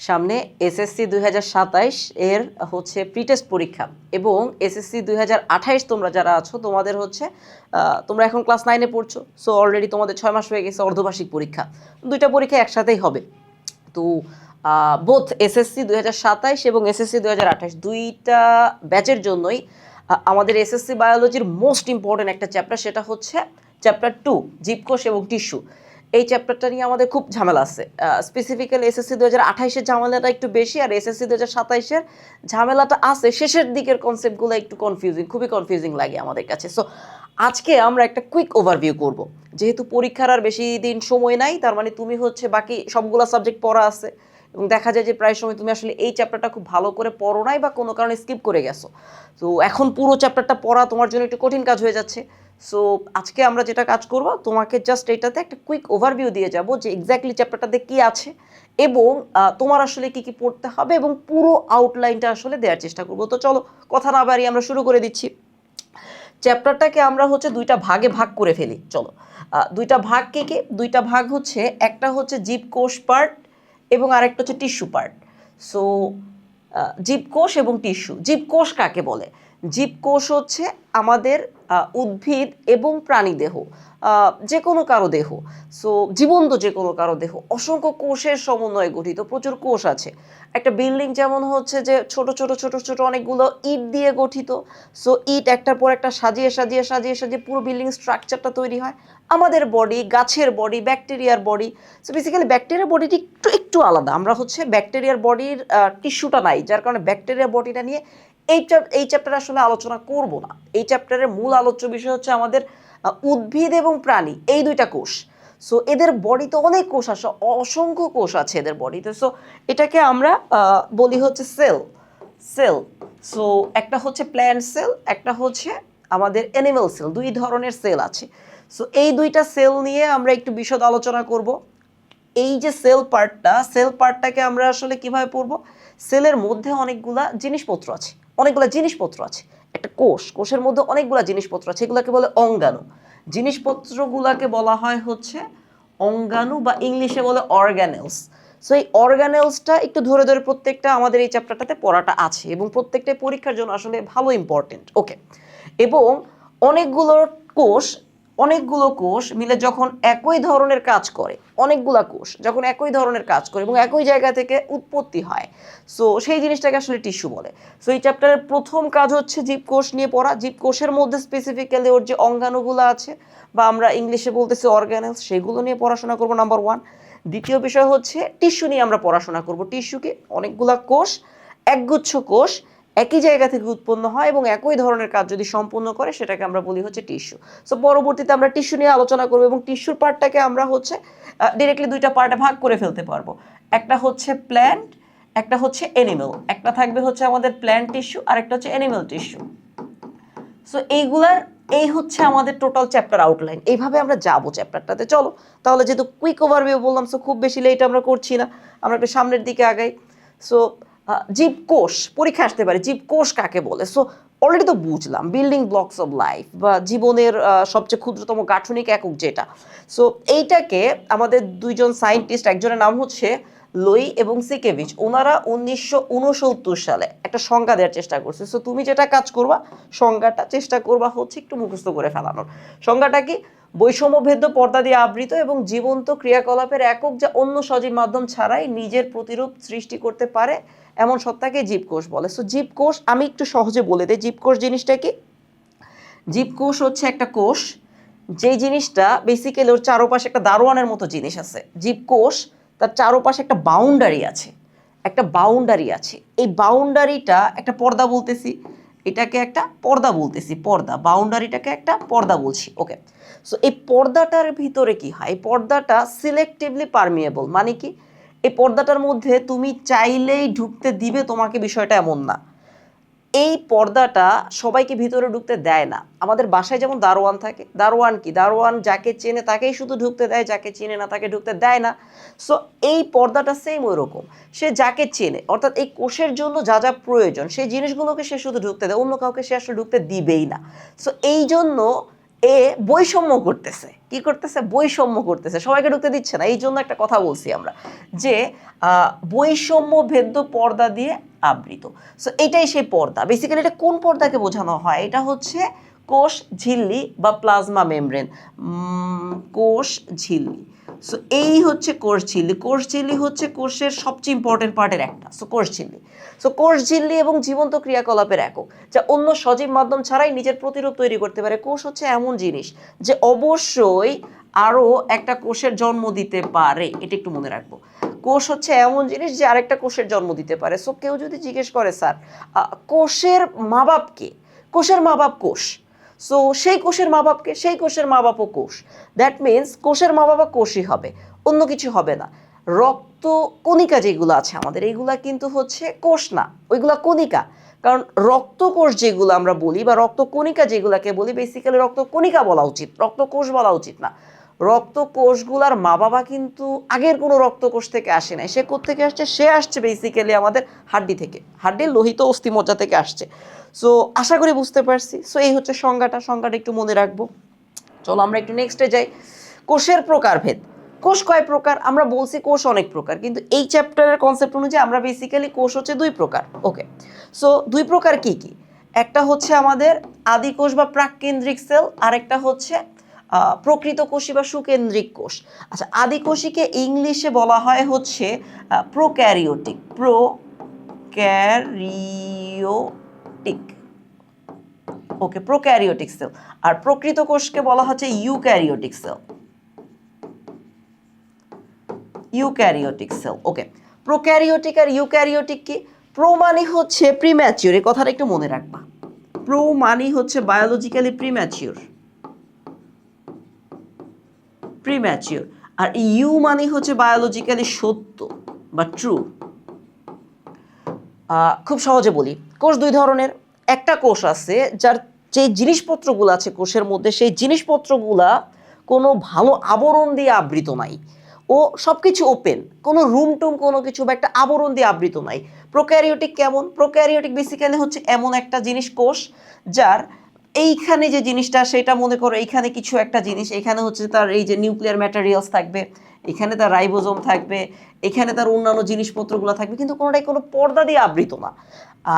সামনে এসএসসি 2027 এর হচ্ছে প্রিটেস্ট পরীক্ষা এবং এসএসসি 2028 তোমরা যারা আছো তোমাদের হচ্ছে তোমরা এখন ক্লাস 9-এ পড়ছো, সো অলরেডি তোমাদের 6 মাস হয়ে গেছে অর্ধবার্ষিক পরীক্ষা। দুইটা পরীক্ষা একসাথেই হবে। তো বোথ এসএসসি 2027 এবং এসএসসি 2028 দুইটা ব্যাচের জন্যই আমাদের এসএসসি বায়োলজির মোস্ট ইম্পর্টেন্ট একটা চ্যাপ্টার, সেটা হচ্ছে চ্যাপ্টার 2 জীবকোষ এবং টিস্যু। এই চ্যাপ্টারটা নিয়ে আমাদের খুব ঝামেলা আছে। স্পেসিফিক্যালি এসএসসি 2028-এর ঝামেলাটা একটু বেশি, আর এসএসসি 2027-এর ঝামেলাটা আছে শেষের দিকের কনসেপ্টগুলো একটু কনফিউজিং, খুবই কনফিউজিং লাগে আমাদের কাছে। সো আজকে আমরা একটা কুইক ওভারভিউ করব। যেহেতু পরীক্ষার আর বেশি দিন সময় নাই, তার মানে তুমি হচ্ছে বাকি সবগুলো সাবজেক্ট পড়া আছে এবং দেখা যায় যে প্রায় সময় তুমি আসলে এই চ্যাপ্টারটা খুব ভালো করে পড়ো নাই বা কোনো কারণে স্কিপ করে গেছো। তো এখন পুরো চ্যাপ্টারটা পড়া তোমার জন্য একটু কঠিন কাজ হয়ে যাচ্ছে। সো আজকে আমরা যেটা কাজ করব, তোমাকে জাস্ট এইটাতে একটা কুইক ওভারভিউ দিয়ে যাব যে এক্স্যাক্টলি চ্যাপ্টারটাতে কি আছে এবং তোমার আসলে কি কি পড়তে হবে এবং পুরো আউটলাইনটা আসলে দেওয়ার চেষ্টা করব। তো চলো কথা না বাড়িয়ে আমরা শুরু করে দিচ্ছি। চ্যাপ্টারটাকে আমরা হচ্ছে দুইটা ভাগে ভাগ করে ফেলি। চলো দুইটা ভাগ কি কি? দুইটা ভাগ হচ্ছে, একটা হচ্ছে জীবকোষ পার্ট এবং আরেকটা হচ্ছে টিস্যু পার্ট। সো জীবকোষ এবং টিস্যু। জীবকোষ কাকে বলে? জীবকোষ হচ্ছে আমাদের উদ্ভিদ এবং প্রাণী দেহ, যে কোনো কারো দেহ, সো জীবন্ত যে কোনো কারো দেহ অসংখ্য কোষের সমন্বয়ে গঠিত। প্রচুর কোষ আছে। একটা বিল্ডিং যেমন হচ্ছে যে ছোট ছোট ছোট ছোট অনেকগুলো ইট দিয়ে গঠিত, সো ইট একটার পর একটা সাজিয়ে সাজিয়ে সাজিয়ে সাজিয়ে পুরো বিল্ডিং স্ট্রাকচারটা তৈরি হয়। আমাদের বডি, গাছের বডি, ব্যাকটেরিয়ার বডি। সো বেসিক্যালি ব্যাকটেরিয়ার বডিটি একটু একটু আলাদা। আমরা হচ্ছে ব্যাকটেরিয়ার বডির টিস্যুটা নাই, যার কারণে ব্যাকটেরিয়ার বডিটা নিয়ে এই চ্যাপ্টারে আসলে আলোচনা করব না। এই চ্যাপ্টারের মূল আলোচ্য বিষয় হচ্ছে আমাদের উদ্ভিদ এবং প্রাণী, এই দুইটা কোষ। সো এদের বডিতে অনেক কোষ আছে, অসংখ্য কোষ আছে এদের বডিতে। সো এটাকে আমরা বলি হচ্ছে সেল। সেল। সো একটা হচ্ছে প্ল্যান্ট সেল, একটা হচ্ছে আমাদের অ্যানিমাল সেল। দুই ধরনের সেল আছে। সো এই দুইটা সেল নিয়ে আমরা একটু বিশদ আলোচনা করব। এই যে সেল পার্টটাকে আমরা আসলে কিভাবে পড়বো? সেলের মধ্যে অনেকগুলা জিনিসপত্র আছে, একটা কোষের মধ্যে অনেকগুলা জিনিসপত্র আছে, এগুলাকে বলে অঙ্গাণু। জিনিসপত্রগুলাকে বলা হয় হচ্ছে অঙ্গাণু বা ইংলিশে বলে অর্গানেলস। সো এই অর্গানেলসটা একটু ধরে ধরে প্রত্যেকটা আমাদের এই চ্যাপ্টারটাতে পড়াটা আছে এবং প্রত্যেকটাই পরীক্ষার জন্য আসলে ভালো ইম্পর্টেন্ট। ওকে। এবং অনেকগুলো কোষ অনেকগুলো কোষ মিলে যখন একই ধরনের কাজ করে, অনেকগুলা কোষ যখন একই ধরনের কাজ করে এবং একই জায়গা থেকে উৎপত্তি হয়, সো সেই জিনিসটাকে আসলে টিস্যু বলে। সো এই চ্যাপ্টারের প্রথম কাজ হচ্ছে জীবকোষ নিয়ে পড়া। জীবকোষের মধ্যে স্পেসিফিক্যালি ওর যে অঙ্গাণুগুলো আছে বা আমরা ইংলিশে বলতেছি অর্গানেলস, সেগুলো নিয়ে পড়াশোনা করবো নাম্বার 1। দ্বিতীয় বিষয় হচ্ছে টিস্যু নিয়ে আমরা পড়াশোনা করব। টিস্যুকে অনেকগুলা কোষ, একগুচ্ছ কোষ একই জায়গা থেকে উৎপন্ন হয় এবং একই ধরনের কাজ যদি সম্পূর্ণ করে সেটাকে আমরা বলি হচ্ছে টিস্যু। সো পরবর্তীতে আমরা টিস্যু নিয়ে আলোচনা করব এবং টিস্যুর পার্টটাকে আমরা হচ্ছে ডিরেক্টলি দুইটা পার্টে ভাগ করে ফেলতে পারবো। একটা হচ্ছে প্ল্যান্ট, একটা হচ্ছে অ্যানিমাল। একটা থাকবে হচ্ছে আমাদের প্ল্যান্ট টিস্যু আর একটা হচ্ছে অ্যানিমাল টিস্যু। সো এই হচ্ছে আমাদের টোটাল চ্যাপ্টার আউটলাইন। এইভাবে আমরা যাবো চ্যাপ্টারটাতে। চলো তাহলে, যেহেতু কুইক ওভারভিউ বললাম, সো খুব বেশি লেট আমরা করছি না, আমরা একটু সামনের দিকে আগাই। সো জীবকোষ পরীক্ষা আসতে পারে, জীবকোষ কাকে বলে? সো অলরেডি তো বুঝলাম, বিল্ডিং ব্লকস অফ লাইফ বা জীবনের সবচেয়ে ক্ষুদ্রতম গাঠনিক একক যেটা। সো এইটাকে আমাদের দুইজন সায়েন্টিস্ট, একজনের নাম হচ্ছে লোই এবং সিকেভিচ, ওনারা 1969 সালে একটা সংজ্ঞা দেওয়ার চেষ্টা করছে। সো তুমি যেটা কাজ করবা, সংজ্ঞাটা চেষ্টা করবা হচ্ছে একটু মুখস্থ করে ফেলানোর। সংজ্ঞাটা কি? বৈষম্যভেদ্য পর্দা দিয়ে আবৃত এবং জীবন্ত ক্রিয়াকলাপের একক যা অন্য সজীব মাধ্যম ছাড়াই নিজের প্রতিরূপ সৃষ্টি করতে পারে এমন সত্তাকে জীবকোষ বলে। সো জীবকোষ আমি একটু সহজে বলে দিই, জীবকোষ জিনিসটা কি? জীবকোষ হচ্ছে একটা কোষ, যেই জিনিসটা বেসিক্যালি ওর চারপাশে একটা দারোয়ানের মতো জিনিস আছে। জীবকোষ, তার চারপাশে একটা বাউন্ডারি আছে, এই বাউন্ডারিটা একটা পর্দা বলতেছি, এটাকে একটা পর্দা বলতেছি, বাউন্ডারিটাকে একটা পর্দা বলছি। ওকে। সো এই পর্দাটার ভিতরে কি হয়? এই পর্দাটা সিলেক্টিভলি পারমিয়েবল। মানে কি? এই পর্দাটার মধ্যে তুমি চাইলেই ঢুকতে দিবে তোমাকে, বিষয়টা এমন না। এই পর্দাটা সবাইকে ভিতরে ঢুকতে দেয় না। আমাদের বাসায় যেমন দারোয়ান থাকে, দারোয়ান যাকে চেনে তাকেই শুধু ঢুকতে দেয়, যাকে চেনে না তাকে ঢুকতে দেয় না। সো এই পর্দাটা সেম ওই রকম, সে যাকে চেনে, অর্থাৎ এই কোষের জন্য যা যা প্রয়োজন সেই জিনিসগুলোকে সে শুধু ঢুকতে দেয়, অন্য কাউকে সে আসলে ঢুকতে দিবেই না। সো এই জন্য এ বৈষম্য করতেছে, কি করতেছে? বৈষম্য করতেছে, সবাইকে ঢুকতে দিচ্ছে না। এই জন্য একটা কথা বলছি আমরা যে বৈষম্য ভেদ্য পর্দা দিয়ে আবৃত। সো এটাই সেই পর্দা। বেসিক্যালি এটা কোন পর্দাকে বোঝানো হয়? এটা হচ্ছে কোষ ঝিল্লি বা প্লাজমা মেমব্রেন, কোষ ঝিল্লি। সো এই হচ্ছে কোষ ঝিল্লি। কোষ ঝিল্লি হচ্ছে কোষের সবচেয়ে ইম্পর্টেন্ট পার্টের একটা। সো কোষ ঝিল্লি, সো কোষ ঝিল্লি এবং জীবন্ত ক্রিয়াকলাপের একক, যা অন্য সজীব মাধ্যম ছাড়াই নিজের প্রতিরূপ তৈরি করতে পারে। কোষ হচ্ছে এমন জিনিস যে অবশ্যই আরও একটা কোষের জন্ম দিতে পারে, এটা একটু মনে রাখবো। কোষ হচ্ছে এমন জিনিস যে আরেকটা কোষের জন্ম দিতে পারে। সো কেউ যদি জিজ্ঞেস করে স্যার কোষের মা বাপ কে? কোষের মা বাপ কোষ। সো সেই কোষের মা বাপকে, সেই কোষের মা বাপও কোষ। দ্যাট মিনস কোষের মা বাবা কোষই হবে, অন্য কিছু হবে না। রক্ত কণিকা যেগুলো আছে আমাদের, এইগুলা কিন্তু হচ্ছে কোষ না, ওইগুলা কণিকা। কারণ রক্তকোষ যেগুলো আমরা বলি বা রক্তকণিকা যেগুলাকে বলি, বেসিক্যালি রক্তকণিকা বলা উচিত, রক্তকোষ বলা উচিত না। রক্তকোষগুলার মা বাবা কিন্তু আগের কোনো রক্তকোষ থেকে আসে নাই। সে কোত্থেকে আসছে? সে আসছে বেসিক্যালি আমাদের হাড্ডি থেকে, হাড্ডির লোহিত অস্থিমজ্জা থেকে আসছে। সো আশা করি বুঝতে পারছি। সো এই হচ্ছে সংজ্ঞাটা একটু মনে রাখবো। চলো আমরা একটু নেক্সটে যাই। কোষের প্রকারভেদ। কোষ কয় প্রকার? আমরা বলছি কোষ অনেক প্রকার, কিন্তু এই চ্যাপ্টারের কনসেপ্ট অনুযায়ী আমরা বেসিক্যালি কোষ হচ্ছে দুই প্রকার। ওকে, সো দুই প্রকার কি কি? একটা হচ্ছে আমাদের আদি কোষ বা প্রাককেন্দ্রিক সেল, আর একটা হচ্ছে প্রকৃত কোষী বা সুকেন্দ্রিক কোষ। আচ্ছা, আদি কোষীকে ইংলিশে বলা হয় হচ্ছে প্রোক্যারিওটিক, প্রোক্যারিওটিক। ওকে, প্রোক্যারিওটিক সেল। আর প্রকৃত কোষকে বলা হচ্ছে ইউক্যারিওটিক সেল, ইউক্যারিওটিক সেল। ওকে, প্রোক্যারিওটিক আর ইউক্যারিওটিক কি? প্রো মানে হচ্ছে প্রিম্যাচিওর, এই কথাটা একটু মনে রাখবা। প্রো মানে হচ্ছে বায়োলজিক্যালি প্রিম্যাচিওর, প্রিম্যাচিওর। আর ইউ মানে হচ্ছে বায়োলজিক্যালি সত্য বা ট্রু। খুব সহজে বলি, কোষ দুই ধরনের। একটা কোষ আছে যার যে জিনিসপত্রগুলো আছে কোষের মধ্যে, সেই জিনিসপত্রগুলা কোনো ভালো আবরণ দিয়ে আবৃত নাই, ও সব কিছু ওপেন, কোনো রুম টুম কোনো কিছু বা একটা আবরণ দিয়ে আবৃত নাই। প্রোক্যারিওটিক কেমন? প্রোক্যারিওটিক বেসিক্যালি হচ্ছে এমন একটা জিনিস কোষ যার এইখানে যে জিনিসটা, সেটা মনে করো এইখানে কিছু একটা জিনিস, এখানে হচ্ছে তার এই যে নিউক্লিয়ার ম্যাটেরিয়ালস থাকবে, এখানে তার রাইবোজোম থাকবে, এখানে তার অন্যান্য জিনিসপত্রগুলো থাকবে, কিন্তু কোনোটাই কোনো পর্দা দিয়ে আবৃত না।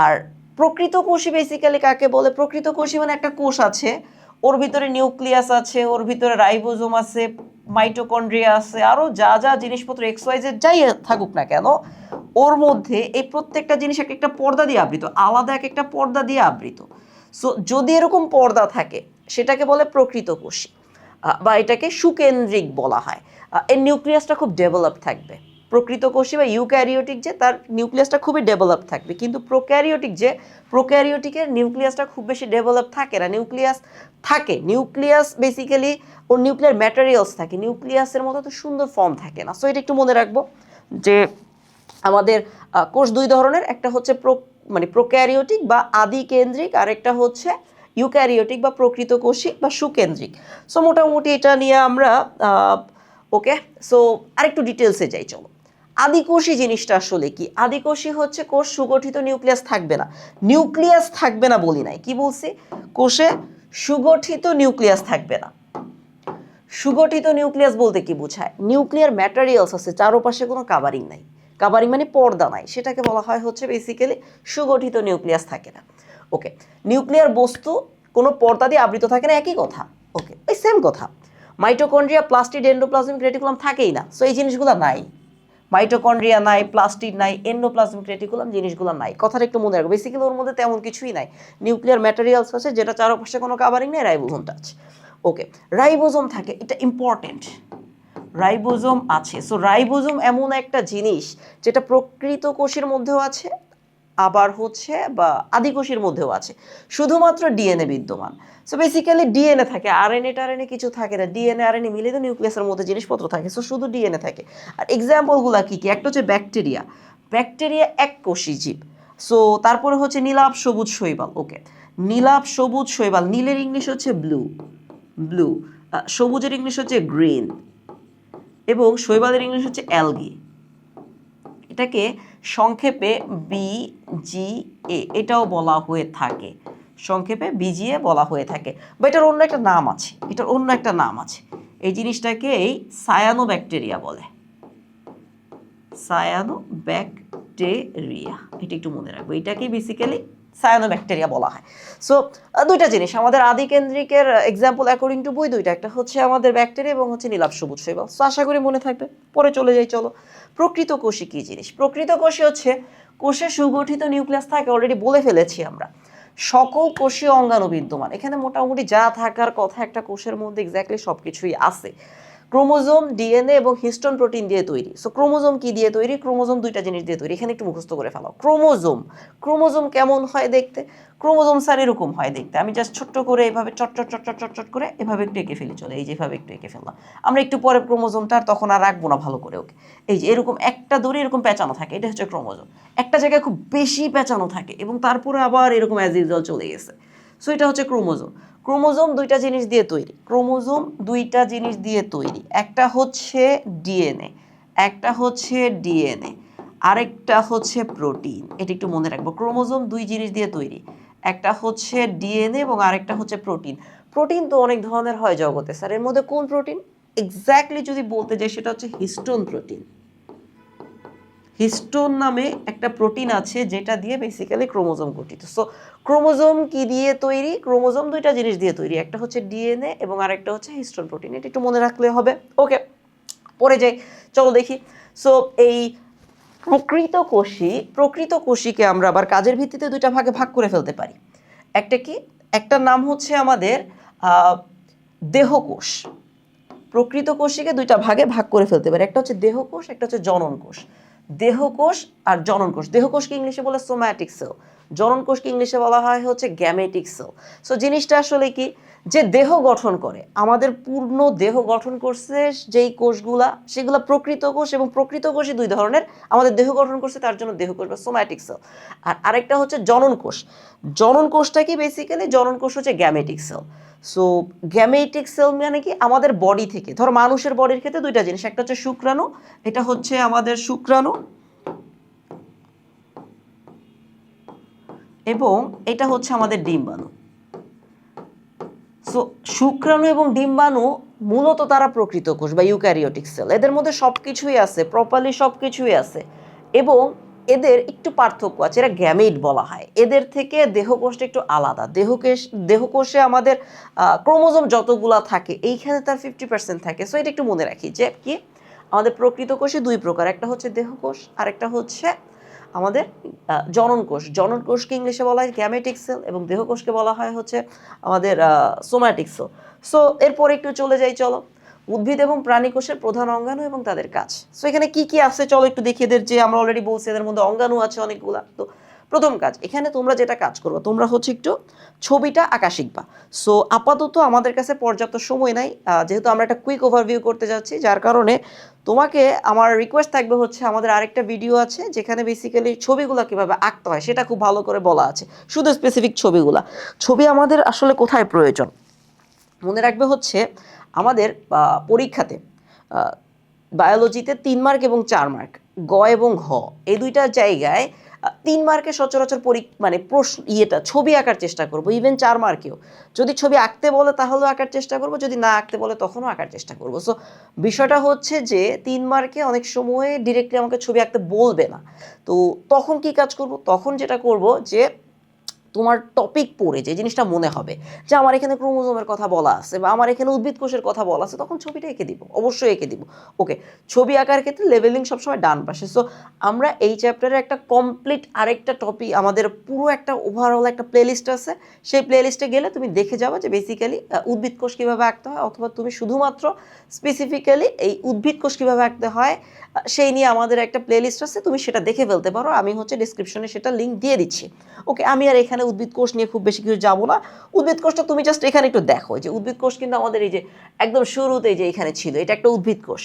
আর প্রকৃত কোষী বেসিক্যালি কাকে বলে? প্রকৃত কোষী মানে একটা কোষ আছে, ওর ভিতরে নিউক্লিয়াস আছে, ওর ভিতরে রাইবোজোম আছে, মাইটোকন্ড্রিয়া আছে, আরও যা যা জিনিসপত্র এক্স ওয়াই জেড যাই থাকুক না কেন, ওর মধ্যে এই প্রত্যেকটা জিনিস এক একটা পর্দা দিয়ে আবৃত, আলাদা এক একটা পর্দা দিয়ে আবৃত। সো যদি এরকম পর্দা থাকে সেটাকে বলে প্রকৃত কোষী, বা এটাকে সুকেন্দ্রিক বলা হয়। এর নিউক্লিয়াসটা খুব ডেভেলপ থাকবে। প্রকৃত কোষী বা ইউক্যারিওটিক যে, তার নিউক্লিয়াসটা খুবই ডেভেলপ থাকবে, কিন্তু প্রোক্যারিওটিক যে, প্রোক্যারিওটিকের নিউক্লিয়াসটা খুব বেশি ডেভেলপ থাকে না। নিউক্লিয়াস থাকে, নিউক্লিয়াস বেসিক্যালি ওর নিউক্লিয়ার ম্যাটেরিয়ালস থাকে, নিউক্লিয়াসের মতো তো সুন্দর ফর্ম থাকে না। সো এটা একটু মনে রাখবো যে আমাদের কোষ দুই ধরনের, একটা হচ্ছে মানে প্রোক্যারিওটিক বা আদি কেন্দ্রিক, আর একটা হচ্ছে ইউক্যারিওটিক বা প্রকৃত কোষী বা সুকেন্দ্রিক। সো মোটামুটি এটা নিয়ে আমরা ওকে। সো আরেকটু ডিটেলসে যাই, চলো। আদিকোষী জিনিসটা আসলে কি? আদিকোষী হচ্ছে কোষ সুগঠিত নিউক্লিয়াস থাকবে না। নিউক্লিয়াস থাকবে না বলি নাই, কি বলছি? কোষে সুগঠিত নিউক্লিয়াস থাকবে না। সুগঠিত নিউক্লিয়াস বলতে কি বোঝায়? নিউক্লিয়ার ম্যাটেরিয়ালস আছে, চারপাশে কোনো কাভারিং নাই, কাভারিং মানে পর্দা নাই, সেটাকে বলা হয় হচ্ছে বেসিক্যালি সুগঠিত নিউক্লিয়াস থাকে না। ওকে, নিউক্লিয়ার বস্তু কোনো পর্দা দিয়ে আবৃত থাকে না, একই কথা। ওকে, এই সেম কথা। মাইটোকন্ড্রিয়া, প্লাস্টিড, এন্ডোপ্লাজমিক রেটিকুলাম থাকেই না। সো এই জিনিসগুলো নাই, মাইটোকন্ড্রিয়া নাই, প্লাস্টিড নাই, এন্ডোপ্লাজমিক রেটিকুলাম জিনিসগুলো নাই। কথাটা একটু মনে রাখো, বেসিক্যালি ওর মধ্যে তেমন কিছুই নাই। নিউক্লিয়ার ম্যাটেরিয়ালস আছে যেটা চারপাশে কোনো কাভারিং নেই, রাইবোজোমটা আছে। ওকে, রাইবোজোম থাকে, এটা ইম্পর্টেন্ট। রাইবোজোম আছে। সো রাইবোজোম এমন একটা জিনিস যেটা প্রকৃত কোষের মধ্যেও আছে, আবার হচ্ছে বা আদিকোষের মধ্যেও আছে, শুধুমাত্র ডিএনএ বিদ্যমান। সো বেসিক্যালি ডিএনএ থাকে, আরএনএ টারএনএ কিছু থাকে না। ডিএনএ আরএনএ মিলে তো নিউক্লিয়াসের মধ্যে জিনিসপত্র থাকে। সো শুধু ডিএনএ থাকে। আর এক্সাম্পলগুলো কি কি? একটা হচ্ছে ব্যাকটেরিয়া, ব্যাকটেরিয়া এক কোষী জীব। সো তারপরে হচ্ছে নীলাভ সবুজ শৈবাল। ওকে, নীলাভ সবুজ শৈবাল, নীলের ইংলিশ হচ্ছে ব্লু, ব্লু, সবুজের ইংলিশ হচ্ছে গ্রিন, এবং শৈবালের ইংলিশ হচ্ছে অ্যালগি। এটাকে সংক্ষেপে BGA এটাও বলা হয়ে থাকে। সংক্ষেপে বিজিএ বলা হয়ে থাকে, বা এটার অন্য একটা নাম আছে, এটার অন্য একটা নাম আছে। এই জিনিসটাকেই সায়ানোব্যাকটেরিয়া বলে, সায়ানোব্যাকটেরিয়া, এটা একটু মনে রাখবো, এটাকেই বেসিক্যালি সায়ানোব্যাকটেরিয়া বলা হয়। সো দুইটা জিনিস আমাদের আদিকেন্দ্রিকের এক্সাম্পল অ্যাকর্ডিং টু বই দুইটা, একটা হচ্ছে আমাদের ব্যাকটেরিয়া এবং হচ্ছে নীলাভ সবুজ শৈবাল। সো আশা করি মনে থাকবে। পরে চলে যাই, চলো প্রকৃত কোষী কি জিনিস। প্রকৃত কোষী হচ্ছে কোষে সুগঠিত নিউক্লিয়াস থাকে, অলরেডি বলে ফেলেছি আমরা। সকল কোষীয় অঙ্গাণু বিদ্যমান, এখানে মোটামুটি যা থাকার কথা একটা কোষের মধ্যে এক্স্যাক্টলি সব কিছুই আছে। ক্রোমোজোম, ডিএনএ এবং হিস্টোন প্রোটিন দিয়ে তৈরি। সো ক্রোমোজোম কি দিয়ে তৈরি? ক্রোমোজোম দুইটা জিনিস দিয়ে তৈরি, এখানে একটু মুখস্থ করে ফেলো। ক্রোমোজোম, ক্রোমোজোম কেমন হয় দেখতে? ক্রোমোজোম স্যার এরকম হয় দেখতে, আমি জাস্ট ছোট্ট করে এভাবে চট চট চট চট চট চট করে এভাবে একটু এঁকে ফেলি, চলে এই যেভাবে একটু এঁকে ফেললাম। আমরা একটু পরে ক্রোমোজোমটা আর তখন আর রাখবো না ভালো করে, ওকে। এই যে এরকম একটা দড়ি এরকম পেঁচানো থাকে, এটা হচ্ছে ক্রোমোজোম। একটা জায়গায় খুব বেশি পেঁচানো থাকে এবং তারপরে আবার এরকম অ্যাজ ইউজুয়াল চলে গেছে। সো এটা হচ্ছে ক্রোমোজোম। ক্রোমোজোম দুইটা জিনিস দিয়ে তৈরি, ক্রোমোজোম দুইটা জিনিস দিয়ে তৈরি, একটা হচ্ছে ডিএনএ, একটা হচ্ছে ডিএনএ, আরেকটা হচ্ছে প্রোটিন। এটা একটু মনে রাখবো, ক্রোমোজোম দুই জিনিস দিয়ে তৈরি, একটা হচ্ছে ডিএনএ এবং আরেকটা হচ্ছে প্রোটিন। প্রোটিন তো অনেক ধরনের হয় জগতে স্যার, এর মধ্যে কোন প্রোটিন এক্স্যাক্টলি যদি বলতে যাই সেটা হচ্ছে হিস্টোন প্রোটিন। হিস্টোন নামে একটা প্রোটিন আছে যেটা দিয়ে বেসিক্যালি ক্রোমোজোম গঠিত। সো ক্রোমোজোম কি দিয়ে তৈরি? ক্রোমোজোম দুইটা জিনিস দিয়ে তৈরি, একটা হচ্ছে ডিএনএ এবং আরেকটা হচ্ছে হিস্টোন প্রোটিন। এটা একটু মনে রাখলে হবে, ওকে। পরে যাই, চলো দেখি। সো এই প্রকৃত কোষীকে আমরা আবার কাজের ভিত্তিতে দুইটা ভাগে ভাগ করে ফেলতে পারি। একটা কি, একটা নাম হচ্ছে আমাদের দেহকোষ। প্রকৃত কোষীকে দুইটা ভাগে ভাগ করে ফেলতে পারি, একটা হচ্ছে দেহকোষ, একটা হচ্ছে জনন কোষ। দেহকোষ আর জনন কোষ। দেহকোষকে ইংলিশে বলে সোম্যাটিক সেল, জনন কোষকে ইংলিশে বলা হয় হচ্ছে গ্যামেটিক সেল। সো জিনিসটা আসলে কি, যে দেহ গঠন করে, আমাদের পূর্ণ দেহ গঠন করছে যেই কোষগুলা, সেগুলা প্রকৃত কোষ, এবং প্রকৃত কোষই দুই ধরনের। আমাদের দেহ গঠন করছে তার জন্য দেহকোষ বা সোম্যাটিক সেল। আর আরেকটা হচ্ছে জনন কোষ। জনন কোষটা কি বেসিক্যালি, জনন কোষ হচ্ছে gametic sell. So gametic sell মানে কি, আমাদের বডি থেকে, ধরো মানুষের বডির ক্ষেত্রে দুইটা জিনিস, একটা হচ্ছে শুক্রাণু, এটা হচ্ছে আমাদের শুক্রাণু, এবং এটা হচ্ছে আমাদের ডিম্বাণু। সো শুক্রাণু এবং ডিম্বাণু মূলত তারা প্রকৃত কোষ বা ইউক্যারিওটিক সেল, এদের মধ্যে সবকিছুই আছে, প্রপারলি সবকিছুই আছে, এবং এদের একটু পার্থক্য আছে, এরা গ্যামেট বলা হয়। এদের থেকে দেহকোষটা একটু আলাদা। দেহকোষে আমাদের ক্রোমোজোম যতগুলা থাকে এইখানে তার 50% থাকে। সো এটা একটু মনে রাখি যে কি, আমাদের প্রকৃত কোষে দুই প্রকার, একটা হচ্ছে দেহকোষ আর একটা হচ্ছে আমাদের জনন কোষ। জনন কোষকে ইংলিশে বলা হয় গ্যামেটিক সেল এবং দেহকোষকে বলা হয় হচ্ছে আমাদের সোম্যাটিক সেল। সো এরপর একটু চলে যাই, চলো উদ্ভিদ এবং প্রাণী কোষের প্রধান অঙ্গাণু এবং তাদের কাজ। সো এখানে কি কি আছে চলো একটু দেখি। এদের যে আমরা অলরেডি বলছি এদের মধ্যে অঙ্গাণু আছে অনেকগুলা। তো প্রথম কাজ, এখানে তোমরা যেটা কাজ করবে, তোমরা হচ্ছে একটু ছবিটা আঁকা শিখবা। সো আপাতত আমাদের কাছে পর্যাপ্ত সময় নাই, যেহেতু আমরা একটা কুইক ওভারভিউ করতে যাচ্ছি, যার কারণে তোমাকে আমার রিকোয়েস্ট থাকবে হচ্ছে আমাদের আরেকটা ভিডিও আছে যেখানে বেসিক্যালি ছবিগুলো কিভাবে আঁকতে হয় সেটা খুব ভালো করে বলা আছে, শুধু স্পেসিফিক ছবিগুলা। ছবি আমাদের আসলে কোথায় প্রয়োজন মনে রাখবে হচ্ছে আমাদের পরীক্ষাতে বায়োলজিতে 3 মার্ক এবং 4 মার্ক, গ এবং ঘ, এই দুইটা জায়গায় 3 মার্কে সচরাচর মানে প্রশ্ন ছবি আঁকার চেষ্টা করব। ইভেন 4 মার্কেও যদি ছবি আঁকতে বলে তাহলেও আঁকার চেষ্টা করব, যদি না আঁকতে বলে তখনও আঁকার চেষ্টা করব। সো বিষয়টা হচ্ছে যে 3 মার্কে অনেক সময় ডিরেক্টলি আমাকে ছবি আঁকতে বলবে না। তো তখন কি কাজ করব, তখন যেটা করব যে তোমার টপিক পড়ে যে জিনিসটা মনে হবে যে আমার এখানে ক্রোমোজোমের কথা বলা আছে বা আমার এখানে উদ্ভিদ কোষের কথা বলা আছে, তখন ছবিটা এঁকে দিব, অবশ্যই এঁকে দিব। ওকে, ছবি আঁকার ক্ষেত্রে লেভেলিং সবসময় ডান পাশে। সো আমরা এই চ্যাপ্টারে একটা কমপ্লিট আরেকটা টপিক, আমাদের পুরো একটা ওভারঅল একটা প্লেলিস্ট আছে, সেই প্লেলিস্টে গেলে তুমি দেখে যাবে যে বেসিক্যালি উদ্ভিদ কোষ কীভাবে আঁকতে হয়, অথবা তুমি শুধুমাত্র স্পেসিফিক্যালি এই উদ্ভিদ কোষ কীভাবে আঁকতে হয় সেই নিয়ে আমাদের একটা প্লেলিস্ট আছে, তুমি সেটা দেখে ফেলতে পারো। আমি হচ্ছে ডিসক্রিপশনে সেটা লিঙ্ক দিয়ে দিচ্ছি। ওকে, আমি আর এখানে উদ্ভিদ কোষ নিয়ে খুব বেশি কিছু যাবো না। উদ্ভিদ কোষটা তুমি জাস্ট এখানে একটু দেখো, যে উদ্ভিদ কোষ কিন্তু আমাদের এই যে একদম শুরুতে যে এখানে ছিল, এটা একটা উদ্ভিদ কোষ,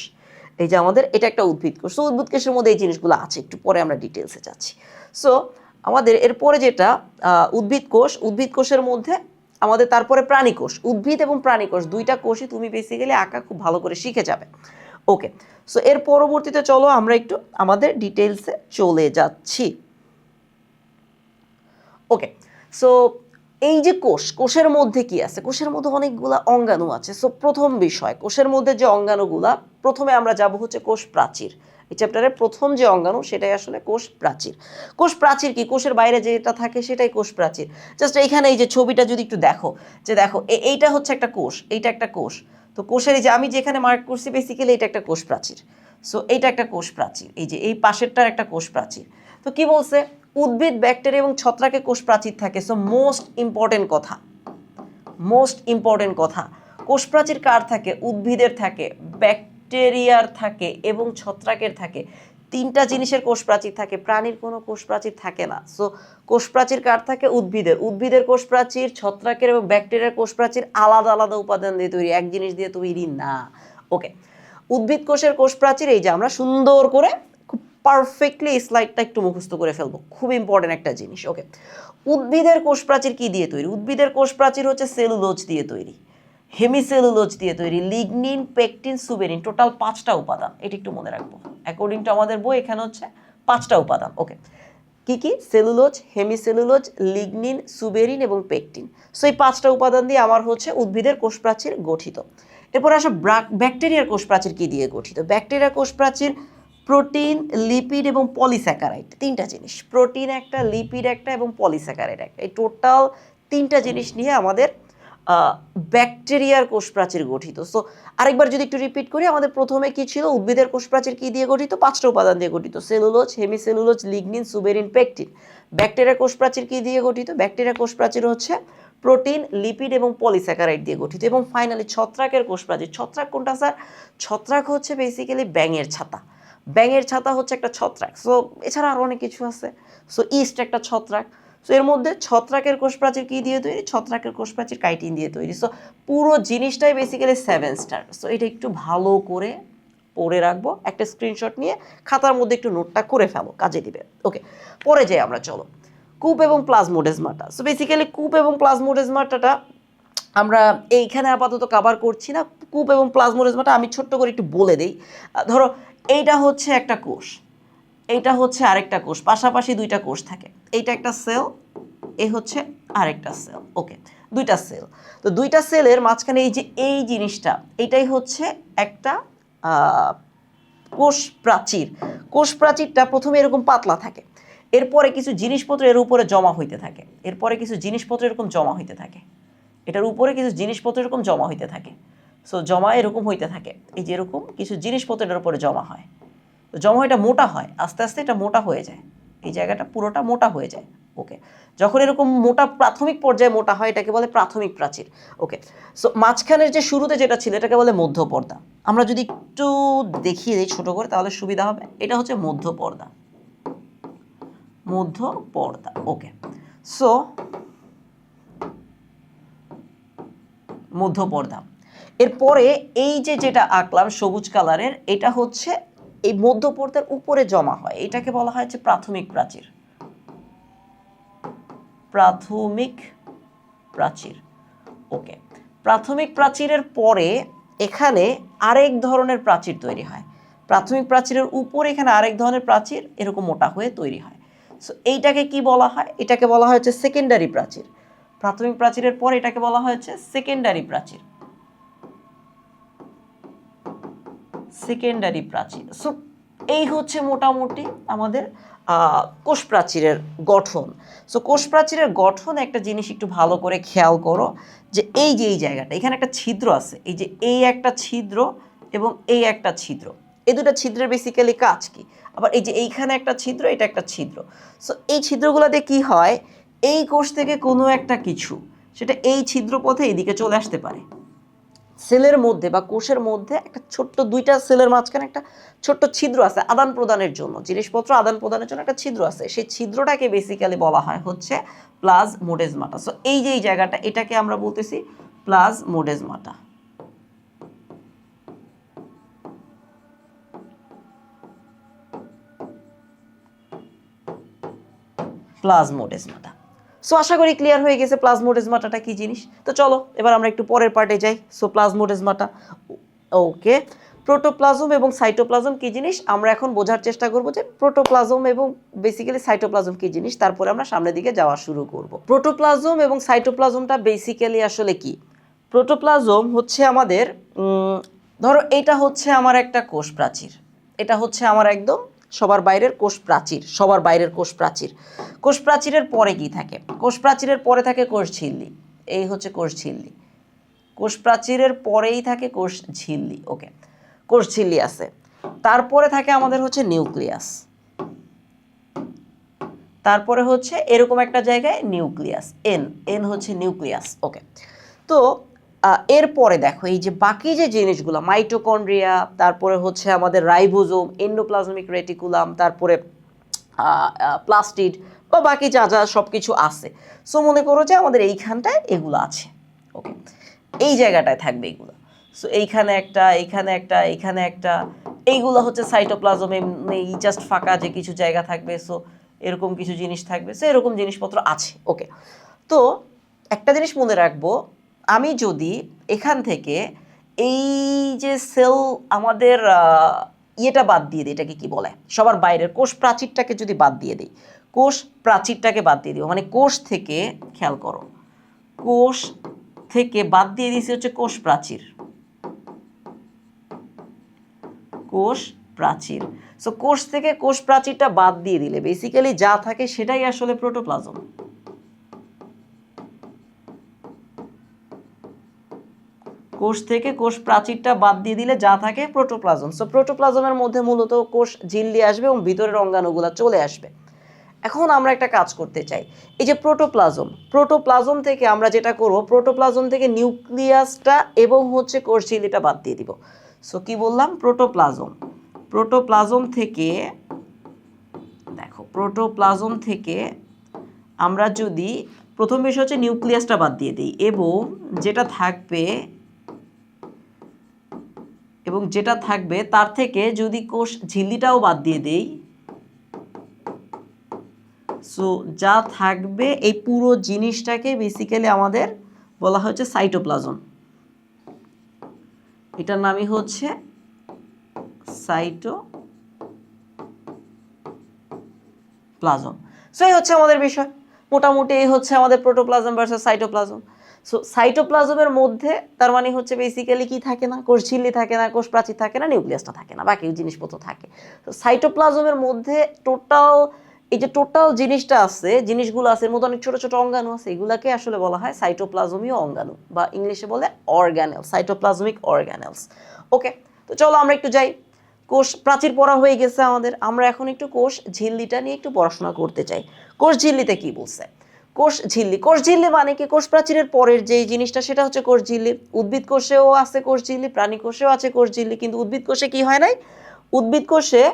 এই যে আমাদের এটা একটা উদ্ভিদ কোষ। সো উদ্ভিদ কোষের মধ্যে এই জিনিসগুলো আছে, একটু পরে আমরা ডিটেলসে যাচ্ছি। সো আমাদের এরপরে যেটা উদ্ভিদ কোষের মধ্যে আমাদের তারপরে প্রাণী কোষ। উদ্ভিদ এবং প্রাণী কোষ দুইটা কোষই তুমি বেসিক্যালি আঁকা খুব ভালো করে শিখে যাবে। ওকে, সো এর পরবর্তীতে চলো আমরা একটু আমাদের ডিটেলসে চলে যাচ্ছি। ওকে, সো এই যে কোষের মধ্যে কি আছে? কোষের মধ্যে অনেকগুলা অঙ্গাণু আছে। সো প্রথম বিষয়, কোষের মধ্যে যে অঙ্গাণুগুলা, প্রথমে আমরা যাব হচ্ছে কোষ প্রাচীর। এই চ্যাপ্টারের প্রথম যে অঙ্গাণু সেটাই আসলে কোষ প্রাচীর। কোষ প্রাচীর কি? কোষের বাইরে যেটা থাকে সেটাই কোষ প্রাচীর। জাস্ট এইখানে এই যে ছবিটা যদি একটু দেখো, যে দেখো এইটা হচ্ছে একটা কোষ, এইটা একটা কোষ। তো কোষের এই যে আমি যেখানে মার্ক করছি বেসিক্যালি এটা একটা কোষ প্রাচীর। সো এইটা একটা কোষ প্রাচীর, এই যে এই পাশেরটার একটা কোষ প্রাচীর। তো কি বলছে? উদ্ভিদ, ব্যাকটেরিয়া এবং ছত্রাকে কোষ প্রাচীর থাকে। সো মোস্ট ইম্পর্টেন্ট কথা, কোষ প্রাচীর কার থাকে? উদ্ভিদের থাকে, ব্যাকটেরিয়ার থাকে এবং ছত্রাকের থাকে। তিনটা জিনিসের কোষ প্রাচীর থাকে, প্রাণীর কোনো কোষ প্রাচীর থাকে না। সো কোষ প্রাচীর কার থাকে? উদ্ভিদের কোষ প্রাচীর, ছত্রাকের এবং ব্যাকটেরিয়ার কোষ প্রাচীর আলাদা আলাদা উপাদান দিয়ে তৈরি, এক জিনিস দিয়ে তৈরি না। ওকে, উদ্ভিদ কোষের কোষ প্রাচীর এই যে আমরা সুন্দর করে খুব পারফেক্টলি এই স্লাইডটা একটু মুখস্থ করে ফেলবো, খুব ইম্পর্টেন্ট একটা জিনিস। ওকে, উদ্ভিদের কোষ প্রাচীর কি দিয়ে তৈরি? উদ্ভিদের কোষ প্রাচীর হচ্ছে সেলুলোজ দিয়ে তৈরি, হেমিসেলুলোজ দিয়ে তৈরি, লিগনিন, পেকটিন, সুবেরিন, টোটাল 5টা উপাদান। এটা একটু মনে রাখবো, অ্যাকর্ডিং টু আমাদের বই এখানে হচ্ছে 5টা উপাদান। ওকে, কি কি? সেলুলোজ, হেমিসেলুলোজ, লিগনিন, সুবেরিন এবং পেকটিন। সো এই 5টা উপাদান দিয়ে আমার হচ্ছে উদ্ভিদের কোষ প্রাচীর গঠিত। এরপর আসো ব্যাকটেরিয়ার কোষ প্রাচীর কি দিয়ে গঠিত? ব্যাকটেরিয়ার কোষ প্রাচীর প্রোটিন, লিপিড এবং পলিস্যাকারাইড, তিনটা জিনিস। প্রোটিন একটা, লিপিড একটা এবং পলিস্যাকারাইড একটা, এই টোটাল 3টা জিনিস নিয়ে আমাদের ব্যাকটেরিয়ার কোষ প্রাচীর গঠিত। সো আরেকবার যদি একটু রিপিট করি, আমাদের প্রথমে কি ছিল? উদ্ভিদের কোষ প্রাচীর কি দিয়ে গঠিত? 5টা উপাদান দিয়ে গঠিত, cellulose, hemicellulose, lignin, suberin, pectin. ব্যাকটেরিয়ার কোষ প্রাচীর কি দিয়ে গঠিত? ব্যাকটেরিয়ার কোষ প্রাচীর হচ্ছে প্রোটিন, লিপিড এবং পলিস্যাকারাইড দিয়ে গঠিত। এবং ফাইনালি ছত্রাকের কোষ প্রাচীর। ছত্রাক কোনটা স্যার? ছত্রাক হচ্ছে বেসিক্যালি ব্যাঙের ছাতা। ব্যাঙের ছাতা হচ্ছে একটা ছত্রাক। সো এছাড়া আরও অনেক কিছু আছে। সো ইস্ট একটা ছত্রাক। সো এর মধ্যে ছত্রাকের কোষ প্রাচীর কি দিয়ে তৈরি? ছত্রাকের কোষ প্রাচীর কাইটিন দিয়ে তৈরি। সো পুরো জিনিসটাই বেসিক্যালি 7 স্টার। সো এটা একটু ভালো করে পড়ে রাখবো, একটা স্ক্রিনশট নিয়ে খাতার মধ্যে একটু নোটটা করে ফেলো, কাজে দিবে। ওকে, পরে যাই আমরা, চলো। কূপ এবং প্লাজমোডেজমাটা। সো বেসিক্যালি কূপ এবং প্লাজমোডেজমাটাটা আমরা এইখানে আপাতত কভার করছি না। কূপ এবং প্লাজমোডেজমাটা আমি ছোট্ট করে একটু বলে দিই। ধরো এইটা হচ্ছে একটা কোষ, এইটা হচ্ছে আরেকটা কোষ, পাশাপাশি 2টা কোষ থাকে। এইটা একটা সেল, এই হচ্ছে আরেকটা সেল। ওকে, 2টা সেল। তো 2টা সেলের মাঝখানে এই যে এই জিনিসটা, এটাই হচ্ছে একটা কোষ প্রাচীর। কোষ প্রাচীরটা প্রথমে এরকম পাতলা থাকে, এরপরে কিছু জিনিসপত্র এর উপরে জমা হইতে থাকে, এটার উপরে কিছু জিনিসপত্র এরকম জমা হইতে থাকে। সো জমা এরকম হইতে থাকে, এই যে এরকম কিছু জিনিসপত্র এটার উপরে জমা হয়। তো জমা এটা মোটা হয়, আস্তে আস্তে এটা মোটা হয়ে যায়, এই জায়গাটা পুরোটা মোটা হয়ে যায়। ওকে, যখন এরকম মোটা প্রাথমিক পর্যায়ে মোটা হয় এটাকে বলে প্রাথমিক প্রাচীর। ওকে, সো মাঝখানের যে শুরুতে যেটা ছিল এটাকে বলে মধ্যপর্দা। আমরা যদি একটু দেখিয়ে দিই ছোট করে তাহলে সুবিধা হবে। এটা হচ্ছে মধ্যপর্দা। ওকে, সো মধ্যপর্দা। এরপরে এই যে যেটা আঁকলাম সবুজ কালারের, এটা হচ্ছে এই মধ্যপর্দার উপরে জমা হয়, এটাকে বলা হয় প্রাথমিক প্রাচীর। ওকে, প্রাথমিক প্রাচীরের পরে এখানে আরেক ধরনের প্রাচীর তৈরি হয়। প্রাথমিক প্রাচীরের উপরে এখানে আরেক ধরনের প্রাচীর এরকম মোটা হয়ে তৈরি হয়। সো এইটাকে কি বলা হয়? এটাকে বলা হয় সেকেন্ডারি প্রাচীর। প্রাথমিক প্রাচীরের পরে এটাকে বলা হয়েছে সেকেন্ডারি প্রাচীর। সো এই হচ্ছে মোটামুটি আমাদের কোষ প্রাচীরের গঠন। সো কোষ প্রাচীরের গঠন একটা জিনিস একটু ভালো করে খেয়াল করো, যে এই যে এই জায়গাটা এখানে একটা ছিদ্র আছে, এই যে এই একটা ছিদ্র এবং এই একটা ছিদ্র, এই দুটো ছিদ্রের বেসিক্যালি কাজ কি? আবার এই যে এইখানে একটা ছিদ্র, এটা একটা ছিদ্র। সো এই ছিদ্রগুলোতে কি হয়? এই কোষ থেকে কোনো একটা কিছু সেটা এই ছিদ্র পথে এইদিকে চলে আসতে পারে। সেলের মধ্যে বা কোষের মধ্যে একটা ছোট্ট 2টা সেলের মাঝখানে একটা ছোট্ট ছিদ্র আছে আদান প্রদানের জন্য, জিনিসপত্র আদান প্রদানের জন্য একটা ছিদ্র আছে। সেই ছিদ্রটাকে বেসিক্যালি বলা হয় হচ্ছে প্লাজমোডেজমাটা। সো এই যে এই জায়গাটা, এটাকে আমরা বলতেছি প্লাজমোডেজমাটা। সো আশা করি ক্লিয়ার হয়ে গেছে প্লাজমোডেজমাটাটা কি জিনিস। তো চলো এবার আমরা একটু পরের পার্টে যাই। সো প্লাজমোডেজমাটা। ওকে, প্রোটোপ্লাজম এবং সাইটোপ্লাজম কি জিনিস আমরা এখন বোঝার চেষ্টা করব যে প্রোটোপ্লাজম এবং বেসিক্যালি সাইটোপ্লাজম কি জিনিস, তারপরে আমরা সামনের দিকে যাওয়া শুরু করব। প্রোটোপ্লাজম এবং সাইটোপ্লাজমটা বেসিক্যালি আসলে কি? প্রোটোপ্লাজম হচ্ছে আমাদের ধরো এটা হচ্ছে আমার একটা কোষ প্রাচীর, এটা হচ্ছে আমার একদম সবার বাইরের কোষ প্রাচীর, সবার বাইরের কোষ প্রাচীর। কোষ প্রাচীরের পরে কি থাকে? কোষ প্রাচীরের পরে থাকে কোষ ঝিল্লি, এই হচ্ছে কোষ ঝিল্লি। কোষ প্রাচীরের পরেই থাকে কোষ ঝিল্লি, ওকে, কোষ ঝিল্লি আছে। তারপরে থাকে আমাদের হচ্ছে নিউক্লিয়াস, তারপরে হচ্ছে এরকম একটা জায়গায় নিউক্লিয়াস, এন হচ্ছে নিউক্লিয়াস, ওকে। তো এরপরে দেখো এই যে বাকি যে জিনিসগুলো, মাইটোকন্ড্রিয়া, তারপরে হচ্ছে আমাদের রাইবোজোম, এন্ডোপ্লাজমিক রেটিকুলাম, তারপরে প্লাস্টিড বা বাকি যা যা সব কিছু আছে, সো মনে করো যে আমাদের এইখানটায় এগুলো আছে, ওকে, এই জায়গাটায় থাকবে এগুলো। সো এইখানে একটা, এইখানে একটা, এইখানে একটা, এইগুলো হচ্ছে সাইটোপ্লাজম, এই জাস্ট ফাঁকা যে কিছু জায়গা থাকবে, সো এরকম কিছু জিনিস থাকবে, সো এরকম জিনিসপত্র আছে, ওকে। তো একটা জিনিস মনে রাখবো, আমি যদি এখান থেকে এই যে সেল আমাদের ইয়েটা বাদ দিয়ে দিই, এটাকে কি বলে, সবার বাইরের কোষ প্রাচীরটাকে যদি বাদ দিয়ে দিই, কোষ প্রাচীরটাকে বাদ দিয়ে দিব, মানে কোষ থেকে, খেয়াল করো, কোষ থেকে বাদ দিয়ে দিয়েছি হচ্ছে কোষ প্রাচীর, কোষ প্রাচীর। সো কোষ থেকে কোষ প্রাচীরটা বাদ দিয়ে দিলে বেসিক্যালি যা থাকে সেটাই আসলে প্রোটোপ্লাজম। কোষ থেকে কোষ প্রাচীরটা বাদ দিয়ে দিলে যা থাকে প্রোটোপ্লাজম। সো প্রোটোপ্লাজমের মধ্যে মূলত কোষ ঝিল্লি আসবে এবং ভিতরের অঙ্গাণুগুলো চলে আসবে। এখন আমরা একটা কাজ করতে চাই, এই যে প্রোটোপ্লাজম থেকে আমরা যেটা করব, প্রোটোপ্লাজম থেকে নিউক্লিয়াসটা এবং হচ্ছে কোষ ঝিল্লিটা বাদ দিয়ে দিব। সো কি বললাম, প্রোটোপ্লাজম থেকে, দেখো প্রোটোপ্লাজম থেকে আমরা যদি প্রথম বিষয় হচ্ছে নিউক্লিয়াসটা বাদ দিয়ে দিই এবং যেটা থাকবে তার থেকে যদি কোষ ঝিল্লিটাও বাদ দিয়ে দেই, সো যা থাকবে এই পুরো জিনিসটাকে বেসিক্যালি আমাদের বলা হচ্ছে সাইটোপ্লাজম। এটার নামই হচ্ছে সাইটোপ্লাজম। সো এই হচ্ছে আমাদের বিষয়, মোটামুটি এই হচ্ছে আমাদের প্রোটোপ্লাজম ভার্সাস সাইটোপ্লাজম। সো সাইটোপ্লাজমের মধ্যে তার মানে হচ্ছে বেসিক্যালি কি থাকে না, কোষ ঝিল্লি থাকে না, কোষ প্রাচীর থাকে না, নিউক্লিয়াসটা থাকে না, বাকি জিনিসপত্র থাকে। তো সাইটোপ্লাজমের মধ্যে টোটাল জিনিসটা আছে, জিনিসগুলো আছে, এর মধ্যে অনেক ছোট ছোট অঙ্গাণু আছে, এগুলাকে আসলে বলা হয় সাইটোপ্লাজমীয় অঙ্গাণু বা ইংলিশে বলে অর্গানেল, সাইটোপ্লাজমিক অর্গানেলস, ওকে। তো চলো আমরা একটু যাই, কোষ প্রাচীর পড়া হয়ে গেছে আমাদের, আমরা এখন একটু কোষ ঝিল্লিটা নিয়ে একটু পড়াশোনা করতে চাই। কোষ ঝিল্লিতে কি বলছে? কোষ ঝিল্লি মানে কি, কোষ প্রাচীরের পরের যে জিনিসটা সেটা হচ্ছে কোষ ঝিল্লি। উদ্ভিদ কোষেও আছে কোষ ঝিল্লি, প্রাণী কোষেও আছে কোষ ঝিল্লি, কিন্তু উদ্ভিদ কোষে কি হয় নাই, উদ্ভিদ কোষে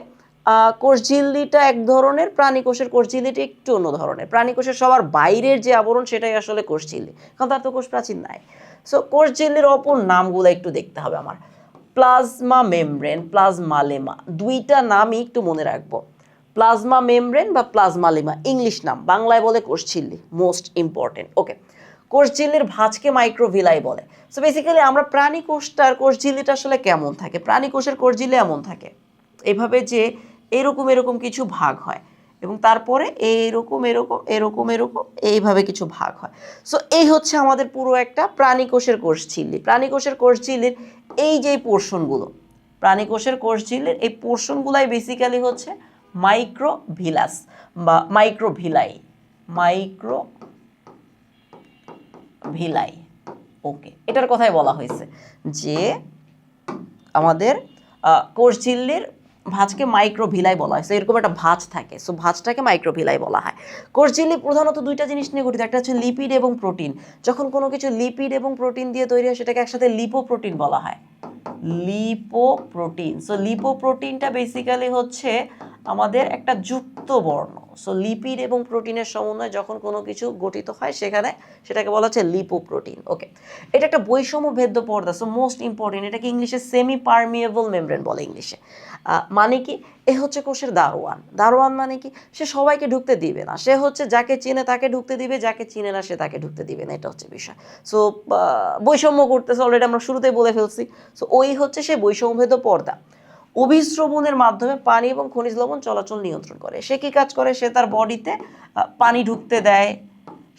কোষ ঝিল্লিটা এক ধরনের, প্রাণী কোষের কোষ ঝিল্লিটা একটু অন্য ধরনের। প্রাণী কোষের সবার বাইরের যে আবরণ সেটাই আসলে কোষ ঝিল্লি, কারণ তার তো কোষ প্রাচীর নাই। সো কোষ ঝিল্লির অপর নামগুলো একটু দেখতে হবে আমার, প্লাজমা মেমব্রেন, প্লাজমালেমা, দুইটা নামই একটু মনে রাখবো, প্লাজমা মেমব্রেন বা প্লাজমালেমা ইংলিশ নাম, বাংলায় বলে কোষ ঝিল্লি, মোস্ট ইম্পর্টেন্ট, ওকে। কোষ ঝিল্লির ভাঁজকে মাইক্রোভিলাই বলে। সো বেসিক্যালি আমরা প্রাণী কোষটার কোষ ঝিল্লিটা আসলে কেমন থাকে, প্রাণী কোষের কোষ ঝিল্লি এমন থাকে এভাবে যে এরকম কিছু ভাগ হয় এবং তারপরে এরকম এইভাবে কিছু ভাগ হয়। সো এই হচ্ছে আমাদের পুরো একটা প্রাণী কোষের কোষ ঝিল্লি। প্রাণী কোষের কোষ ঝিল্লির এই যে পোর্শনগুলো, প্রাণী কোষের কোষ ঝিল্লির এই পোর্শনগুলাই বেসিক্যালি হচ্ছে মাইক্রোভিলাস বা মাইক্রোভিলাই, ওকে। এটার কথাই বলা হয়েছে যে আমাদের কোষ ঝিল্লির ভাঁজকে মাইক্রোভিলাই বলা হয়, এরকম একটা ভাঁজ থাকে, সো ভাঁজটাকে মাইক্রোভিলাই বলা হয়। কোষ ঝিল্লি প্রধানত দুইটা জিনিস নিয়ে গঠিত, একটা হচ্ছে লিপিড এবং প্রোটিন। যখন কোনো কিছু লিপিড এবং প্রোটিন দিয়ে তৈরি হয় সেটাকে একসাথে লিপোপ্রোটিন বলা হয়, লিপোপ্রোটিন। সো লিপোপ্রোটিনটা বেসিক্যালি হচ্ছে আমাদের একটা যুক্ত বর্ণ। সো লিপিড এবং প্রোটিনের সমন্বয়ে যখন কোনো কিছু গঠিত হয় সেখানে সেটাকে বলা হচ্ছে লিপোপ্রোটিন। ওকে, এটা একটা বৈষম্য ভেদ্য পর্দা, সো মোস্ট ইম্পর্টেন্ট। এটাকে ইংলিশে সেমি পারমিয়েবল মেমব্রেন বলে ইংলিশে। মানে কি, এ হচ্ছে কোষের দারোয়ান। দারোয়ান মানে কি, সে সবাইকে ঢুকতে দিবে না, সে হচ্ছে যাকে চিনে তাকে ঢুকতে দিবে, যাকে চিনে না সে তাকে ঢুকতে দিবে না, এটা হচ্ছে বিষয়। সো বৈষম্য করতেছে, অলরেডি আমরা শুরুতেই বলে ফেলছি। সো ওই হচ্ছে সে বৈষম্যভেদ পর্দা। অভিস্রবণের মাধ্যমে পানি এবং খনিজ লবণ চলাচল নিয়ন্ত্রণ করে। সে কি কাজ করে, সে তার বডিতে পানি ঢুকতে দেয়,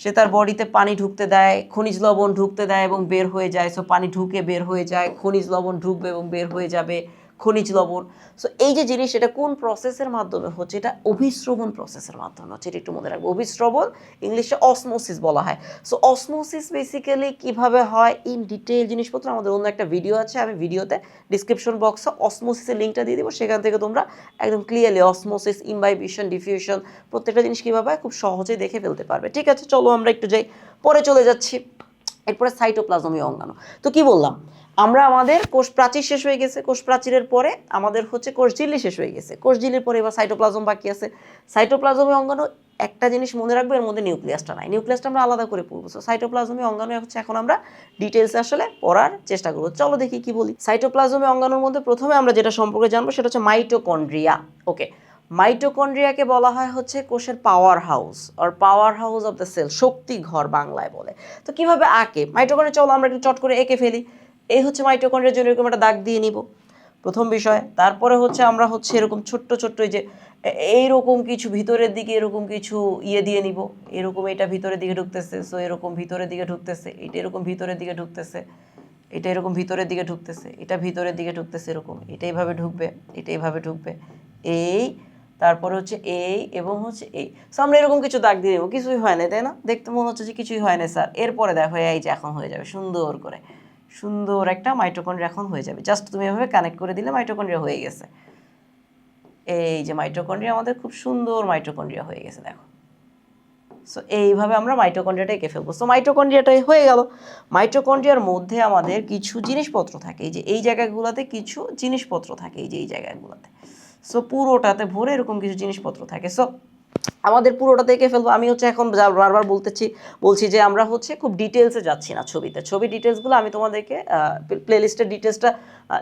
সে তার বডিতে পানি ঢুকতে দেয়, খনিজ লবণ ঢুকতে দেয় এবং বের হয়ে যায়। সো পানি ঢুকে বের হয়ে যায়, খনিজ লবণ ঢুকবে এবং বের হয়ে যাবে খনিজ লবণ। সো এই যে জিনিস, এটা কোন প্রসেসের মাধ্যমে হচ্ছে, এটা অভিস্রবণ প্রসেসের মাধ্যমে হচ্ছে। এটা একটু মনে রাখবো, অভিস্রবণ ইংলিশে অসমোসিস বলা হয়। সো অসমোসিস বেসিক্যালি কিভাবে হয় ইন ডিটেইল জিনিসপত্র আমাদের অন্য একটা ভিডিও আছে, আমি ভিডিওতে ডিসক্রিপশন বক্সে অসমোসিসের লিঙ্কটা দিয়ে দিব, সেখান থেকে তোমরা একদম ক্লিয়ারলি অসমোসিস, ইমবাইবিশন, ডিফিউশন প্রত্যেকটা জিনিস কীভাবে খুব সহজেই দেখে ফেলতে পারবে। ঠিক আছে, চলো আমরা একটু যাই, পরে চলে যাচ্ছি। এরপরে সাইটোপ্লাজমীয় অঙ্গাণু। তো কি বললাম, আমরা আমাদের কোষ প্রাচীর শেষ হয়ে গেছে, কোষ প্রাচীরের পরে আমাদের হচ্ছে কোষ ঝিল্লি শেষ হয়ে গেছে, কোষ ঝিল্লির পরে এবার সাইটোপ্লাজম বাকি আছে। সাইটোপ্লাজমীয় অঙ্গাণু একটা জিনিস মনে রাখবে, এর মধ্যে নিউক্লিয়াসটা নাই, নিউক্লিয়াসটা আমরা আলাদা করে পড়বো। সো সাইটোপ্লাজমীয় অঙ্গাণু হচ্ছে এখন আমরা ডিটেলসে আসলে পড়ার চেষ্টা করবো। চলো দেখি কি বলি। সাইটোপ্লাজমীয় অঙ্গাণুর মধ্যে প্রথমে আমরা যেটা সম্পর্কে জানবো সেটা হচ্ছে মাইটোকন্ড্রিয়া। ওকে, মাইটোকন্ড্রিয়াকে বলা হয় হচ্ছে কোষের power house or power house of the cell, শক্তি ঘর বাংলায় বলে। তো কিভাবে আঁকে মাইটোকন্ড্রিয়া, চলো আমরা একটু চট করে এঁকে ফেলি। এই হচ্ছে মাইটোকন্ড্রিয়ার জন্য এরকম একটা দাগ দিয়ে নিব, প্রথম বিষয়। তারপরে হচ্ছে আমরা হচ্ছে এরকম ছোট্ট ছোট্ট এই যে এইরকম কিছু ভিতরের দিকে এরকম কিছু ইয়ে দিয়ে নিব, এরকম এটা ভিতরের দিকে ঢুকতেছে, সো এরকম ভিতরের দিকে ঢুকতেছে, এটা এরকম ভিতরের দিকে ঢুকতেছে, এটা এরকম ভিতরের দিকে ঢুকতেছে, এটা ভিতরের দিকে ঢুকতেছে, এরকম এটা এইভাবে ঢুকবে, এটা এইভাবে ঢুকবে, এই তারপরে হচ্ছে এই এবং হচ্ছে এই। সো আমরা এরকম কিছু দাগ দিয়ে দেবো, কিছুই হয় না, তাই না? দেখতে মনে হচ্ছে যে কিছুই হয় না স্যার। এরপরে দেখো এই যে এখন হয়ে যাবে সুন্দর করে, সুন্দর একটা মাইটোকন্ড্রিয়া এখন হয়ে যাবে। জাস্ট তুমি এভাবে কানেক্ট করে দিলে মাইটোকন্ড্রিয়া হয়ে গেছে। এই যে মাইটোকন্ড্রিয়া আমাদের খুব সুন্দর মাইটোকন্ড্রিয়া হয়ে গেছে, দেখো। সো এইভাবে আমরা মাইটোকন্ড্রিয়াটা এঁকে ফেলবো। সো মাইটোকন্ড্রিয়াটাই হয়ে গেল। মাইটোকন্ড্রিয়ার মধ্যে আমাদের কিছু জিনিসপত্র থাকে, এই যে এই জায়গাগুলোতে কিছু জিনিসপত্র থাকে, এই যে এই জায়গাগুলোতে। সো পুরোটাতে ভরে এরকম কিছু জিনিসপত্র থাকে। সো আমাদের পুরোটাতে এঁকে ফেলবো। আমি হচ্ছে এখন বারবার বলছি যে আমরা হচ্ছে খুব ডিটেলসে যাচ্ছি না ছবিতে। ছবি ডিটেলসগুলো আমি তোমাদেরকে প্লেলিস্টের ডিটেলসটা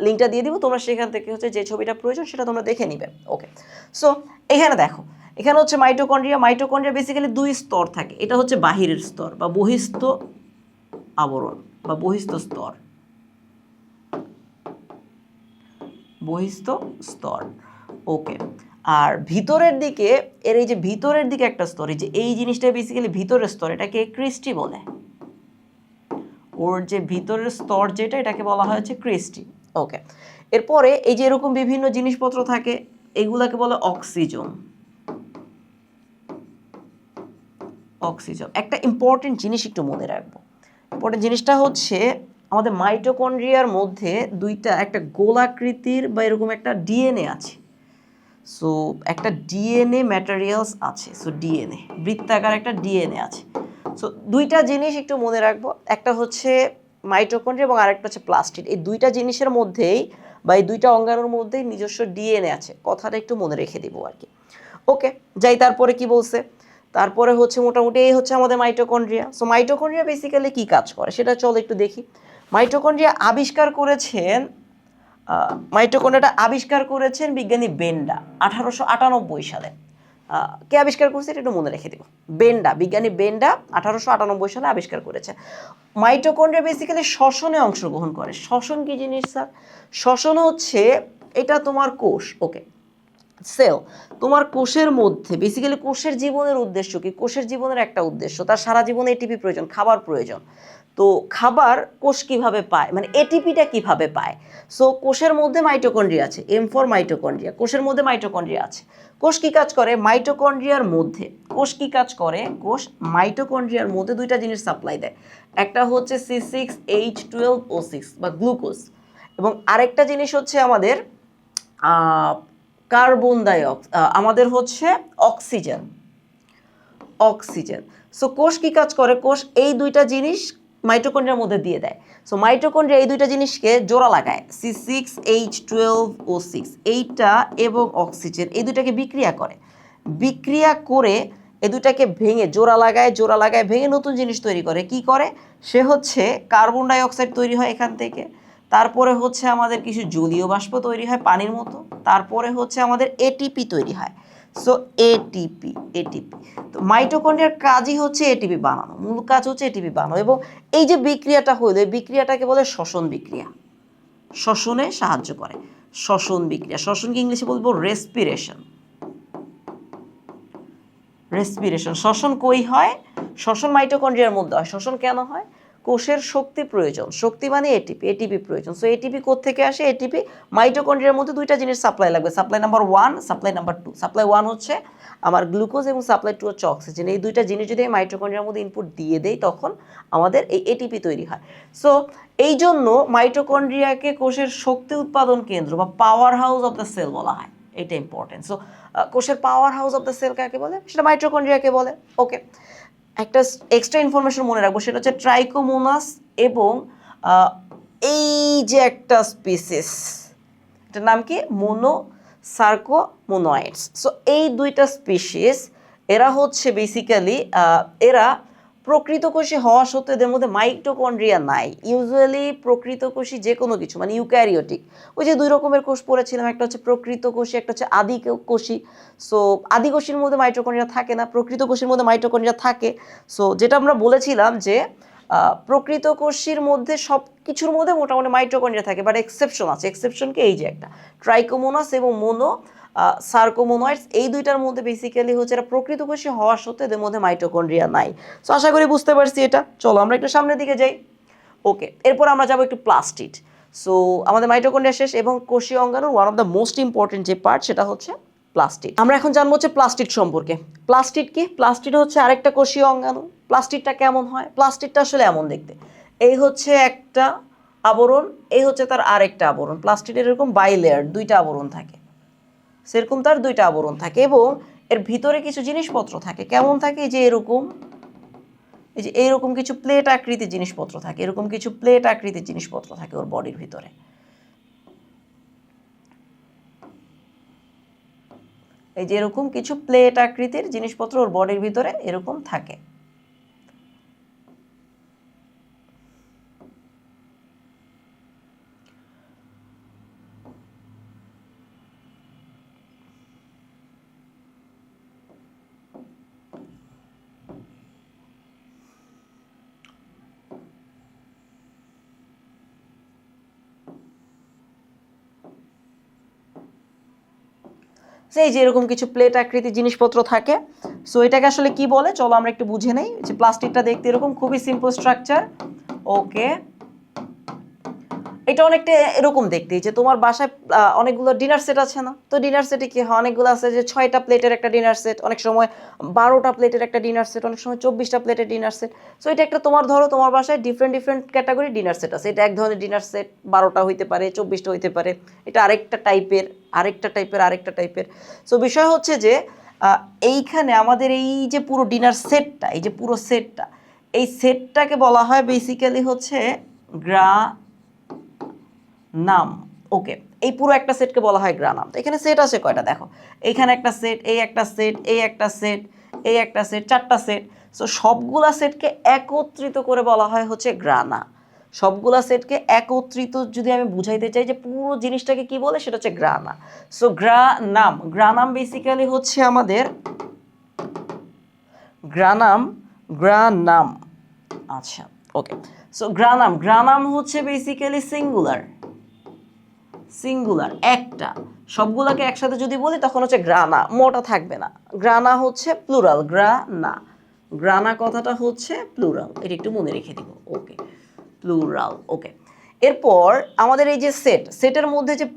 লিঙ্কটা দিয়ে দিব, তোমরা সেখান থেকে হচ্ছে যে ছবিটা প্রয়োজন সেটা তোমরা দেখে নিবে। ওকে, সো এখানে দেখো, এখানে হচ্ছে মাইটোকন্ড্রিয়া। মাইটোকন্ড্রিয়া বেসিক্যালি দুই স্তর থাকে, এটা হচ্ছে বাহিরের স্তর বা বহিস্থ আবরণ বা বহিস্থ স্তর, বহিস্থ স্তর। ওকে, আর ভিতরের দিকে এর এই যে ভিতরের দিকে একটা স্তর, এই যে এই জিনিসটা বেসিক্যালি ভিতরের স্তর, এটাকে ক্রিস্টি বলে। ওর যে ভিতরের স্তর যেটা, এটাকে বলা হয় হচ্ছে ক্রিস্টি। ওকে, এরপরে এই যে এরকম বিভিন্ন জিনিসপত্র থাকে, এগুলাকে বলে অক্সিজোম। অক্সিজোম একটা ইম্পর্টেন্ট জিনিস একটু মনে রাখবো। ইম্পর্টেন্ট জিনিসটা হচ্ছে আমাদের মাইটোকন্ড্রিয়ার মধ্যে দুইটা, একটা গোলাকৃতির বা এরকম একটা ডিএনএ আছে। সো একটা ডিএনএ ম্যাটেরিয়ালস আছে, সো ডিএনএ বৃত্তাকার একটা ডিএনএ আছে। সো দুইটা জিনিস একটু মনে রাখবো, একটা হচ্ছে মাইটোকন্ড্রিয়া এবং আরেকটা হচ্ছে প্লাস্টিড। এই দুইটা জিনিসের মধ্যেই বা এই দুইটা অঙ্গাণুর মধ্যেই নিজস্ব ডিএনএ আছে, কথাটা একটু মনে রেখে দিব আর কি। ওকে, যাই তারপরে কি বলছে। তারপরে হচ্ছে মোটামুটি এই হচ্ছে আমাদের মাইটোকন্ড্রিয়া। সো মাইটোকন্ড্রিয়া বেসিক্যালি কি কাজ করে সেটা চলো একটু দেখি। মাইটোকন্ড্রিয়া আবিষ্কার করেছেন, মাইটোকন্ড্রিয়াটা আবিষ্কার করেছেন বিজ্ঞানী বেন্ডা 1898 সালে। কে আবিষ্কার করছে এটা একটু মনে রেখে দিব, বেন্ডা, বিজ্ঞানী বেন্ডা 1898 সালে আবিষ্কার করেছে। মাইটোকন্ড্রিয়া বেসিক্যালি শ্বসনে অংশগ্রহণ করে। শ্বসন কি জিনিস স্যার? শ্বসন হচ্ছে এটা তোমার কোষ। ওকে, সেল, তোমার কোষের মধ্যে বেসিক্যালি কোষের জীবনের উদ্দেশ্য কি? কোষের জীবনের একটা উদ্দেশ্য, তার সারা জীবনে এটিপি প্রয়োজন, খাবার প্রয়োজন। তো খাবার কোষ কিভাবে পায়, মানে এটিপিটা কিভাবে পায়? সো কোষের মধ্যে মাইটোকন্ড্রিয়া আছে, এম ফর মাইটোকন্ড্রিয়া, কোষের মধ্যে মাইটোকন্ড্রিয়া আছে। কোষ কি কাজ করে? মাইটোকন্ড্রিয়ার মধ্যে কোষ কি কাজ করে? কোষ মাইটোকন্ড্রিয়ার মধ্যে দুইটা জিনিস সাপ্লাই দেয়, একটা হচ্ছে C6H12O6 বা গ্লুকোজ, এবং আরেকটা জিনিস হচ্ছে আমাদের কার্বন আমাদের হচ্ছে অক্সিজেন। অক্সিজেন। সো কোষ কি কাজ করে? কোষ এই দুইটা জিনিস মাইটোকন্ড্রিয়ার মধ্যে দিয়ে দেয়। সো মাইটোকন্ড্রিয়া এই দুইটা জিনিসকে জোড়া লাগায়, C6H12O6 এইটা এবং অক্সিজেন এই দুইটাকে বিক্রিয়া করে, বিক্রিয়া করে এই দুইটাকে ভেঙে জোড়া লাগায় ভেঙে নতুন জিনিস তৈরি করে। কি করে সে হচ্ছে কার্বন ডাই অক্সাইড তৈরি হয় এখান থেকে, তারপরে হচ্ছে আমাদের কিছু জলীয় বাষ্প তৈরি হয় পানির মতো, তারপরে হচ্ছে আমাদের এটিপি তৈরি হয়। সো এটিপি তো মাইটোকন্ড্রিয়ার কাজই হচ্ছে এটিপি বানানো, মূল কাজ হচ্ছে এটিপি বানানো। এবং এই যে বিক্রিয়াটা হইলো এই বিক্রিয়াটাকে বলে শ্বসন বিক্রিয়া, শ্বসনে সাহায্য করে শ্বসন বিক্রিয়া। শ্বসনকে ইংলিশে বলবো রেসপিরেশন। শ্বসন কই হয়? শ্বসন মাইটোকন্ড্রিয়ার মধ্যে হয়। শ্বসন কেন হয়? কোষের শক্তি প্রয়োজন, শক্তি মানে এটিপি প্রয়োজন। সো এটিপি কোত্থেকে আসে? এটিপি মাইটোকন্ড্রিয়ার মধ্যে দুইটা জিনিস সাপ্লাই লাগবে, supply number 1, supply number 2। Supply 1 হচ্ছে আমার গ্লুকোজ এবং সাপ্লাই 2 হচ্ছে অক্সিজেন। এই দুইটা জিনিস যদি আমি মাইটোকন্ড্রিয়ার মধ্যে ইনপুট দিয়ে দেই তখন আমাদের এই এটিপি তৈরি হয়। সো এই জন্য মাইটোকন্ড্রিয়াকে কোষের শক্তি উৎপাদন কেন্দ্র বা power house of the cell বলা হয়। এটা ইম্পর্টেন্ট। সো কোষের power house of the cell কাকে বলে? সেটা মাইটোকন্ড্রিয়াকে বলে। ওকে, একটা এক্সট্রা ইনফরমেশন মনে রাখবো, সেটা হচ্ছে ট্রাইকোমোনাস এবং এই যে একটা স্পিসিস, এটার নাম কি? মোনোসার্কোমোনয়েডস। সো এই দুইটা স্পিসিস এরা হচ্ছে বেসিক্যালি এরা প্রকৃতকোষী হওয়া সত্ত্বেও এদের মধ্যে মাইটোকন্ড্রিয়া নাই। ইউজুয়ালি প্রকৃতকোষী যে কোনো কিছু মানে ইউক্যারিওটিক, ওই যে দুই রকমের কোষ পড়েছিলাম, একটা হচ্ছে প্রকৃতকোষী, একটা হচ্ছে আদিকোষী। সো আদিকোষীর মধ্যে মাইটোকন্ড্রিয়া থাকে না, প্রকৃতকোষীর মধ্যে মাইটোকন্ড্রিয়া থাকে। সো যেটা আমরা বলেছিলাম যে প্রকৃতকোষীর মধ্যে সব কিছুর মধ্যে মোটামুটি মাইটোকন্ড্রিয়া থাকে, বাট এক্সেপশন আছে। এক্সেপশনকে এই যে একটা ট্রাইকোমোনাস এবং সার্কোমোনয়েডস এই দুইটার মধ্যে বেসিক্যালি হচ্ছে এরা প্রকৃতকোষী হওয়া সত্ত্বেও এদের মধ্যে মাইটোকন্ড্রিয়া নাই। সো আশা করি বুঝতে পারছি এটা। চলো আমরা একটু সামনের দিকে যাই। ওকে, এরপর আমরা যাবো একটু প্লাস্টিড। সো আমাদের মাইটোকন্ড্রিয়া শেষ এবং কোষীয় অঙ্গাণুর one of the most important যে পার্ট সেটা হচ্ছে প্লাস্টিড। আমরা এখন জানবো হচ্ছে প্লাস্টিড সম্পর্কে। প্লাস্টিড কি? প্লাস্টিড হচ্ছে আরেকটা কোষীয় অঙ্গাণু। প্লাস্টিডটা কেমন হয়? প্লাস্টিডটা আসলে এমন দেখতে, এই হচ্ছে একটা আবরণ, এই হচ্ছে তার আরেকটা আবরণ। প্লাস্টিডের এরকম বাইলেয়ার দুইটা আবরণ থাকে, সেরকম তার দুইটা আবরণ থাকে এবং এর ভিতরে কিছু জিনিসপত্র থাকে। কেমন থাকে? এই যে এরকম, এই যে এইরকম কিছু প্লেট আকৃতির জিনিসপত্র থাকে, এরকম কিছু প্লেট আকৃতির জিনিসপত্র থাকে ওর বডির ভিতরে। এই যে এরকম কিছু প্লেট আকৃতির জিনিসপত্র ওর বডির ভিতরে এরকম থাকে। এই যে এরকম কিছু প্লেট আকৃতির জিনিসপত্র থাকে। সো এটাকে আসলে কি বলে চলো আমরা একটু বুঝে নেই। যে প্লাস্টিকটা দেখতে এরকম, খুবই সিম্পল স্ট্রাকচার। ওকে, এটা অনেকটা এরকম দেখতে, যে তোমার বাসায় অনেকগুলো ডিনার সেট আছে না? তো ডিনার সেটে কি হয়? অনেকগুলো আছে, যে 6টা প্লেটের একটা ডিনার সেট, অনেক সময় 12টা প্লেটের একটা ডিনার সেট, অনেক সময় 24টা প্লেটের ডিনার সেট। সো এটা একটা তোমার ধরো তোমার বাসায় ডিফারেন্ট ক্যাটাগরি ডিনার সেট আছে। এটা এক ধরনের ডিনার সেট, 12টা হইতে পারে, 24টা হইতে পারে। এটা আরেকটা টাইপের। সো বিষয় হচ্ছে যে এইখানে আমাদের এই যে পুরো ডিনার সেটটা, এই যে পুরো সেটটা, এই সেটটাকে বলা হয় বেসিক্যালি হচ্ছে নাম। ওকে, এই পুরো একটা সেটকে বলা হয় গ্রানাম। তো এখানে সেট আছে কয়টা দেখো, এইখানে একটা সেট, এই একটা সেট, এই একটা সেট, এই একটা সেট, 4টা সেট। সো সবগুলা সেটকে একত্রিত করে বলা হয় হচ্ছে গ্রানা। সবগুলা সেটকে একত্রিত যদি আমি বুঝাইতে চাই যে পুরো জিনিসটাকে কি বলে, সেটা হচ্ছে গ্রানা। সো গ্রানাম বেসিক্যালি হচ্ছে আমাদের গ্রানাম। আচ্ছা, ওকে। সো গ্রানাম হচ্ছে বেসিক্যালি সিঙ্গুলার একটা। সবগুলোকে একসাথে যদি বলি তখন হচ্ছে গ্রানা, মোটা থাকবে না। গ্রানা হচ্ছে প্লুরাল, গ্রানা কথাটা হচ্ছে প্লুরাল, এটা একটু মনে রেখে দিব। ওকে, প্লুরাল। ওকে, এরপর আমাদের এই যে সেটের মধ্যে যে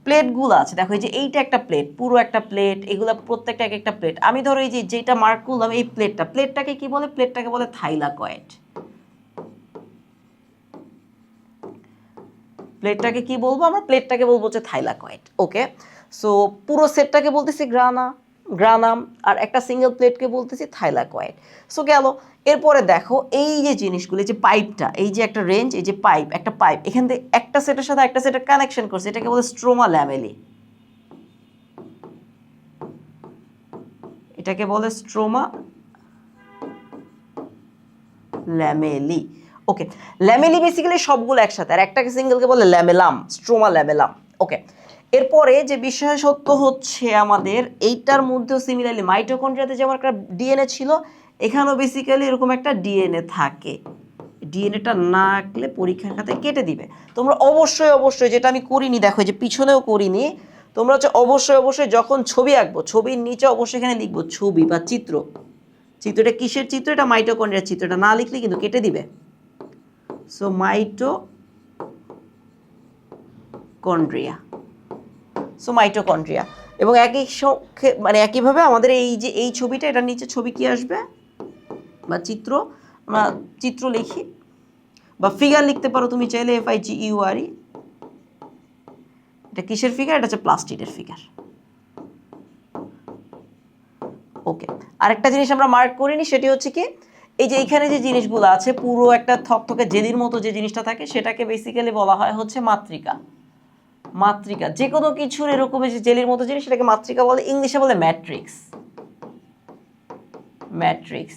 প্লেটগুলো আছে, দেখো এই যে এইটা একটা প্লেট, পুরো একটা প্লেট, এগুলা প্রত্যেকটা এক একটা প্লেট। আমি ধরো এই যে যেটা মার্ক করলাম এই প্লেটটাকে কি বলে? প্লেটটাকে বলে থাইলাকয়েড। প্লেটটাকে কি বলবো আমরা? প্লেটটাকে বলবো হচ্ছে থাইলাকয়েড। ওকে, সো পুরো সেটটাকে বলতেছি গ্রানা গ্রানাম, আর একটা সিঙ্গেল প্লেটকে বলতেছি থাইলাকয়েড। সো গেল। এরপরে দেখো এই যে জিনিসগুলো, এই যে পাইপটা, এই যে একটা রেঞ্জ, এই যে পাইপ, একটা পাইপ এখান থেকে একটা সেটের সাথে একটা সেটের কানেকশন করছে, এটাকে বলে স্ট্রোমা ল্যামেলি। এটাকে বলে স্ট্রোমা ল্যামেলি। ওকে, ল্যামেলি বেসিক্যালি সবগুলো একসাথে, আর একটাকে সিঙ্গেলকে বলে ল্যামেলাম, স্ট্রোমা ল্যামেলাম। ওকে, এরপরে যে বিষয় সত্য হচ্ছে আমাদের এইটার মধ্যেও সিমিলারলি মাইটোকন্ড্রিয়াতে যেমন একটা ডিএনএ ছিল, এখানেও বেসিক্যালি এরকম একটা ডিএনএ থাকে। ডিএনএটা না আঁকলে পরীক্ষার খাতায় কেটে দিবে। তোমরা অবশ্যই অবশ্যই, যেটা আমি করিনি দেখো, যে পিছনেও করিনি, তোমরা হচ্ছে অবশ্যই অবশ্যই যখন ছবি আঁকবো, ছবির নিচে অবশ্যই এখানে লিখবো ছবি বা চিত্র। চিত্রটা কিসের চিত্র? এটা মাইটোকন্ড্রিয়ার চিত্র। এটা না লিখলে কিন্তু কেটে দিবে। সো মাইটোকন্ড্রিয়া, এবং একই মানে একইভাবে আমাদের এই যে এই ছবিটা, এটার নিচে ছবি কি আসবে বা চিত্র, আমরা চিত্র লিখি বা ফিগার লিখতে পারো তুমি চাইলে, FIGURE। এটা কিসের ফিগার? এটা হচ্ছে প্লাস্টিডের ফিগার। ওকে, আরেকটা জিনিস আমরা মার্ক করিনি, সেটি হচ্ছে কি, এই যে এখানে যে জিনিসগুলো আছে, পুরো একটা থকথকে জেলির মতো যে জিনিসটা থাকে, সেটাকে বেসিক্যালি বলা হয় হচ্ছে মাতৃকা। মাতৃকা যে কোনো কিছুর এরকম যে জেলির মতো জিনিস, সেটাকে মাতৃকা বলে, ইংলিশে বলে ম্যাট্রিক্স। ম্যাট্রিক্স।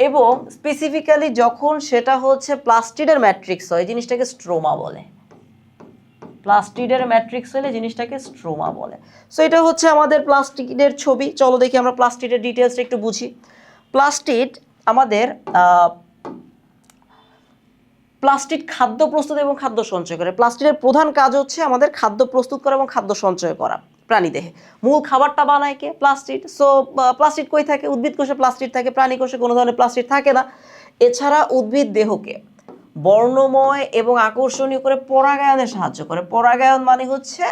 এবং স্পেসিফিক্যালি যখন সেটা হচ্ছে প্লাস্টিডের ম্যাট্রিক্স হয়, জিনিসটাকে স্ট্রোমা বলে। প্লাস্টিডের ম্যাট্রিক্স হলে জিনিসটাকে স্ট্রোমা বলে। সো এটা হচ্ছে আমাদের প্লাস্টিডের ছবি। চলো দেখি আমরা প্লাস্টিডের ডিটেলসটা একটু বুঝি। প্লাস্টিড আমাদের প্লাস্টিড খাদ্য প্রস্তুত এবং খাদ্য সঞ্চয় করে। প্লাস্টিডের প্রধান কাজ হচ্ছে আমাদের খাদ্য প্রস্তুত করা এবং খাদ্য সঞ্চয় করা প্রাণীদেহে। মূল খাবারটা বানায় কে? প্লাস্টিড। সো প্লাস্টিড কই থাকে? উদ্ভিদ কোষে প্লাস্টিড থাকে, প্রাণী কোষে কোনো ধরনের প্লাস্টিড থাকে না। এছাড়া উদ্ভিদ দেহকে বর্ণময় এবং আকর্ষণীয় করে পরাগায়নে সাহায্য করে। পরাগায়ন মানে হচ্ছে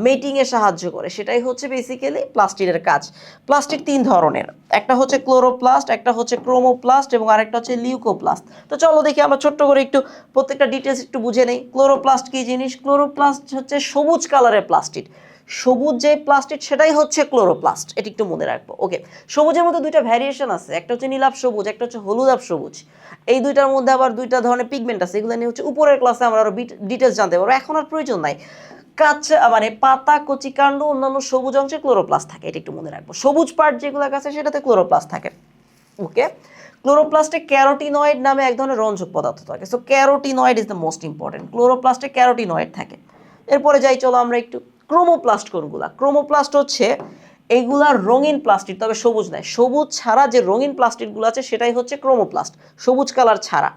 মেটিংয়ে সাহায্য করে, সেটাই হচ্ছে বেসিক্যালি প্লাস্টিডের কাজ। প্লাস্টিড তিন ধরনের, একটা হচ্ছে ক্লোরোপ্লাস্ট, একটা হচ্ছে ক্রোমোপ্লাস্ট এবং আরেকটা হচ্ছে লিউকোপ্লাস্ট। তো চলো দেখি আমরা ছোট্ট করে একটু প্রত্যেকটা ডিটেলস একটু বুঝে নেই। ক্লোরোপ্লাস্ট কি জিনিস? ক্লোরোপ্লাস্ট হচ্ছে সবুজ কালারের প্লাস্টিড। সবুজ যে প্লাস্টিড সেটাই হচ্ছে ক্লোরোপ্লাস্ট, এটি একটু মনে রাখবো। ওকে, সবুজের মধ্যে দুইটা ভ্যারিয়েশন আছে, একটা হচ্ছে নীলাভ সবুজ, একটা হচ্ছে হলুদাভ সবুজ। এই দুইটার মধ্যে আবার দুইটা ধরনের পিগমেন্ট আছে, এগুলো নিয়ে হচ্ছে উপরের ক্লাসে আমরা আরো ডিটেলস জানতে পারবো, এখন আর প্রয়োজন নাই। কাঁচা মানে পাতা, কচি কাণ্ড, অন্যান্য সবুজ অংশে ক্লোরোপ্লাস্ট থাকে, এটা একটু মনে রাখবো। সবুজ পার্ট যেগুলো আছে সেটাতে ক্লোরোপ্লাস্ট থাকে। ওকে, ক্লোরোপ্লাস্টে ক্যারোটিনয়েড নামে এক ধরনের রঞ্জক পদার্থ থাকে। So carotenoid is the most important. ক্লোরোপ্লাস্টে ক্যারোটিনয়েড থাকে। এরপরে যাই চলো আমরা একটু, ক্রোমোপ্লাস্ট কোনগুলা? ক্রোমোপ্লাস্ট হচ্ছে এইগুলার রঙিন প্লাস্টিড, তবে সবুজ নয়। সবুজ ছাড়া যে রঙিন প্লাস্টিডগুলো আছে সেটাই হচ্ছে ক্রোমোপ্লাস্ট, সবুজ কালার ছাড়া।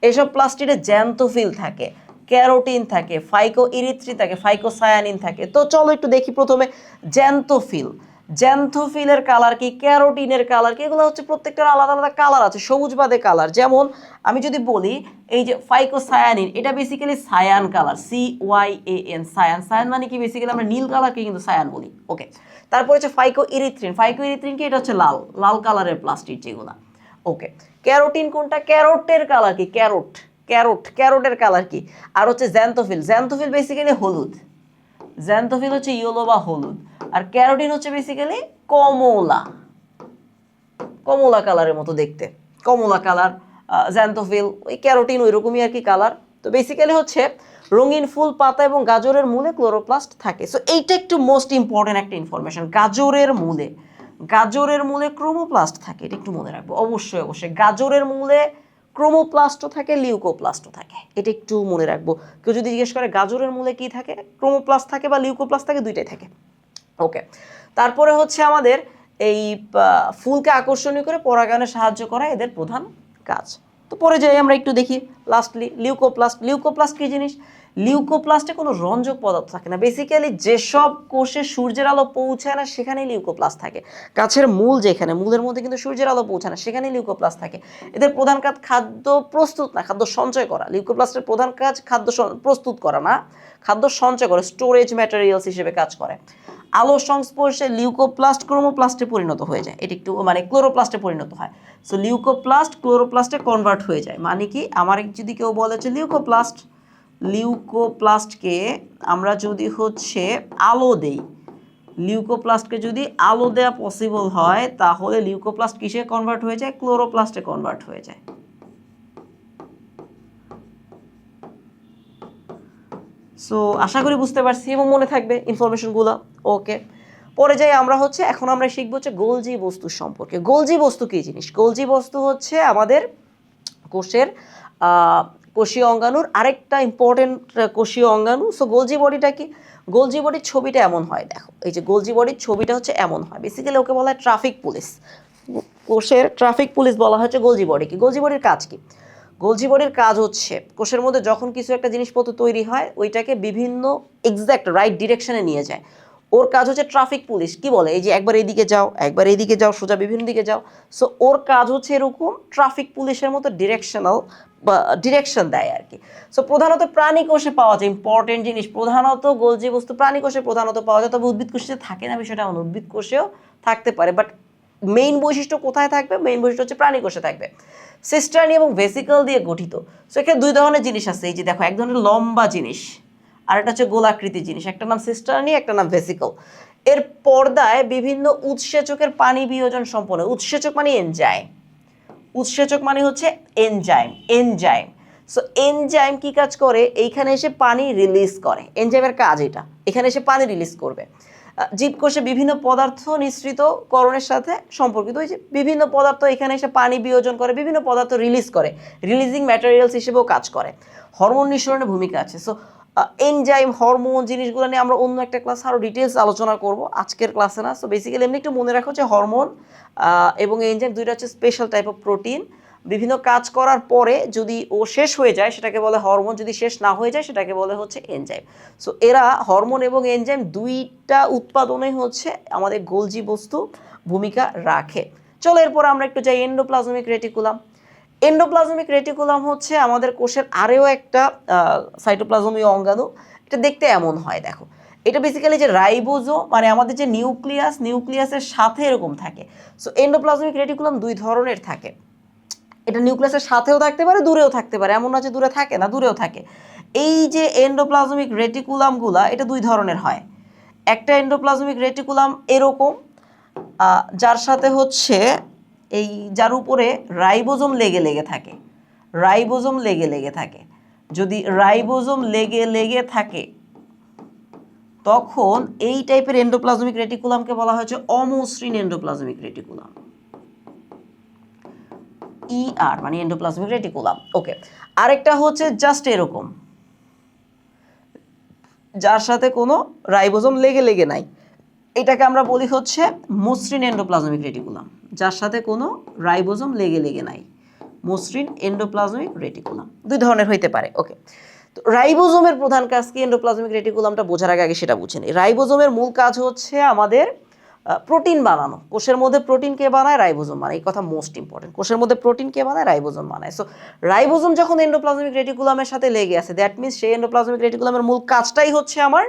এসব প্লাস্টিডে জ্যান্থোফিল থাকে, ক্যারোটিন থাকে, ফাইকোইরিথ্রিন থাকে, ফাইকোসায়ানিন থাকে। তো চলো একটু দেখি প্রথমে জ্যান্থোফিল। জ্যান্থোফিলের কালার কি, ক্যারোটিনের কালার কি, এগুলো হচ্ছে প্রত্যেকটার আলাদা আলাদা কালার আছে, সবুজ বাদে কালার। যেমন আমি যদি বলি এই যে ফাইকোসায়ানিন, এটা basically cyan colour, CYAN, cyan. Cyan মানে কি? বেসিক্যালি আমরা নীল কালারকে কিন্তু সায়ান বলি। ওকে, তারপর হচ্ছে ফাইকোইরিথ্রিন। ফাইকোইরিথ্রিন কি? এটা হচ্ছে লাল, লাল কালারের প্লাস্টিড যেগুলা। ওকে, ক্যারোটিন কোনটা? ক্যারোটের কালার কি? ক্যারোটের কালার কি? আর হচ্ছে জ্যান্থোফিল। জ্যান্থোফিল বেসিক্যালি হলুদ, জ্যান্থোফিল হচ্ছে ইয়েলো বা হলুদ। আর ক্যারোটিন হচ্ছে বেসিক্যালি কমলা, কমলা কালারের মতো দেখতে, কমলা কালার। জ্যান্থোফিল, ওই ক্যারোটিন ওই রকমই আর কি কালার। তো বেসিক্যালি হচ্ছে রঙিন ফুল, পাতা এবং গাজরের মূলে ক্লোরোপ্লাস্ট থাকে। সো এইটা একটু মোস্ট ইম্পর্টেন্ট একটা ইনফরমেশন, গাজরের মূলে ক্রোমোপ্লাস্ট থাকে, এটা একটু মনে রাখবো অবশ্যই অবশ্যই। গাজরের মূলে ক্রোমোপ্লাস্টও থাকে, লিউকোপ্লাস্টও থাকে, এটা একটু মনে রাখবো। কেউ যদি জিজ্ঞেস করে গাজরের মূলে কি থাকে, ক্রোমোপ্লাস্ট থাকে বা লিউকোপ্লাস্ট থাকে, দুইটাই থাকে। ওকে, তারপরে হচ্ছে আমাদের এই ফুলকে আকর্ষণীয় করে পরাগায়নে সাহায্য করা এদের প্রধান কাজ। তো পরে যাই আমরা একটু দেখি লাস্টলি লিউকোপ্লাস্ট। লিউকোপ্লাস্ট কি জিনিস? লিউকোপ্লাস্টে কোনো রঞ্জক পদার্থ থাকে না। বেসিক্যালি যেসব কোষে সূর্যের আলো পৌঁছায় না সেখানেই লিউকোপ্লাস্ট থাকে। গাছের মূল যেখানে, মূলের মধ্যে কিন্তু সূর্যের আলো পৌঁছায় না, সেখানেই লিউকোপ্লাস্ট থাকে। এদের প্রধান কাজ খাদ্য প্রস্তুত না, খাদ্য সঞ্চয় করা। লিউকোপ্লাস্টের প্রধান কাজ খাদ্য প্রস্তুত করা না, খাদ্য সঞ্চয় করে, স্টোরেজ ম্যাটেরিয়ালস হিসেবে কাজ করে। আলোর সংস্পর্শে লিউকোপ্লাস্ট ক্রোমোপ্লাস্টে পরিণত হয়ে যায়, এটি একটু মানে ক্লোরোপ্লাস্টে পরিণত হয়। সো লিউকোপ্লাস্ট ক্লোরোপ্লাস্টে কনভার্ট হয়ে যায়। মানে কি, আমার যদি কেউ বলে যে লিউকোপ্লাস্টকে আমরা যদি হচ্ছে আলো দেই, লিউকোপ্লাস্টকে যদি আলো দেওয়া পসিবল হয় তাহলে লিউকোপ্লাস্ট কিসে কনভার্ট হয়ে যায়? ক্লোরোপ্লাস্টে কনভার্ট হয়ে যায়। সো আশা করি বুঝতে পারছি এবং মনে থাকবে ইনফরমেশনগুলো। ওকে, পরে যাই আমরা হচ্ছে এখন আমরা শিখবো হচ্ছে গোলজি বস্তু সম্পর্কে। গোলজি বস্তু কি জিনিস? গোলজি বস্তু হচ্ছে আমাদের কোষের কোষীয় অঙ্গাণুর আরেকটা ইম্পর্টেন্ট কোষীয় অঙ্গাণু। সো গোলজি বডিটা কি? গোলজি বডির ছবিটা এমন হয়, দেখো এই যে গোলজি বডির ছবিটা হচ্ছে এমন হয়। বেসিক্যালি ওকে বলা হয় ট্রাফিক পুলিশ। কোষের ট্রাফিক পুলিশ বলা হচ্ছে গোলজি বডিকে। গোলজি বডির কাজ কি? গোলজি বডির কাজ হচ্ছে কোষের মধ্যে যখন কিছু একটা জিনিসপত্র তৈরি হয় ওইটাকে বিভিন্ন এক্স্যাক্ট রাইট ডিরেকশনে নিয়ে যায়। ওর কাজ হচ্ছে ট্রাফিক পুলিশ। কি বলে? এই যে একবার এইদিকে যাও, একবার এইদিকে যাও, সোজা বিভিন্ন দিকে যাও। সো ওর কাজ হচ্ছে এরকম ট্রাফিক পুলিশের মতো ডিরেকশনাল বা ডিরেকশন দেয় আর কি। সো প্রধানত প্রাণী কোষে পাওয়া যায় ইম্পর্টেন্ট জিনিস, প্রধানত গোলজি বস্তু প্রাণী কোষে প্রধানত পাওয়া যায়। তবে উদ্ভিদ কোষে থাকে না বিষয়টা এমন, উদ্ভিদ কোষেও থাকতে পারে, বাট মেইন বৈশিষ্ট্য কোথায় থাকবে? মেইন বৈশিষ্ট্য হচ্ছে প্রাণী কোষে থাকবে। সিস্টার্নি এবং ভেসিকল দিয়ে গঠিত। সো এখানে দুই ধরনের জিনিস আছে। এই যে দেখো, এক ধরনের লম্বা জিনিস আর একটা হচ্ছে গোলাকৃতির জিনিস। একটা নাম সিস্টার্নি, একটা নাম ভেসিকল। এর পর্দায় বিভিন্ন উৎসেচকের পানি বিয়োজন সম্পন্ন। উৎসেচক মানে এনজাইম, উৎসেচক মানে হচ্ছে এনজাইম, এনজাইম। সো এনজাইম কি কাজ করে? এইখানে এসে পানি রিলিজ করে। এনজাইমের কাজ এটা, এখানে এসে পানি রিলিজ করবে। জীবকোষে বিভিন্ন পদার্থ নিঃসৃতকরণের সাথে সম্পর্কিত। ওই যে বিভিন্ন পদার্থ এখানে এসে পানি বিয়োজন করে, বিভিন্ন পদার্থ রিলিজ করে, রিলিজিং ম্যাটেরিয়ালস হিসেবেও কাজ করে। হরমোন নিঃসরণের ভূমিকা আছে। সো এনজাইম, হরমোন জিনিসগুলো নিয়ে আমরা অন্য একটা ক্লাস আরও ডিটেলস আলোচনা করব, আজকের ক্লাসে না। সো বেসিক্যালি এমনি একটু মনে রাখো যে হরমোন এবং এনজাইম দুইটা হচ্ছে স্পেশাল টাইপ অফ প্রোটিন। বিভিন্ন কাজ করার পরে যদি ও শেষ হয়ে যায় সেটাকে বলে হরমোন, যদি শেষ না হয়ে যায় সেটাকে বলে হচ্ছে এনজাইম। সো এরা হরমোন এবং এনজাইম দুইটা উৎপাদনে হচ্ছে আমাদের গোলজি বস্তু ভূমিকা রাখে। চলো এরপর আমরা একটু যাই এন্ডোপ্লাজমিক রেটিকুলাম। এন্ডোপ্লাজমিক রেটিকুলাম হচ্ছে আমাদের কোষের আরও একটা সাইটোপ্লাজমীয় অঙ্গাণু। এটা দেখতে এমন হয়, দেখো এটা বেসিক্যালি যে রাইবোজোম মানে আমাদের যে নিউক্লিয়াস, নিউক্লিয়াসের সাথে এরকম থাকে। সো এন্ডোপ্লাজমিক রেটিকুলাম দুই ধরনের থাকে। এটা নিউক্লিয়াসের সাথেও থাকতে পারে, দূরেও থাকতে পারে, এমন না যে দূরে থাকে না, দূরেও থাকে। এই যে এন্ডোপ্লাজমিক রেটিকুলামগুলা এটা দুই ধরনের হয়। একটা এন্ডোপ্লাজমিক রেটিকুলাম এরকম, যার সাথে হচ্ছে এই যার উপরে রাইবোজোম লেগে লেগে থাকে, রাইবোজোম লেগে লেগে থাকে। যদি রাইবোজোম লেগে লেগে থাকে তখন এই টাইপের এন্ডোপ্লাজমিক রেটিকুলামকে বলা হয়েছে অমসৃণ এন্ডোপ্লাজমিক রেটিকুলাম। ER মানে এন্ডোপ্লাজমিক রেটিকুলাম। ওকে, আরেকটা হচ্ছে জাস্ট এরকম, যার সাথে কোনো রাইবোজোম লেগে লেগে নাই, এটাকে আমরা বলি হচ্ছে মসৃণ এন্ডোপ্লাজমিক রেটিকুলাম। যার সাথে কোনো রাইবোজোম লেগে লেগে নাই, মসৃণ এন্ডোপ্লাজমিক রেটিকুলাম। দুই ধরনের হইতে পারে। ওকে, তো রাইবোজোমের প্রধান কাজ কি? এন্ডোপ্লাজমিক রেটিকুলামটা বোঝার আগে সেটা বুঝে নিই। রাইবোজোমের মূল কাজ হচ্ছে আমাদের প্রোটিন বানানো। কোষের মধ্যে প্রোটিন কে বানায়? রাইবোজোম বানায়। এই কথা মোস্ট ইম্পর্টেন্ট। কোষের মধ্যে প্রোটিন কে বানায়? রাইবোজোম বানায়। সো রাইবোজোম যখন এন্ডোপ্লাজমিক রেটিকুলামের সাথে লেগে আছে, দ্যাট মিনস সেই এন্ডোপ্লাজমিক রেটিকুলামের মূল কাজটাই হচ্ছে আমার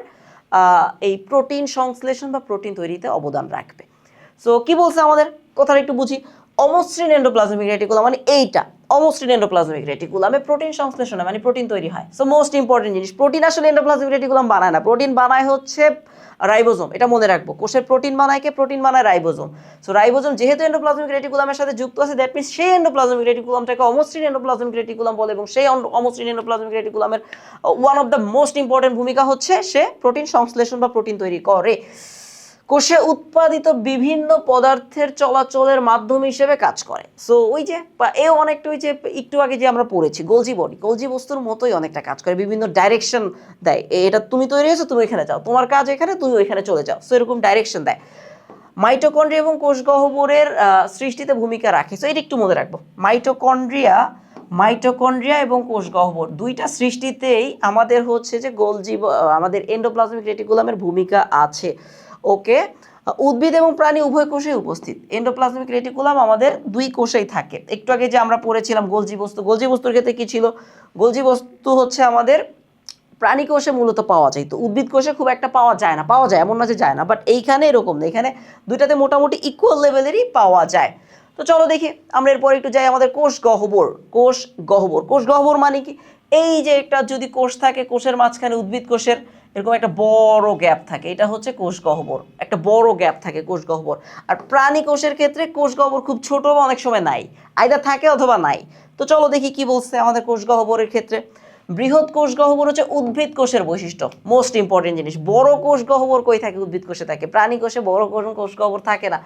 এই প্রোটিন সংশ্লেষণ বা প্রোটিন তৈরিতে অবদান রাখবে। সো কি বলছে আমাদের কথাটা একটু বুঝি। অমসৃণ এন্ডোপ্লাজমিক রেটিকুলাম মানে এইটা, অমসৃণ এন্ডোপ্লাজমিক রেটিকুলামে প্রোটিন সংশ্লেষণ মানে প্রোটিন তৈরি হয়। সো মোস্ট ইম্পর্টেন্ট জিনিস, প্রোটিন আসলে এন্ডোপ্লাজমিক রেটিকুলাম বানায় না, প্রোটিন বানায় হচ্ছে রাইবোজোম। এটা মনে রাখবো, কোষের প্রোটিন বানায় কে? প্রোটিন বানায় রাইবোজোম। সো রাইবোজোম যেহেতু এন্ডোপ্লাজমিক রেটিকুলামের সাথে যুক্ত আছে, দ্যাট মিনস সেই এন্ডোপ্লাজমিক রেটিকুলামটাকে অমসৃণ এন্ডোপ্লাজমিক রেটিকুলাম বলে, এবং সেই অমসৃণ এন্ডোপ্লাজমিক রেটিকুলামের one of the most important ভূমিকা হচ্ছে সে প্রোটিন সংশ্লেষণ বা প্রোটিন তৈরি করে। কোষে উৎপাদিত বিভিন্ন পদার্থের চলাচলের মাধ্যম হিসেবে কাজ করে। সো ওই যে এ অনেকটা ওই যে একটু আগে যে আমরা পড়েছি গোলজি বডি, গোলজি বস্তুর মতোই অনেকটা কাজ করে, বিভিন্ন ডাইরেকশন দেয়। এটা তুমি তৈরি হয়েছো, তুমি এখানে যাও, তোমার কাজ এখানে, তুমি ওইখানে চলে যাও। সো এরকম ডাইরেকশন দেয়। মাইটোকন্ড্রিয়া এবং কোষ গহ্বরের সৃষ্টিতে ভূমিকা রাখে। সো এটা একটু মনে রাখবো। মাইটোকন্ড্রিয়া এবং কোষ গহ্বর দুইটা সৃষ্টিতেই আমাদের হচ্ছে যে গোলজি আমাদের এন্ডোপ্লাজমিক রেটিকুলামের ভূমিকা আছে। ওকে, উদ্ভিদ এবং প্রাণী উভয় কোষেই উপস্থিত। এন্ডোপ্লাজমিক রেটিকুলাম আমাদের দুই কোষেই থাকে। একটু আগে যে আমরা পড়েছিলাম গোলজি বস্তু, গোলজি বস্তুর ক্ষেত্রে কি ছিল? গোলজি বস্তু হচ্ছে আমাদের প্রাণী কোষে মূলত পাওয়া যায়, তো উদ্ভিদ কোষে খুব একটা পাওয়া যায় না। পাওয়া যায় এমন না যে যায় না, বাট এইখানে এরকম না, এখানে দুইটাতে মোটামুটি ইকুয়াল লেভেলেরই পাওয়া যায়। তো চলো দেখি আমরা এরপর একটু যাই আমাদের কোষ গহ্বর। কোষ গহ্বর মানে কি? এই যে একটা যদি কোষ থাকে, কোষের মাঝখানে উদ্ভিদ কোষের এরকম একটা বড় গ্যাপ থাকে, এটা হচ্ছে কোষ গহ্বর, একটা বড় গ্যাপ থাকে কোষ গহ্বর। আর প্রাণী কোষের ক্ষেত্রে কোষ গহ্বর খুব ছোট বা অনেক সময় নাই, আইদার থাকে অথবা নাই। তো চলো দেখি কি বলছে আমাদের কোষ গহ্বরের ক্ষেত্রে। বৃহৎ কোষ গহ্বর হচ্ছে উদ্ভিদ কোষের বৈশিষ্ট্য, মোস্ট ইম্পর্টেন্ট জিনিস। বড় কোষ গহ্বর কই থাকে? উদ্ভিদ কোষে থাকে, প্রাণী কোষে বড় কোষ গহ্বর থাকে না।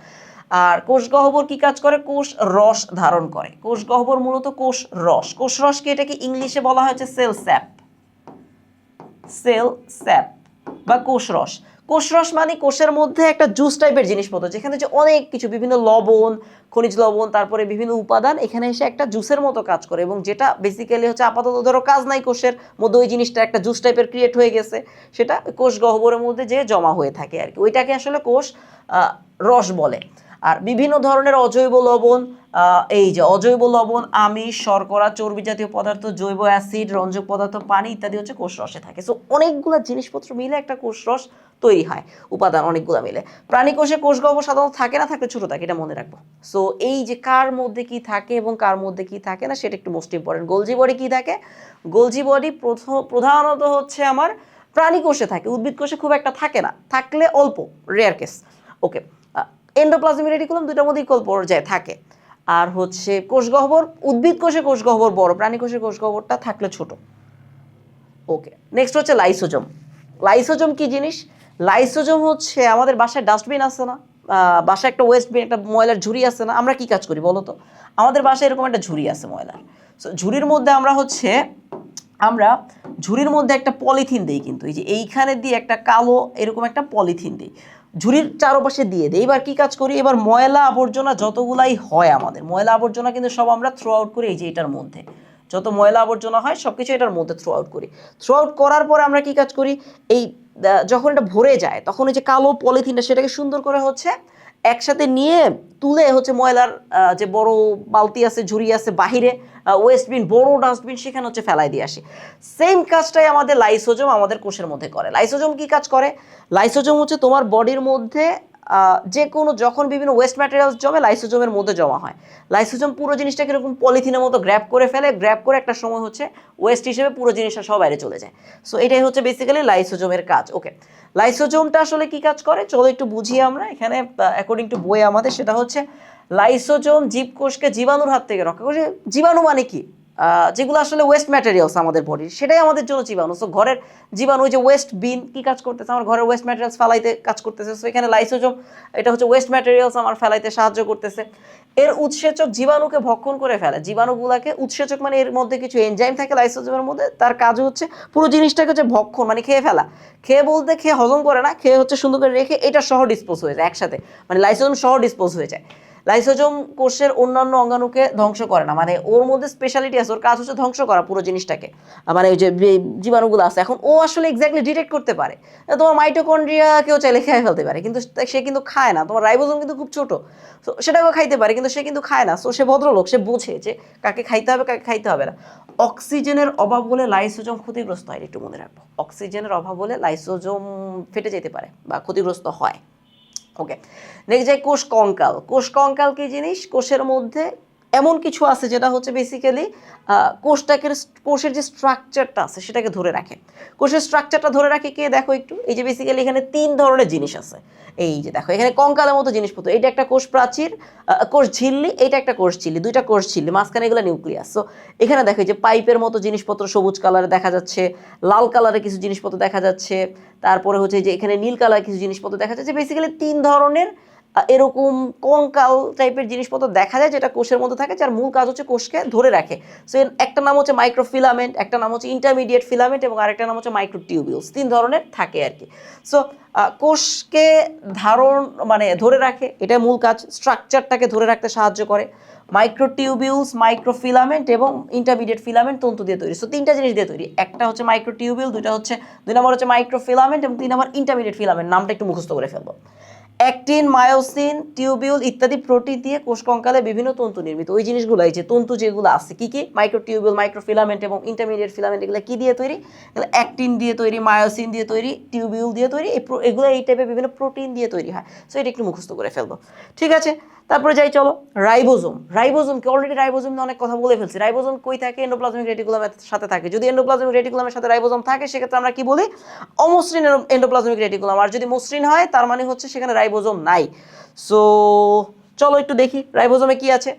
আর কোষ গহ্বর কি কাজ করে? কোষ রস ধারণ করে। কোষ গহ্বর মূলত কোষ রস। কোষ রসকে এটাকে ইংলিশে বলা হয়েছে সেল স্যাপ, সেল স্যাপ বা কোষ রস। কোষ রস মানে কোষের মধ্যে একটা জুস টাইপের জিনিসপত্র, যেখানে যে অনেক কিছু, বিভিন্ন লবণ, খনিজ লবণ, তারপরে বিভিন্ন উপাদান এখানে এসে একটা জুসের মতো কাজ করে, এবং যেটা বেসিক্যালি হচ্ছে আপাতত ধরো কাজ নাই কোষের মধ্যে, ওই জিনিসটা একটা জুস টাইপের ক্রিয়েট হয়ে গেছে, সেটা কোষ গহ্বরের মধ্যে যে জমা হয়ে থাকে আর কি, ওইটাকে আসলে কোষ রস বলে। আর বিভিন্ন ধরনের অজৈব লবণ, এই যে অজৈব লবণ, আমিষ, শর্করা, চর্বি জাতীয় পদার্থ, জৈব অ্যাসিড, রঞ্জক পদার্থ, পানি ইত্যাদি হচ্ছে কোষ রসে থাকে। সো অনেকগুলো জিনিসপত্র মিলে একটা কোষ রস তৈরি হয়, উপাদান অনেকগুলো মিলে। প্রাণী কোষে কোষ গহ্বর সাধারণত থাকে না, থাকলে ছোট থাকে, এটা মনে রাখবো। সো এই যে কার মধ্যে কি থাকে এবং কার মধ্যে কি থাকে না সেটা একটু মোস্ট ইম্পর্টেন্ট। গোলজি বডি কি থাকে? গোলজি বডি প্রধানত হচ্ছে আমার প্রাণী কোষে থাকে, উদ্ভিদ কোষে খুব একটা থাকে না, থাকলে অল্প, রেয়ার কেস। ওকে, এন্ডোপ্লাজমিক রেটিকুলাম দুইটার মধ্যে ইকুয়াল পর্যায়ে থাকে। আর হচ্ছে কোষ গহ্বর, উদ্ভিদ কোষে কোষ গহ্বর বড়, প্রাণী কোষে কোষ গহ্বরটা থাকলে ছোট। ওকে, নেক্সট হচ্ছে লাইসোজোম। লাইসোজোম কি জিনিস? লাইসোজোম হচ্ছে আমাদের বাসায় ডাস্টবিন আছে না, বাসায় একটা ওয়েস্ট বিন, একটা ময়লার ঝুড়ি আছে না, আমরা কি কাজ করি বলো তো? আমাদের বাসায় এরকম একটা ঝুড়ি আছে ময়লার। সো ঝুড়ির মধ্যে আমরা ঝুড়ির মধ্যে একটা পলিথিন দিই, কিন্তু এই যে এইখানে দিয়ে একটা কালো এরকম একটা পলিথিন দিই, ঝুড়ির চারপাশে দিয়ে দিই। এবার কি কাজ করি? এবার ময়লা আবর্জনা যতগুলাই হয়, আমাদের ময়লা আবর্জনা কিন্তু সব আমরা থ্রো আউট করি এই যে এটার মধ্যে, যত ময়লা আবর্জনা হয় সবকিছু এটার মধ্যে থ্রো আউট করি। থ্রো আউট করার পরে আমরা কি কাজ করি? এই যখন এটা ভরে যায় তখন এই যে কালো পলিথিনটা সেটাকে সুন্দর করে হচ্ছে একসাথে নিয়ে তুলে হচ্ছে ময়লার যে বড় বালতি আছে, ঝুড়ি আছে, বাহিরে ওয়েস্টবিন, বড় ডাস্টবিন, সেখানে হচ্ছে ফেলাই দিয়ে আসি। সেম কাজটাই আমাদের লাইসোজোম আমাদের কোষের মধ্যে করে। লাইসোজোম কি কাজ করে? লাইসোজোম হচ্ছে তোমার বডির মধ্যে যে কোনো যখন বিভিন্ন ওয়েস্ট ম্যাটেরিয়ালস জমে লাইসোজোমের মধ্যে জমা হয়, লাইসোজোম পুরো জিনিসটাকে এরকম পলিথিনের মতো গ্র্যাব করে ফেলে, গ্র্যাব করে একটা সময় হচ্ছে ওয়েস্ট হিসেবে পুরো জিনিসটা সব বাইরে চলে যায়। সো এটাই হচ্ছে বেসিক্যালি লাইসোজোমের কাজ। ওকে, লাইসোজোমটা আসলে কি কাজ করে চলো একটু বুঝি আমরা এখানে। অ্যাকর্ডিং টু বই আমাদের সেটা হচ্ছে লাইসোজোম জীবকোষকে জীবাণুর হাত থেকে রক্ষা করে। জীবাণু মানে কি? যেগুলো আসলে ওয়েস্ট ম্যাটেরিয়ালস আমাদের বডির, সেটাই আমাদের জন্য জীবাণু। সো ঘরের জীবাণু, যে ওয়েস্ট বিন কি কাজ করতেছে? আমার ঘরের ওয়েস্ট ম্যাটেরিয়ালস ফেলাইতে কাজ করতেছে। সো এখানে লাইসোজোম এটা হচ্ছে ওয়েস্ট ম্যাটেরিয়ালস আমার ফেলাইতে সাহায্য করতেছে। এর উৎসেচক জীবাণুকে ভক্ষণ করে ফেলে, জীবাণুগুলাকে উৎসেচক মানে এর মধ্যে কিছু এনজাইম থাকে লাইসোজোমের মধ্যে, তার কাজ হচ্ছে পুরো জিনিসটাকে হচ্ছে ভক্ষণ মানে খেয়ে ফেলা। খেয়ে বলতে খেয়ে হজম করে না, খেয়ে হচ্ছে সুন্দর করে রেখে এটা সহ ডিসপোজ হয়ে যায় একসাথে, মানে লাইসোজোম সহ ডিসপোজ হয়ে যায়। লাইসোজোম কোষের অন্যান্য অঙ্গাণুকে ধ্বংস করে না, মানে ওর মধ্যে স্পেশালিটি আছে, ওর কাজ হচ্ছে ধ্বংস করা পুরো জিনিসটাকে, মানে ওই যে জীবাণুগুলো আছে। এখন ও আসলে এক্স্যাক্টলি ডিটেক্ট করতে পারে, তোমার মাইটোকন্ড্রিয়াকেও চাইলে খেয়ে ফেলতে পারে, কিন্তু সে কিন্তু খায় না। তোমার রাইবোজোম কিন্তু খুব ছোট, তো সেটাকেও খাইতে পারে, কিন্তু সে কিন্তু খায় না। সো সে ভদ্রলোক, সে বোঝে যে কাকে খাইতে হবে কাকে খাইতে হবে না। অক্সিজেনের অভাব হলে লাইসোজোম ক্ষতিগ্রস্ত হয়, একটু মনে রাখবো। অক্সিজেনের অভাব হলে লাইসোজোম ফেটে যেতে পারে বা ক্ষতিগ্রস্ত হয়। ওকে, নেক্সট যাই কোষ কঙ্কাল। কোষ কঙ্কাল কি জিনিস? কোষের মধ্যে এমন কিছু আছে যেটা হচ্ছে বেসিক্যালি কোষের যে স্ট্রাকচারটা আছে সেটাকে ধরে রাখে। কোষের স্ট্রাকচারটা ধরে রাখে কে? দেখো একটু, এই যে বেসিক্যালি এখানে 3 ধরনের জিনিস আছে। এই যে দেখো এখানে কঙ্কালের মতো জিনিসপত্র, এটা একটা কোষ প্রাচীর, কোষ ঝিল্লি, এটা একটা কোষ ঝিল্লি, দুইটা কোষ ঝিল্লি, মাঝখানে এগুলো নিউক্লিয়াস। সো এখানে দেখো যে পাইপের মতো জিনিসপত্র সবুজ কালারে দেখা যাচ্ছে, লাল কালারে কিছু জিনিসপত্র দেখা যাচ্ছে, তারপরে হচ্ছে যে এখানে নীল কালার কিছু জিনিসপত্র দেখা যাচ্ছে। বেসিক্যালি 3 ধরনের এরকম কঙ্কাল টাইপের জিনিসপত্র দেখা যায় যেটা কোষের মধ্যে থাকে, যার মূল কাজ হচ্ছে কোষকে ধরে রাখে। সো একটা নাম হচ্ছে মাইক্রোফিলামেন্ট, একটা নাম হচ্ছে ইন্টারমিডিয়েট ফিলামেন্ট এবং আরেকটা নাম হচ্ছে মাইক্রোটিউবিউলস। 3 ধরনের থাকে আর কি। সো কোষকে মানে ধরে রাখে, এটা মূল কাজ, স্ট্রাকচারটাকে ধরে রাখতে সাহায্য করে। মাইক্রোটিউবিউলস, মাইক্রোফিলামেন্ট এবং ইন্টারমিডিয়েট ফিলামেন্ট তন্তু দিয়ে তৈরি। সো 3টা জিনিস দিয়ে তৈরি, একটা হচ্ছে মাইক্রোটিউবিউল, 2 নম্বর হচ্ছে মাইক্রোফিলামেন্ট এবং 3 নম্বর ইন্টারমিডিয়েট ফিলামেন্ট। নামটা একটু মুখস্থ করে ফেলবো। অ্যাক্টিন, মায়োসিন, টিউবিউল ইত্যাদি প্রোটিন দিয়ে কোষ কঙ্কালে বিভিন্ন তন্তু নির্মিত। ওই জিনিসগুলো এই যে তন্তু যেগুলো আছে কি কি, মাইক্রোটিউবিউল, মাইক্রোফিলামেন্ট এবং ইন্টারমিডিয়েট ফিলামেন্ট, এগুলো কি দিয়ে তৈরি? এগুলো অ্যাক্টিন দিয়ে তৈরি, মায়োসিন দিয়ে তৈরি, টিউবিউল দিয়ে তৈরি, এগুলো এই টাইপের বিভিন্ন প্রোটিন দিয়ে তৈরি হয়। সো এটা একটু মুখস্থ করে ফেলবো। ঠিক আছে, তারপরে যাই চলো রাইবোজোম। রাইবোজোমকে অলরেডি রাইবোজোম নিয়ে অনেক কথা বলে ফেলছি। রাইবোজোম কই থাকে? এন্ডোপ্লাজমিক রেটিকুলামের সাথে থাকে। যদি এন্ডোপ্লাজমিক রেটিকুলামের সাথে রাইবোজোম থাকে সেক্ষেত্রে আমরা কি বলি? অমসৃণ এন্ডোপ্লাজমিক রেটিকুলাম। আর যদি মসৃণ হয় তার মানে হচ্ছে সেখানে রাইবোজোম নাই। সো চলো একটু দেখি রাইবোজোমে কি আছে।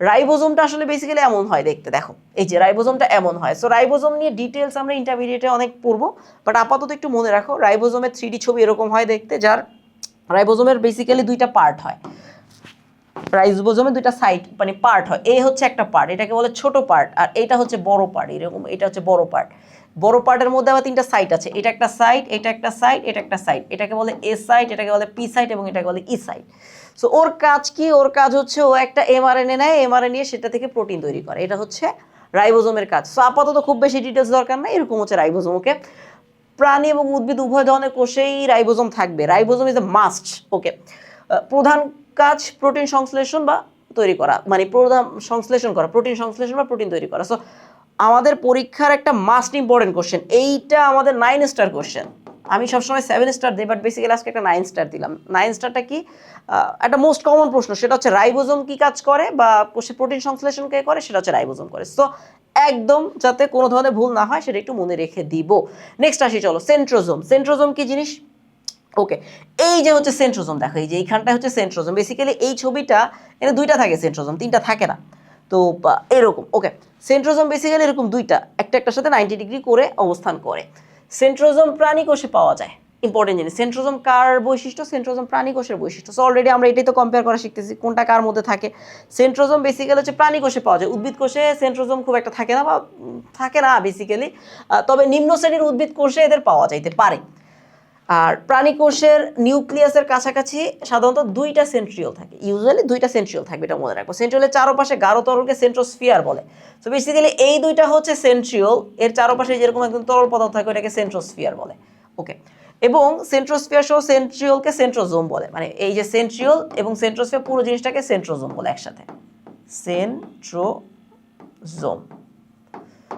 রাইবোজোমটা আসলে বেসিক্যালি এমন হয় দেখতে, দেখো এই যে রাইবোজোমটা এমন হয়। সো রাইবোজোম নিয়ে ডিটেলস আমরা ইন্টারমিডিয়েটে অনেক পড়বো, বাট আপাতত একটু মনে রাখো রাইবোজোমের 3D ছবি এরকম হয় দেখতে, যার রাইবোজোমের বেসিক্যালি দুইটা পার্ট হয়। রাইবোজোমের দুইটা সাইড মানে পার্ট হয়। এই হচ্ছে একটা পার্ট, এটাকে বলে ছোট পার্ট, আর এইটা হচ্ছে বড় পার্ট। এরকম এটা হচ্ছে বড় পার্ট। বড় পার্টের মধ্যে আবার তিনটা সাইট আছে, এটা একটা সাইট, এটা একটা সাইট, এটা একটা সাইট। এটাকে বলে এ সাইট, এটাকে বলে পি সাইট এবং এটাকে বলে ই সাইট। সো ওর কাজ কি? ওর কাজ হচ্ছে ও একটা এমআরএনএ নেয়, এমআরএনএ নিয়ে সেটা থেকে প্রোটিন তৈরি করে। এটা হচ্ছে রাইবোজোমের কাজ। সো আপাতত খুব বেশি ডিটেলস দরকার নাই, এরকম হচ্ছে রাইবোজোম। ওকে, প্রাণী এবং উদ্ভিদ উভয় ধরনের কোষেই রাইবোজোম থাকবে। Ribosome is a must. Okay, প্রধান কাজ প্রোটিন সংশ্লেষণ বা তৈরি করা, মানে প্রধান সংশ্লেষণ করা, প্রোটিন সংশ্লেষণ বা প্রোটিন তৈরি করা। সো আমাদের পরীক্ষার একটা মাস্ট ইম্পর্টেন্ট কোশ্চেন, এইটা আমাদের 9 স্টার কোশ্চেন। আমি সবসময় 7 স্টার দিই, বাট বেসিক্যালি আজকে একটা 9 স্টার দিলাম। 9 স্টারটা কি? একটা মোস্ট কমন প্রশ্ন, সেটা হচ্ছে রাইবোজোম কি কাজ করে বা কোষে প্রোটিন সংশ্লেষণ কে করে, সেটা হচ্ছে রাইবোজোম করে। সো একদম যাতে কোনো ধরনের ভুল না হয় সেটা একটু মনে রেখে দিব। নেক্সট আসি চলো সেন্ট্রোজোম। সেন্ট্রোজোম কি জিনিস? ওকে, এই যে হচ্ছে সেন্ট্রোজোম, দেখো এই যে এইখানটা হচ্ছে সেন্ট্রোজোম। বেসিক্যালি এই ছবিটা এখানে দুইটা থাকে সেন্ট্রোজোম, তিনটা থাকে না। তো এরকম। ওকে, সেন্ট্রোজোম বেসিক্যালি এরকম দুইটা একটা একটার সাথে 90 ডিগ্রি করে অবস্থান করে। সেন্ট্রোজোম প্রাণী কোষে পাওয়া যায়। ইম্পর্টেন্ট জিনিস, সেন্ট্রোজোম কার বৈশিষ্ট্য? সেন্ট্রোজোম প্রাণী কোষের বৈশিষ্ট্য। সো অলরেডি আমরা এটাই তো কম্পেয়ার করা শিখতেছি কোনটা কার মধ্যে থাকে। সেন্ট্রোজোম বেসিক্যালি হচ্ছে প্রাণী কোষে পাওয়া যায়, উদ্ভিদ কোষে সেন্ট্রোজোম খুব একটা থাকে না বা থাকে না বেসিক্যালি। তবে নিম্ন শ্রেণীর উদ্ভিদ কোষে এদের পাওয়া যাইতে পারে। আর প্রাণী কোষের নিউক্লিয়াসের কাছাকাছি সাধারণত দুইটা সেন্ট্রিওল থাকে, ইউজুয়ালি দুইটা সেন্ট্রিওল থাকবে, এটা মনে রাখবো। সেন্ট্রিওলের চারপাশে গাঢ় তরলকে সেন্ট্রোস্ফিয়ার বলে। তো বেসিক্যালি এই দুইটা হচ্ছে সেন্ট্রিওল, এর চারপাশে যেরকম একদম তরল পদার্থ থাকে ওটাকে সেন্ট্রোস্ফিয়ার বলে। ওকে, এবং সেন্ট্রোস্ফিয়ার সহ সেন্ট্রিওলকে সেন্ট্রোজোম বলে। মানে এই যে সেন্ট্রিওল এবং সেন্ট্রোস্ফিয়ার পুরো জিনিসটাকে সেন্ট্রোজোম বলে একসাথে, সেন্ট্রোজোম।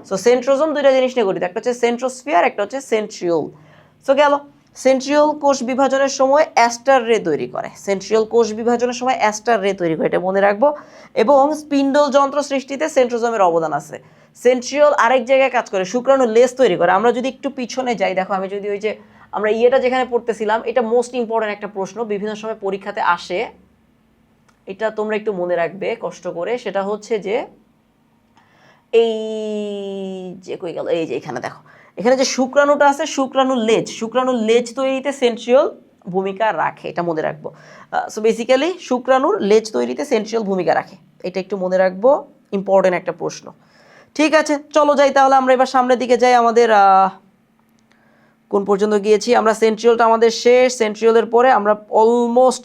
সো সেন্ট্রোজোম দুইটা জিনিস নিয়ে গঠিত, একটা হচ্ছে সেন্ট্রোস্ফিয়ার, একটা হচ্ছে সেন্ট্রিওল। সো গেল, সেন্ট্রিওল কোষ বিভাজনের সময় অ্যাস্টার রে তৈরি করে। সেন্ট্রিওল কোষ বিভাজনের সময় অ্যাস্টার রে তৈরি করে, এটা মনে রাখবো। এবং স্পিন্ডল যন্ত্র সৃষ্টিতে সেন্ট্রোজোমের অবদান আছে। সেন্ট্রিওল আরেক জায়গায় কাজ করে, শুক্রাণু লেজ তৈরি করে। আমরা যদি একটু পিছনে যাই, দেখো আমি যদি ওই যে আমরা ইয়েটা যেখানে পড়তেছিলাম, এটা মোস্ট ইম্পর্টেন্ট একটা প্রশ্ন, বিভিন্ন সময় পরীক্ষাতে আসে, এটা তোমরা একটু মনে রাখবে কষ্ট করে। সেটা হচ্ছে যে এই যে কই গেল, এই যে এখানে দেখো, এখানে যে শুক্রাণুটা আছে, শুক্রাণুর লেজ তৈরিতে সেন্ট্রিওল ভূমিকা রাখে, এটা মনে রাখবো। সো বেসিক্যালি শুক্রাণুর লেজ তৈরিতে সেন্ট্রিওল ভূমিকা রাখে, এটা একটু মনে রাখবো, ইম্পর্টেন্ট একটা প্রশ্ন। ঠিক আছে, চলো যাই তাহলে আমরা এবার সামনের দিকে যাই। আমাদের কোন পর্যন্ত গিয়েছি আমরা? সেন্ট্রিওলটা আমাদের শেষ। সেন্ট্রিওলের পরে আমরা অলমোস্ট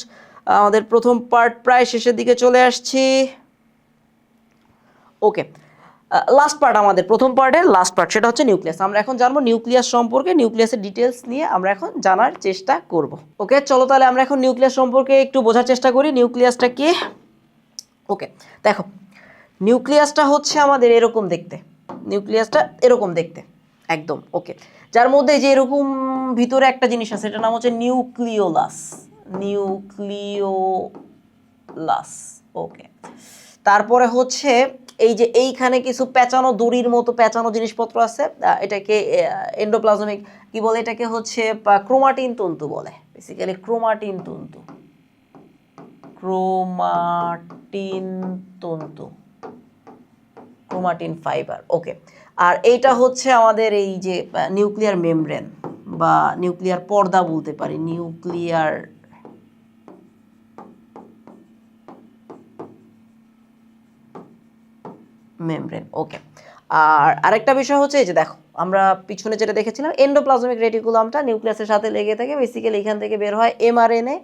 আমাদের প্রথম পার্ট প্রায় শেষের দিকে চলে আসছি। ওকে, লাস্ট পার্ট, আমাদের প্রথম পার্টের লাস্ট পার্ট, সেটা হচ্ছে নিউক্লিয়াস। আমরা এখন জানবো নিউক্লিয়াস সম্পর্কে, নিউক্লিয়াসের ডিটেলস নিয়ে আমরা এখন জানার চেষ্টা করব। ওকে, চলো তাহলে আমরা এখন নিউক্লিয়াস সম্পর্কে একটু বোঝার চেষ্টা করি। নিউক্লিয়াসটা কি? ওকে, দেখো নিউক্লিয়াসটা হচ্ছে আমাদের এরকম দেখতে, নিউক্লিয়াসটা এরকম দেখতে একদম। ওকে, যার মধ্যে যে এরকম ভিতরে একটা জিনিস আছে, এটার নাম হচ্ছে নিউক্লিওলাস। নিউক্লিওলাস। ওকে, তারপরে হচ্ছে এই যে এইখানে কিছু পেঁচানো দড়ির মতো পেঁচানো জিনিসপত্র আছে, এটাকে এন্ডোপ্লাজমিক কি বলে, এটাকে হচ্ছে ক্রোমাটিন তন্তু বলে। বেসিক্যালি ক্রোমাটিন তন্তু, ক্রোমাটিন তন্তু, ক্রোমাটিন ফাইবার। ওকে, আর এইটা হচ্ছে আমাদের এই যে নিউক্লিয়ার মেমব্রেন বা নিউক্লিয়ার পর্দা বলতে পারি, নিউক্লিয়ার মেমব্রেন। ওকে, আর আরেকটা বিষয় হচ্ছে এই যে দেখো আমরা পিছনে যেটা দেখেছিলাম, এন্ডোপ্লাজমিক রেটিকুলামটা নিউক্লিয়াসের সাথে লেগে থাকে। বেসিক্যালি এখান থেকে বের হয় এমআরএনএ,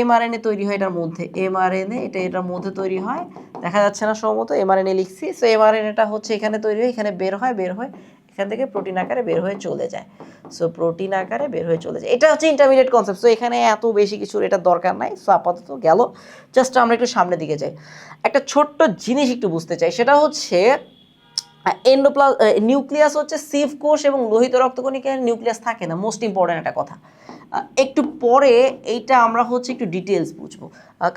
এমআরএনএ তৈরি হয় এটার মধ্যে, এমআরএনএ এটা এটার মধ্যে তৈরি হয়, দেখা যাচ্ছে না সম্ভবত, এমআরএনএ লিখছি। সো এমআরএনএটা হচ্ছে এখানে তৈরি হয়, এখানে বের হয়, এখান থেকে প্রোটিন আকারে বের হয়ে চলে যায়। সো প্রোটিন আকারে বের হয়ে চলে যায়, এটা হচ্ছে ইন্টারমিডিয়েট কনসেপ্ট। সো এখানে এত বেশি কিছু এটার দরকার নাই। সো আপাতত গেল, জাস্ট আমরা একটু সামনের দিকে যাই। একটা ছোট্ট জিনিস একটু বুঝতে চাই, সেটা হচ্ছে নিউক্লিয়াস হচ্ছে সিভ কোষ এবং লোহিত রক্তকণিকার নিউক্লিয়াস থাকে না, মোস্ট ইম্পর্টেন্ট একটা কথা। একটু পরে এইটা আমরা হচ্ছে একটু ডিটেলস বুঝবো,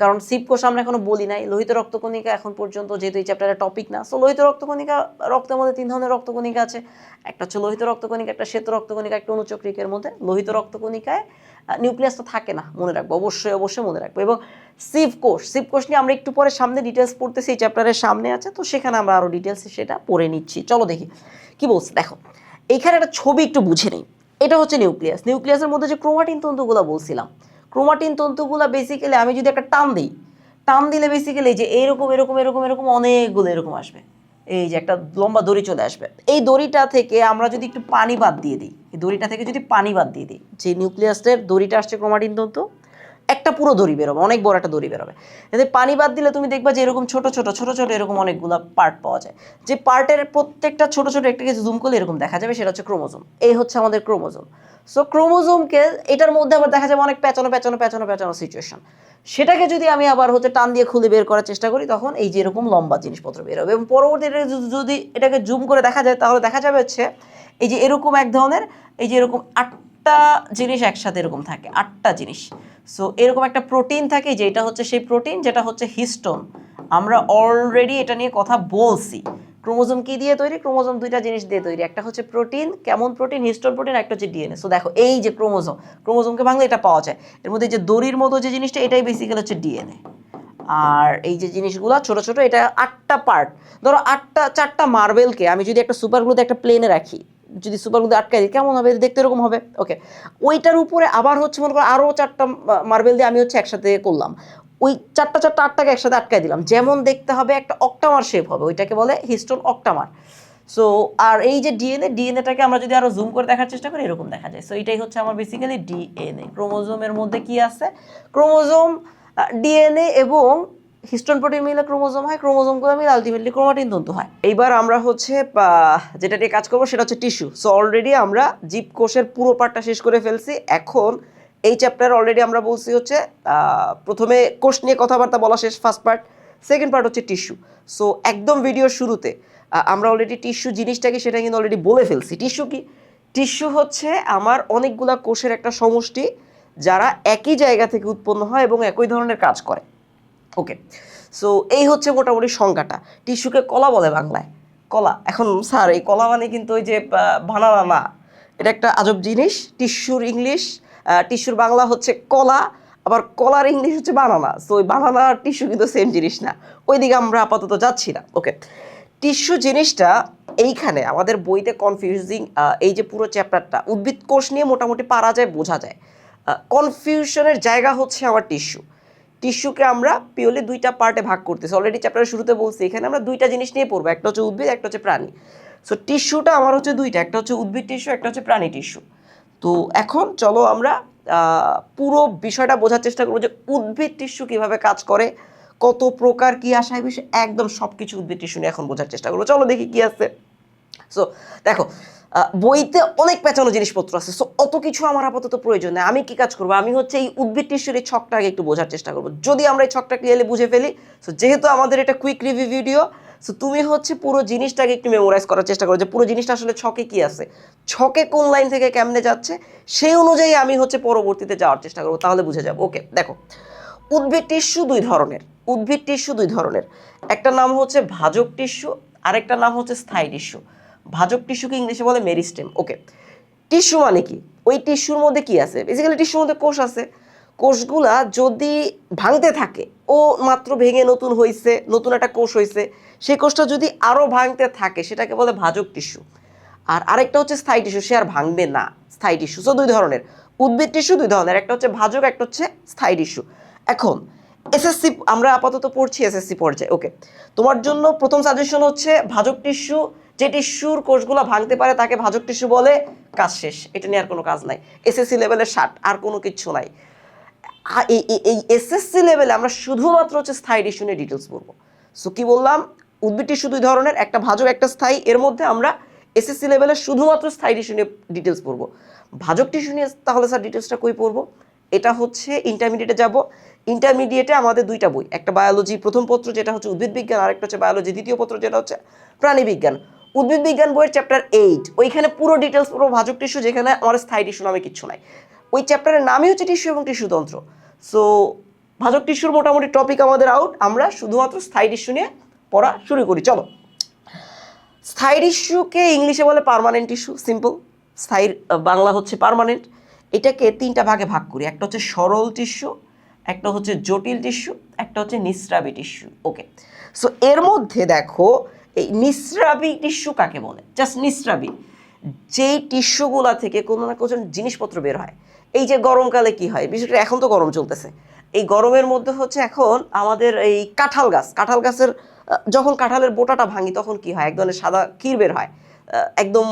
কারণ সিপ কোষ আমরা এখনো বলি নাই। লোহিত রক্তকণিকা এখন পর্যন্ত যেহেতু এই চ্যাপ্টারের টপিক না, সো লোহিত রক্তকণিকা, রক্তের মধ্যে 3 ধরনের রক্তকণিকা আছে। একটা হচ্ছে লোহিত রক্তকণিকা, একটা শ্বেত রক্তকণিকা, একটা অনুচক্রিকের মধ্যে। লোহিত রক্তকণিকায় নিউক্লিয়াস তো থাকে না, মনে রাখবো, অবশ্যই অবশ্যই মনে রাখবো। এবং সিপ কোষ নিয়ে আমরা একটু পরে সামনে ডিটেলস পড়তেছি, এই চ্যাপ্টারের সামনে আছে, তো সেখানে আমরা আরও ডিটেলসে সেটা পড়ে নিচ্ছি। চলো দেখি কি বলছে। দেখো এইখানে একটা ছবি একটু বুঝে নেই। এটা হচ্ছে নিউক্লিয়াস। নিউক্লিয়াসের মধ্যে যে ক্রোমাটিন তন্তুগুলো বলছিলাম, ক্রোমাটিন তন্তুগুলো বেসিক্যালি আমি যদি একটা টান দিই, টান দিলে বেসিক্যালি যে এরকম এরকম এরকম এরকম অনেকগুলো এরকম আসবে, এই যে একটা লম্বা দড়ি চলে আসবে। এই দড়িটা থেকে আমরা যদি একটু পানি বাদ দিয়ে দিই, এই দড়িটা থেকে যদি পানি বাদ দিয়ে দিই, যে নিউক্লিয়াসের দড়িটা আসছে ক্রোমাটিন তন্তু, একটা পুরো দড়ি বেরোবে, অনেক বড় একটা দড়ি বেরোবে। এতে পানি বাদ দিলে তুমি দেখবা যে এরকম ছোট ছোট ছোট ছোট এরকম অনেকগুলো পার্ট পাওয়া যায়। যে পার্টের প্রত্যেকটা ছোট ছোট একটাকে জুম করলে এরকম দেখা যাবে, সেটা হচ্ছে ক্রোমোজোম। এই হচ্ছে আমাদের ক্রোমোজোম। সো ক্রোমোজোমকে এটার মধ্যে আবার দেখা যাবে অনেক পেঁচানো পেঁচানো পেঁচানো পেঁচানো সিচুয়েশন। সেটাকে যদি আমি আবার হচ্ছে টান দিয়ে খুলে বের করার চেষ্টা করি, তখন এই যে এরকম লম্বা জিনিসপত্র বের হবে। এবং পরবর্তীতে যদি এটাকে জুম করে দেখা যায়, তাহলে দেখা যাবে হচ্ছে এই যে এরকম এক ধরনের, এই যে এরকম 8টা জিনিস একসাথে এরকম থাকে, 8টা জিনিস। সো এরকম একটা প্রোটিন থাকে, যেটা হচ্ছে সেই প্রোটিন যেটা হচ্ছে হিস্টোন। আমরা অলরেডি এটা নিয়ে কথা বলছি। ক্রোমোজোম কি দিয়ে তৈরি? ক্রোমোজোম 2টা জিনিস দিয়ে তৈরি। একটা হচ্ছে প্রোটিন, কেমন প্রোটিন? Histone protein. একটা হচ্ছে ডিএনএ। সো দেখো এই যে ক্রোমোজোমকে ভাঙলে এটা পাওয়া যায়। এর মধ্যে যে দড়ির মতো যে জিনিসটা, এটাই বেসিক্যালি হচ্ছে ডিএনএ। আর এই যে জিনিসগুলো ছোট ছোট, এটা 8টা পার্ট। ধরো 4টা মার্বেলকে আমি যদি একটা সুপার গ্লুতে একটা প্লেনে রাখি, যদি সুপার গ্লুতে আটকাই দিই, কেমন হবে? দেখতে এরকম হবে। ওকে, ওইটার উপরে আবার হচ্ছে মনে করো আরও 4টা মার্বেল দিয়ে আমি হচ্ছে একসাথে করলাম, ওই 8টাকে একসাথে আটকাই দিলাম, যেমন দেখতে হবে একটা অক্টামার শেপ হবে, ওইটাকে বলে হিস্টোন অক্টামার। সো আর এই যে ডিএনএটাকে আমরা যদি আরো জুম করে দেখার চেষ্টা করি, এরকম দেখা যায়। সো এটাই হচ্ছে আমার বেসিক্যালি ডিএনএ। ক্রোমোজোমের মধ্যে কি আছে? ক্রোমোজোম, ডিএনএ এবং হিস্টোন প্রোটিন মিলে ক্রোমোজোম হয়, ক্রোমোজোমগুলো মিলে আলটিমেটলি ক্রোমাটিন তন্তু হয়। এইবার আমরা হচ্ছে যেটা নিয়ে কাজ করবো সেটা হচ্ছে টিস্যু। সো অলরেডি আমরা জীবকোষের পুরো পার্টটা শেষ করে ফেলছি। এখন এই চ্যাপ্টার অলরেডি আমরা বলছি হচ্ছে প্রথমে কোষ নিয়ে কথাবার্তা বলা শেষ, ফার্স্ট পার্ট। সেকেন্ড পার্ট হচ্ছে টিস্যু। সো একদম ভিডিওর শুরুতে আমরা অলরেডি টিস্যু জিনিসটাকে সেটা কিন্তু অলরেডি বলে ফেলছি। টিস্যু কি? টিস্যু হচ্ছে আমার অনেকগুলা কোষের একটা সমষ্টি, যারা একই জায়গা থেকে উৎপন্ন হয় এবং একই ধরনের কাজ করে। ওকে, সো এই হচ্ছে মোটামুটি সংজ্ঞাটা। টিস্যুকে কলা বলে বাংলায়, কলা। এখন স্যার এই কলা মানে কিন্তু ওই যে বানানা না, এটা একটা আজব জিনিস। টিস্যুর বাংলা হচ্ছে কলা, আবার কলার ইংলিশ হচ্ছে বানানা। সো ওই বানানা আর টিস্যু কিন্তু সেম জিনিস না, ওইদিকে আমরা আপাতত যাচ্ছি না। ওকে, টিস্যু জিনিসটা এইখানে আমাদের বইতে কনফিউজিং। এই যে পুরো চ্যাপ্টারটা উদ্ভিদ কোষ নিয়ে মোটামুটি পারা যায়, বোঝা যায়। কনফিউশনের জায়গা হচ্ছে আমার টিস্যু। টিস্যুকে আমরা পিওরলি 2টা পার্টে ভাগ করতেছি। অলরেডি চ্যাপ্টারের শুরুতে বলছি, এখানে আমরা 2টা জিনিস নিয়ে পড়বো, একটা হচ্ছে উদ্ভিদ, একটা হচ্ছে প্রাণী। সো টিস্যুটা আমার হচ্ছে 2টা, একটা হচ্ছে উদ্ভিদ টিস্যু, একটা হচ্ছে প্রাণী টিস্যু। তো এখন চলো আমরা পুরো বিষয়টা বোঝার চেষ্টা করবো যে উদ্ভিদ টিস্যু কীভাবে কাজ করে, কত প্রকার, কি আশায় বিষয়, একদম সব কিছু উদ্ভিদ টিস্যু নিয়ে এখন বোঝার চেষ্টা করবো। চলো দেখি কি আছে। সো দেখো বইতে অনেক পেঁচানো জিনিসপত্র আছে, সো অত কিছু আমার আপাতত প্রয়োজন নেই। আমি কি কাজ করবো? আমি হচ্ছে এই উদ্ভিদ টিস্যুর এই ছকটা আগে একটু বোঝার চেষ্টা করবো। যদি আমরা এই ছকটা ক্লিয়ারলি বুঝে ফেলি, সো যেহেতু আমাদের এটা কুইক রিভিউ ভিডিও, সো তুমি হচ্ছে পুরো জিনিসটাকে একটু মেমোরাইজ করার চেষ্টা করো যে পুরো জিনিসটা আসলে ছকে কি আছে, ছকে কোন লাইন থেকে কেমনে যাচ্ছে, সেই অনুযায়ী আমি হচ্ছে পরবর্তীতে যাওয়ার চেষ্টা করবো, তাহলে বুঝে যাবো। ওকে, দেখো উদ্ভিদ টিস্যু 2 ধরনের। উদ্ভিদ টিস্যু 2 ধরনের, একটা নাম হচ্ছে ভাজক টিস্যু, আরেকটা নাম হচ্ছে স্থায়ী টিস্যু। ভাজক টিস্যুকে ইংলিশে বলে মেরিস্টেম। ওকে, টিস্যু মানে কি? ওই টিস্যুর মধ্যে কি আছে? বেসিক্যালি টিস্যুর মধ্যে কোষ আছে। কোষগুলা যদি ভাঙতে থাকে, ও মাত্র ভেঙে নতুন হয়েছে, নতুন একটা কোষ হয়েছে, সেই কোষটা যদি আরও ভাঙতে থাকে, সেটাকে বলে ভাজক টিস্যু। আর আরেকটা হচ্ছে স্থায়ী টিস্যু, সে আর ভাঙবে না, স্থায়ী টিস্যু। সো 2 ধরনের উদ্ভিদ টিস্যু, 2 ধরনের, একটা হচ্ছে ভাজক, একটা হচ্ছে স্থায়ী টিস্যু। এখন এসএসসি আমরা আপাতত পড়ছি এসএসসি পর্যায়ে। ওকে, তোমার জন্য প্রথম সাজেশন হচ্ছে ভাজক টিস্যু, যে টিস্যুর কোষগুলো ভাঙতে পারে তাকে ভাজক টিস্যু বলে, কাজ শেষ। এটা নিয়ে আর কোনো কাজ নাই, এসএসসি লেভেলের 60, আর কোনো কিছু নাই। এই এসএসসি লেভেলে আমরা শুধুমাত্র হচ্ছে স্থায়ী টিস্যু নিয়ে ডিটেলস পড়বো। সো কি বললাম? উদ্ভিদ টিস্যু 2 ধরনের, একটা ভাজক, একটা স্থায়ী। এর মধ্যে আমরা এসএসসি লেভেলে শুধুমাত্র স্থায়ী টিস্যু নিয়ে ডিটেলস পড়বো। ভাজক টিস্যু নিয়ে তাহলে স্যার ডিটেলসটা কই পড়বো? এটা হচ্ছে ইন্টারমিডিয়েটে যাব। ইন্টারমিডিয়েটে আমাদের 2টা বই, একটা বায়োলজি প্রথম পত্র যেটা হচ্ছে উদ্ভিদ বিজ্ঞান, আরেকটা হচ্ছে বায়োলজি দ্বিতীয় পত্র যেটা হচ্ছে প্রাণী বিজ্ঞান। উদ্ভিদ বিজ্ঞান বইয়ের চ্যাপ্টার 8, ওইখানে পুরো ডিটেলস পুরো ভাজক টিস্যু, যেখানে আমার স্থায়ী টিস্যু নামে কিচ্ছু নাই। ওই চ্যাপ্টারের নামই হচ্ছে টিস্যু এবং টিস্যুতন্ত্র। সো ভাজক টিস্যুর মোটামুটি টপিক আমাদের আউট, আমরা শুধুমাত্র স্থায়ী টিস্যু নিয়ে পড়া শুরু করি। চলো, স্থায়ী টিস্যুকে ইংলিশে বলে পার্মানেন্ট টিস্যু, সিম্পল। স্থায়ী বাংলা হচ্ছে পার্মানেন্ট। এটাকে তিনটা ভাগে ভাগ করি, একটা হচ্ছে সরল টিস্যু, একটা হচ্ছে জটিল টিস্যু, একটা হচ্ছে নিঃস্রাবী টিস্যু। ওকে, সো এর মধ্যে দেখো এই নিঃস্রাবী টিস্যু কাকে বলে? জাস্ট নিঃস্রাবী, যেই টিস্যুগুলা থেকে কোনো না কোনো জিনিসপত্র বের হয়। এই যে গরমকালে কি হয়, বিশেষ করে এখন তো গরম চলতেছে, এই গরমের মধ্যে হচ্ছে এখন আমাদের এই কাঁঠাল গাছের যখন কাঁঠালের বোটাটা ভাঙি তখন কি হয়, এক ধরনের সাদা ক্ষীর বের হয়, একদম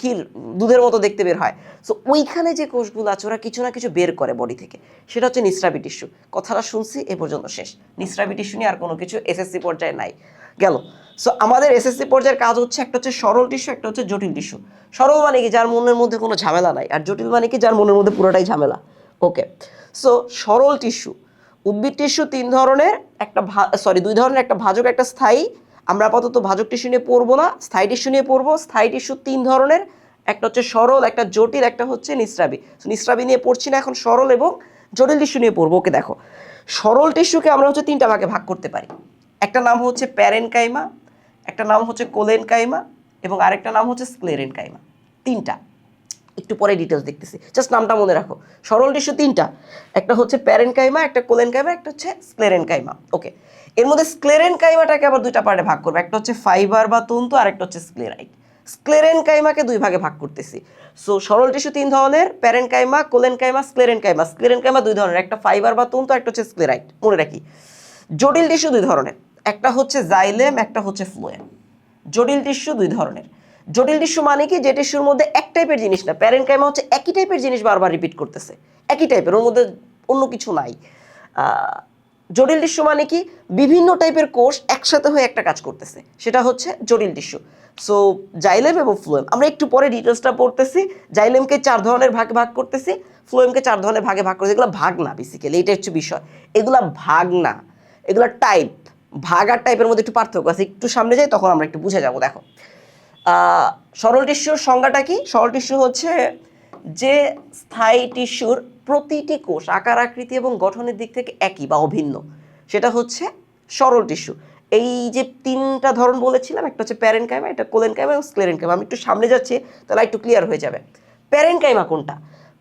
ক্ষীর দুধের মতো দেখতে বের হয়। সো ওইখানে যে কোষগুলো আছে ওরা কিছু না কিছু বের করে বডি থেকে, সেটা হচ্ছে নিঃস্রাবী টিস্যু। কথাটা শুনছি এ পর্যন্ত শেষ। নিঃস্রাবী টিস্যু নিয়ে আর কোনো কিছু এসএসসি পর্যায়ে নাই, গেল। সো আমাদের এসএসসি পর্যায়ের কাজ হচ্ছে একটা হচ্ছে সরল টিস্যু, একটা হচ্ছে জটিল টিস্যু। সরল মানে কি, যার মনের মধ্যে কোনো ঝামেলা নাই, আর জটিল মানে কি, যার মনের মধ্যে পুরোটাই ঝামেলা। ওকে, সো সরল টিস্যু, উদ্ভিদ টিস্যু তিন ধরনের, দুই ধরনের, একটা ভাজক একটা স্থায়ী। আমরা আপাতত ভাজক টিস্যু নিয়ে পড়বো না, স্থায়ী টিস্যু নিয়ে পড়বো। স্থায়ী টিস্যু তিন ধরনের, একটা হচ্ছে সরল, একটা জটিল, একটা হচ্ছে নিঃস্রাবী। নিঃস্রাবী নিয়ে পড়ছি না এখন, সরল এবং জটিল টিস্যু নিয়ে পড়বো। ওকে, দেখো সরল টিস্যুকে আমরা হচ্ছে তিনটা ভাগে ভাগ করতে পারি। একটা নাম হচ্ছে প্যারেনকাইমা, একটা নাম হচ্ছে কোলেনকাইমা, এবং আরেকটা নাম হচ্ছে স্ক্লেরেনকাইমা। তিনটা, একটু পরে ডিটেলস দেখতেছি, জাস্ট নামটা মনে রাখো। সরল টিস্যু তিনটা, একটা হচ্ছে প্যারেনকাইমা, একটা কোলেনকাইমা, একটা হচ্ছে স্ক্লেরেনকাইমা। ওকে, এর মধ্যে স্ক্লেরেনকাইমাটাকে আবার দুইটা পার্টে ভাগ করবে, একটা হচ্ছে ফাইবার বা তন্তু, আর একটা হচ্ছে স্ক্লেরাইট। স্ক্লেরেনকাইমাকে দুই ভাগে ভাগ করতেছি। সো সরল টিস্যু তিন ধরনের, প্যারেনকাইমা, কোলেনকাইমা, স্ক্লেরেনকাইমা। স্ক্লেরেনকাইমা দুই ধরনের, একটা ফাইবার বা তন্তু, একটা হচ্ছে স্ক্লেরাইট, মনে রাখি। জটিল টিস্যু দুই ধরনের, একটা হচ্ছে জাইলেম, একটা হচ্ছে ফ্লোয়েম। জটিল টিস্যু দুই ধরনের। জটিল টিস্যু মানে কি, যে টিস্যুর মধ্যে এক টাইপের জিনিস না, প্যারেনকাইমা হচ্ছে একই টাইপের জিনিস বারবার রিপিট করতেছে, একই টাইপের, ওর মধ্যে অন্য কিছু নাই। জটিল টিস্যু মানে কি, বিভিন্ন টাইপের কোষ একসাথে হয়ে একটা কাজ করতেছে, সেটা হচ্ছে জটিল টিস্যু। সো জাইলেম এবং ফ্লোয়েম আমরা একটু পরে ডিটেলসটা পড়তেছি। জাইলেমকে চার ধরনের ভাগে ভাগ করতেছি, ফ্লোয়েমকে চার ধরনের ভাগে ভাগ করতেছি। এগুলো ভাগ না, বেসিক্যালি এটা হচ্ছে বিষয়, এগুলা ভাগ না, এগুলো টাইপ। ভাগ আর টাইপের মধ্যে একটু পার্থক্য আছে, একটু সামনে যাই তখন আমরা একটু বুঝে যাবো। দেখো সরল টিস্যুর সংজ্ঞাটা কি? সরল টিস্যু হচ্ছে যে স্থায়ী টিস্যুর প্রতিটি কোষ আকার আকৃতি এবং গঠনের দিক থেকে একই বা অভিন্ন, সেটা হচ্ছে সরল টিস্যু। এই যে তিনটা ধরন বলেছিলাম, একটা হচ্ছে প্যারেনকাইমা, একটা কোলেনকাইমা এবং স্ক্লেরেনকাইমা। আমি একটু সামনে যাচ্ছি তাহলে একটু ক্লিয়ার হয়ে যাবে। প্যারেনকাইমা কোনটা?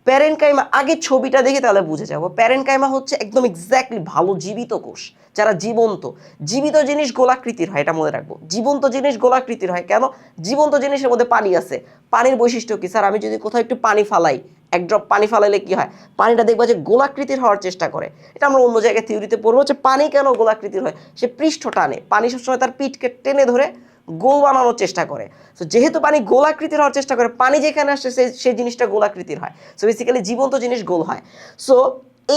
প্যারেনকাইমা আগে ছবিটা দেখে তাহলে বুঝে যাবো। প্যারেনকাইমা হচ্ছে একদম এক্স্যাক্টলি ভালো জীবিত কোষ, যারা জীবন্ত। জীবিত জিনিস গোলাকৃতির হয়, এটা মনে রাখবো। জীবন্ত জিনিস গোলাকৃতির হয় কেন? জীবন্ত জিনিসের মধ্যে পানি আছে। পানির বৈশিষ্ট্য কি? স্যার আমি যদি কোথাও একটু পানি ফালাই, এক ড্রপ পানি ফালাইলে কি হয়? পানিটা দেখবা যে গোলাকৃতির হওয়ার চেষ্টা করে। এটা আমরা অন্য জায়গায় থিওরিতে পড়বো যে পানি কেন গোলাকৃতির হয়। সে পৃষ্ঠ টানে, পানি সবসময় তার পিঠকে টেনে ধরে গোল বানানোর চেষ্টা করে। সো যেহেতু পানি গোলাকৃতির হওয়ার চেষ্টা করে, পানি যেখানে আসে সেই জিনিসটা গোলাকৃতির হয়। সো বেসিক্যালি জীবন্ত জিনিস গোল হয়। সো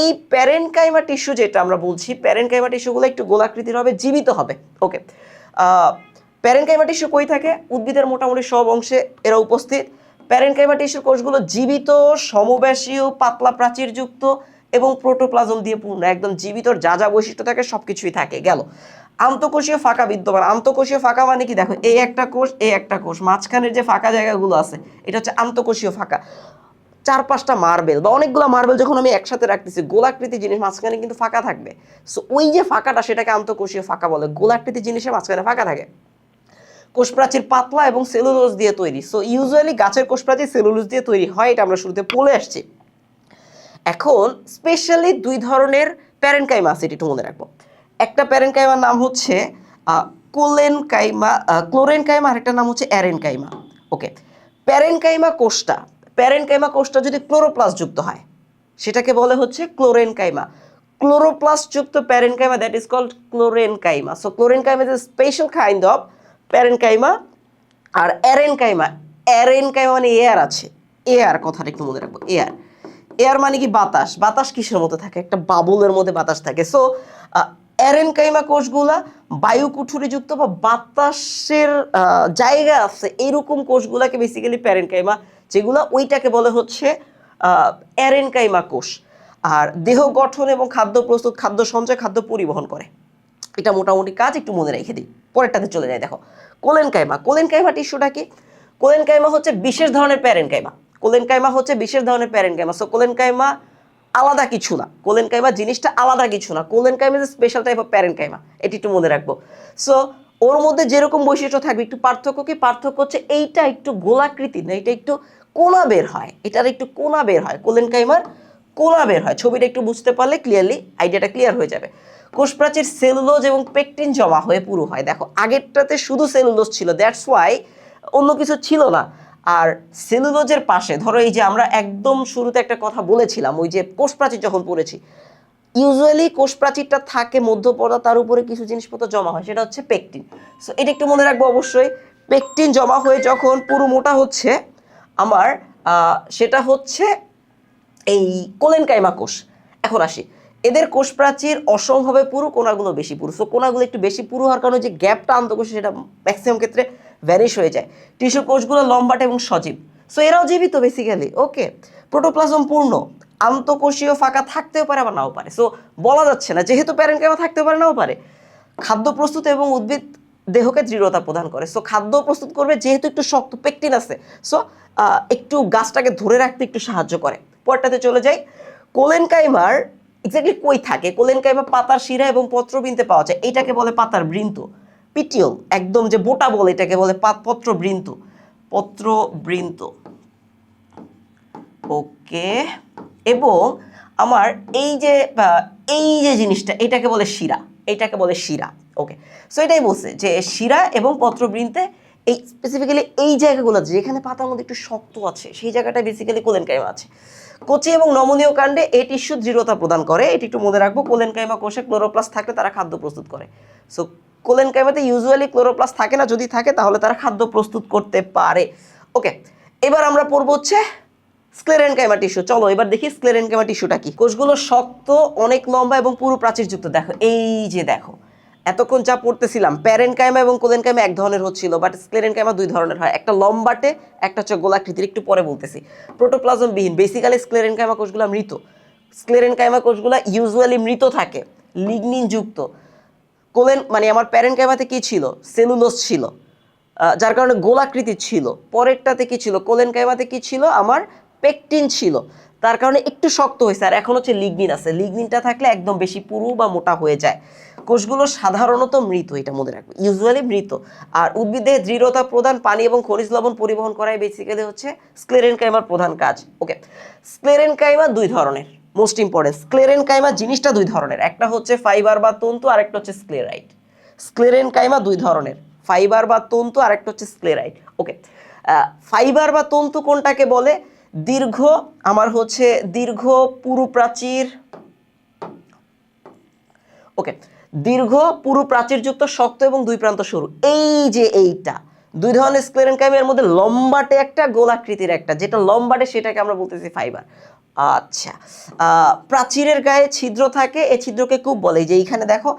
এই প্যারেনকাইমা টিস্যু যেটা আমরা বলছি, প্যারেনকাইমা টিস্যুগুলো একটু গোলাকৃতির হবে, জীবিত হবে। ওকে, প্যারেনকাইমা টিস্যু কই থাকে? উদ্ভিদের মোটামুটি সব অংশে এরা উপস্থিত। প্যারেনকাইমা টিস্যুর কোষগুলো জীবিত, সমব্যাসীয়, পাতলা প্রাচীরযুক্ত এবং প্রোটোপ্লাজম দিয়ে পূর্ণ, একদম জীবিত, যা যা বৈশিষ্ট্য থাকে সবকিছুই থাকে। গেল। আন্তঃকোষীয় ফাঁকা বিদ্যমান। আন্তঃকোষীয় ফাঁকা মানে কি? দেখো এই একটা কোষ, এই একটা কোষ, মাঝখানের যে ফাঁকা জায়গাগুলো আছে এটা হচ্ছে আন্তঃকোষীয় ফাঁকা। চার পাঁচটা মার্বেল বা অনেকগুলো মার্বেল যখন আমি একসাথে রাখতেছি, গোলাকৃতি জিনিস মাঝখানে কিন্তু ফাঁকা থাকবে। সো ওই যে ফাঁকাটা সেটাকে আন্তঃকোষীয় ফাঁকা বলে। গোলাকৃতি জিনিসের মাঝখানে ফাঁকা থাকে। কোষপ্রাচীর পাতলা এবং সেলুলোজ দিয়ে তৈরি। সো ইউজুয়ালি গাছের কোষপ্রাচীর সেলুলোজ দিয়ে তৈরি হয়, এটা আমরা শুরুতে বলে আসছি। এখন স্পেশালি দুই ধরনের প্যারেনকাইমা আছে, এটা একটু মনে রাখবো। একটা প্যারেনকাইমার নাম হচ্ছে ক্লোরেনকাইমা, আর একটা নাম হচ্ছে অ্যারেনকাইমা। ওকে, প্যারেনকাইমা কোষটা যদি ক্লোরোপ্লাস্ট যুক্ত হয় সেটাকে বলে হচ্ছে ক্লোরেনকাইমা। ক্লোরোপ্লাস্ট যুক্ত parenchyma, that is called chlorenchyma. So chlorenchyma is a special kind of parenchyma. আর অ্যারেনকাইমা মানে এয়ার আছে, এয়ার কথাটা একটু মনে রাখবো। এয়ার মানে কি? বাতাস। বাতাস কিসের মধ্যে থাকে? একটা বাবুলের মধ্যে বাতাস থাকে। সো অ্যারেনকাইমা কোষগুলা বায়ু কুঠুরিযুক্ত বা বাতাসের জায়গা আছে এরকম কোষগুলাকে বেসিক্যালি প্যারেনকাইমা, যেগুলো ওইটাকে বলে হচ্ছে অ্যারেনকাইমা কোষ। আর দেহ গঠন এবং খাদ্য প্রস্তুত, খাদ্য সঞ্চয়, খাদ্য পরিবহন করে, এটা মোটামুটি কাজ একটু মনে রেখে দিই। পরেরটাতে চলে যায়। দেখো কোলেনকাইমা টিস্যুটা কি? কোলেনকাইমা হচ্ছে বিশেষ ধরনের প্যারেনকাইমা। কোলেনকাইমা হচ্ছে বিশেষ ধরনের প্যারেনকাইমা। সো কোলেনকাইমা আলাদা কিছু না, কোলেনকাইমা জিনিসটা আলাদা কিছু না, collenchyma is special type of parenchyma, এটি একটু মনে রাখবো। সো ওর মধ্যে যেরকম বৈশিষ্ট্য থাকবে, একটু পার্থক্য কি, পার্থক্য হচ্ছে এইটা একটু গোলাকৃতি না, এটা একটু কোনা বের হয়, এটার একটু কোনা বের হয়, কোলেনকাইমার কোনা বের হয়। ছবিটা একটু বুঝতে পারলে ক্লিয়ারলি আইডিয়াটা ক্লিয়ার হয়ে যাবে। কোষপ্রাচীর সেলুলোজ এবং পেকটিন জমা হয়ে পুরো হয়। দেখো আগেরটাতে শুধু সেলুলোজ ছিল, দ্যাটস ওয়াই, অন্য কিছু ছিল না। আর সেলুলোজের পাশে ধরো এই যে আমরা একদম শুরুতে একটা কথা বলেছিলাম, ওই যে কোষপ্রাচীর যখন পড়েছি, ইউজুয়ালি কোষপ্রাচীরটা থাকে মধ্যপর্দা, তার উপরে কিছু জিনিসপত্র জমা হয়, সেটা হচ্ছে পেকটিন। সো এটা একটু মনে রাখবো অবশ্যই। পেকটিন জমা হয়ে যখন পুরো মোটা হচ্ছে আমার, সেটা হচ্ছে এই কোলেনকাইমা কোষ। এখন আসি, এদের কোষপ্রাচীর অসমভাবে পুরু, কোনাগুলো বেশি পুরু। সো কোনাগুলো একটু বেশি পুরু হওয়ার কারণে যে গ্যাপটা আন্তঃকোষে সেটা ম্যাক্সিমাম ক্ষেত্রে ভ্যানিশ হয়ে যায়। টিস্যু কোষগুলো লম্বাটে এবং সজীব, সো এরাও জীবিত বেসিক্যালি। ওকে, প্রোটোপ্লাজম পূর্ণ, আন্তঃকোষীয় ফাঁকা থাকতেও পারে আবার নাও পারে। সো বলা যাচ্ছে না, যেহেতু প্যারেনকাইমা থাকতেও পারে নাও পারে। খাদ্য প্রস্তুত এবং উদ্ভিদ দেহকে দৃঢ়তা প্রদান করে। সো খাদ্য প্রস্তুত করবে, যেহেতু একটু শক্ত পেকটিন আছে, সো একটু গাছটাকে ধরে রাখতে একটু সাহায্য করে। পরটাতে চলে যাই। কোলেনকাইমার এক্স্যাক্টলি কই থাকে? কোলেনকাইমা পাতার শিরা এবং পত্রবৃন্তে পাওয়া যায়, এটাকে বলে পাতার বৃন্ত। পিটিওল, একদম যে বোটা বলে, এটাকে বলে পত্রবৃন্ত, পত্রবৃন্ত। ওকে, এবং আমার এই যে জিনিসটা, এটাকে বলে শিরা, এটাকে বলে শিরা। ওকে, সো এটাই বলছে যে শিরা এবং পত্রবৃন্তে এই স্পেসিফিক্যালি এই জায়গাগুলো যেখানে পাতার মধ্যে একটু শক্ত আছে, সেই জায়গাটা বেসিক্যালি কোলেনকাইমা আছে। কচি এবং নমনীয় কাণ্ডে এই টিস্যু দৃঢ়তা প্রদান করে, এটি একটু মনে রাখবো। কোলেনকাইমা কোষে ক্লোরোপ্লাস্ট থাকলে তারা খাদ্য প্রস্তুত করে। সো কোলেনকাইমাতে ইউজুয়ালি ক্লোরোপ্লাস্ট থাকে না, যদি থাকে তাহলে তারা খাদ্য প্রস্তুত করতে পারে। ওকে, এবার আমরা পড়বো হচ্ছে স্ক্লেরেনকাইমা টিস্যু। চলো এবার দেখি স্ক্লেরেনকাইমা টিস্যুটা কি। কোষগুলো শক্ত, অনেক লম্বা এবং পুরু প্রাচীরযুক্ত। দেখো এই যে দেখো, এতক্ষণ যা পড়তেছিলাম প্যারেনকাইমা এবং কোলেনকাইমা এক ধরনের হচ্ছিল, বাট স্ক্লেরেনকাইমা দুই ধরনের হয়, একটা লম্বাটে, একটা হচ্ছে গোলাকৃতির, একটু পরে বলতেছি। প্রোটোপ্লাজম বিহীন, বেসিক্যালি স্ক্লেরেনকাইমা কোষগুলো মৃত। স্ক্লেরেনকাইমা কোষগুলো ইউজুয়ালি মৃত থাকে, লিগনিন যুক্ত। মানে আমার প্যারেনকাইমাতে কি ছিল? সেলুলোজ ছিল, যার কারণে গোলাকৃতি ছিল। পরেরটাতে কি ছিল? কোলেনকাইমাতে কি ছিল? আমার পেকটিন ছিল, তার কারণে একটু শক্ত হয়েছে। আর এখন হচ্ছে লিগনিন আছে, লিগনিনটা থাকলে একদম বেশি পুরু বা মোটা হয়ে যায়। কোষগুলো সাধারণত মৃত, এটা মনে রাখবে, ইউজুয়ালি মৃত। আর উদ্ভিদে দৃঢ়তা প্রদান, পানি এবং খনিজ লবণ পরিবহন করাই বেসিক্যালি হচ্ছে স্ক্লেরেনকাইমার প্রধান কাজ। ওকে, স্ক্লেরেনকাইমা দুই ধরনের, মোস্ট ইম্পর্টেন্ট। স্ক্লেরেনকাইমা জিনিসটা দুই ধরনের, একটা হচ্ছে ফাইবার বা তন্তু, আর একটা হচ্ছে স্ক্লেরাইড। স্ক্লেরেনকাইমা দুই ধরনের, ফাইবার বা তন্তু, আর একটা হচ্ছে স্ক্লেরাইড। ওকে, ফাইবার বা তন্তু কোনটাকে বলে? দীর্ঘ পুরু প্রাচীর। ওকে, দীর্ঘ পুরু প্রাচীরযুক্ত, শক্ত এবং দুই প্রান্ত সরু। এই যে এইটা দুই ধরনের স্ক্লেরেনকাইমার মধ্যে লম্বাটে একটা, গোলাকৃতির একটা। যেটা লম্বাটে সেটাকে আমরা বলতেছি ফাইবার। আচ্ছা, প্রাচীরের গায়ে ছিদ্র থাকে, এই ছিদ্রকে কূপ বলে। এই যে এইখানে দেখো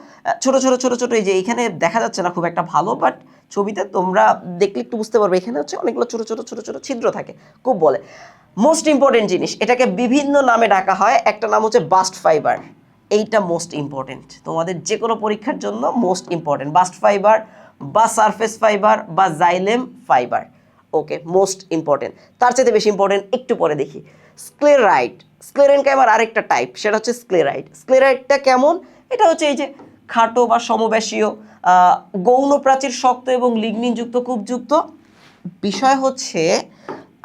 ছোট ছোট ছোট ছোট, এই যে এইখানে দেখা যাচ্ছে না খুব একটা ভালো, বাট ছবিতে তোমরা দেখলে একটু বুঝতে পারবে, এখানে হচ্ছে অনেকগুলো ছোট ছোট ছোট ছোট ছিদ্র থাকে, কূপ বলে। মোস্ট ইম্পর্টেন্ট জিনিস, এটাকে বিভিন্ন নামে ডাকা হয়, একটা নাম হচ্ছে বাস্ট ফাইবার। এইটা মোস্ট ইম্পর্টেন্ট তোমাদের যে কোনো পরীক্ষার জন্য, মোস্ট ইম্পর্টেন্ট। বাস্ট ফাইবার বা সারফেস ফাইবার বা জাইলেম ফাইবার। ওকে, মোস্ট ইম্পর্টেন্ট। তার চাইতে বেশি ইম্পর্টেন্ট একটু পরে দেখি। স্ক্লেরাইড, স্ক্লেরেনকাইমার আরেকটা টাইপ, সেটা হচ্ছে স্ক্লেরাইড। স্ক্লেরাইডটা কেমন? এটা হচ্ছে এই যে খাটো বা সমব্যাসীয়, গৌণ প্রাচীর, শক্ত এবং লিগনিনযুক্ত, কূপযুক্ত। বিষয় হচ্ছে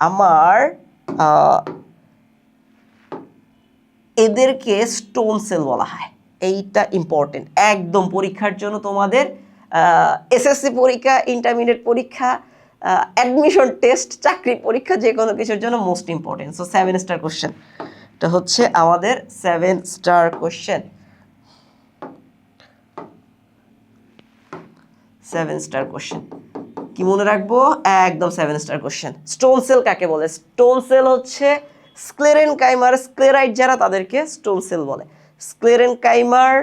আমার এদেরকে স্টোন সেল বলা হয়। এইটা ইম্পর্টেন্ট একদম পরীক্ষার জন্য, তোমাদের এসএসসি পরীক্ষা, ইন্টারমিডিয়েট পরীক্ষা, অ্যাডমিশন টেস্ট, চাকরি পরীক্ষা, যে কোনো কিছুর জন্য most important. So 7 star question, এটা হচ্ছে আমাদের 7 স্টার কোশ্চেন। 7 স্টার কোশ্চেন কি মনে রাখবো? একদম 7 স্টার কোশ্চেন। স্টোন সেল কাকে বলে? স্টোন সেল হচ্ছে স্ক্লেরেনকাইমার স্ক্লেরাইড যারা, তাদেরকে স্টোন সেল বলে। স্ক্লেরেনকাইমার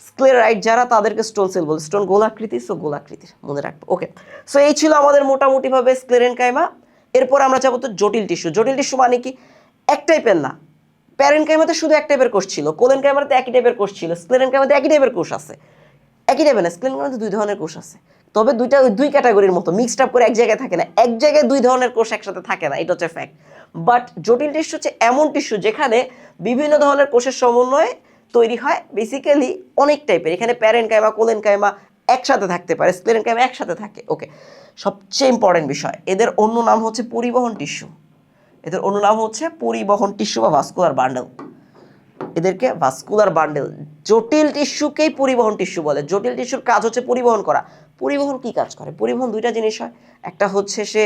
স্ক্লেরাইড যারা, তাদেরকে স্টোন সেল বলে। স্টোন গোলাকৃতি, সো গোলাকৃতির মনে রাখবো। ওকে, সো এই ছিল আমাদের মোটামুটিভাবে স্ক্লেরেনকাইমা। এরপর আমরা যাবো তো জটিল টিস্যু। জটিল টিস্যু মানে কি? এক টাইপের না, প্যারেনকাইমাতে শুধু এক টাইপের কোষ ছিল, কোলেনকাইমাতে একই টাইপের কোষ ছিল, স্ক্লেরেনকাইমাতে একই টাইপের কোষ আছে। একই টাইপের না, স্ক্লেরেনকাইমাতে দুই ধরনের কোষ আছে, তবে দুই ক্যাটাগরির মতো মিক্সড আপ করে এক জায়গায় থাকে না, এক জায়গায় দুই ধরনের কোষ একসাথে থাকে না, এটা হচ্ছে ফ্যাক্ট। বাট জটিল টিস্যু হচ্ছে এমন টিস্যু যেখানে বিভিন্ন ধরনের কোষের সমন্বয়ে তৈরি হয় বেসিক্যালি অনেক টাইপের। এখানে প্যারেনকাইমা, কোলেনকাইমা একসাথে থাকতে পারে, স্ক্লেরেনকাইমা একসাথে থাকে। ওকে, সবচেয়ে ইম্পর্টেন্ট বিষয়, এদের অন্য নাম হচ্ছে পরিবহন টিস্যু। এদের অন্য নাম হচ্ছে পরিবহন টিস্যু বা ভাস্কুলার বান্ডেল। এদেরকে ভাস্কুলার বান্ডেল। জটিল টিস্যুকেই পরিবহন টিস্যু বলে। জটিল টিস্যুর কাজ হচ্ছে পরিবহন করা। পরিবহন কি কাজ করে? পরিবহন দুইটা জিনিস হয়। একটা হচ্ছে সে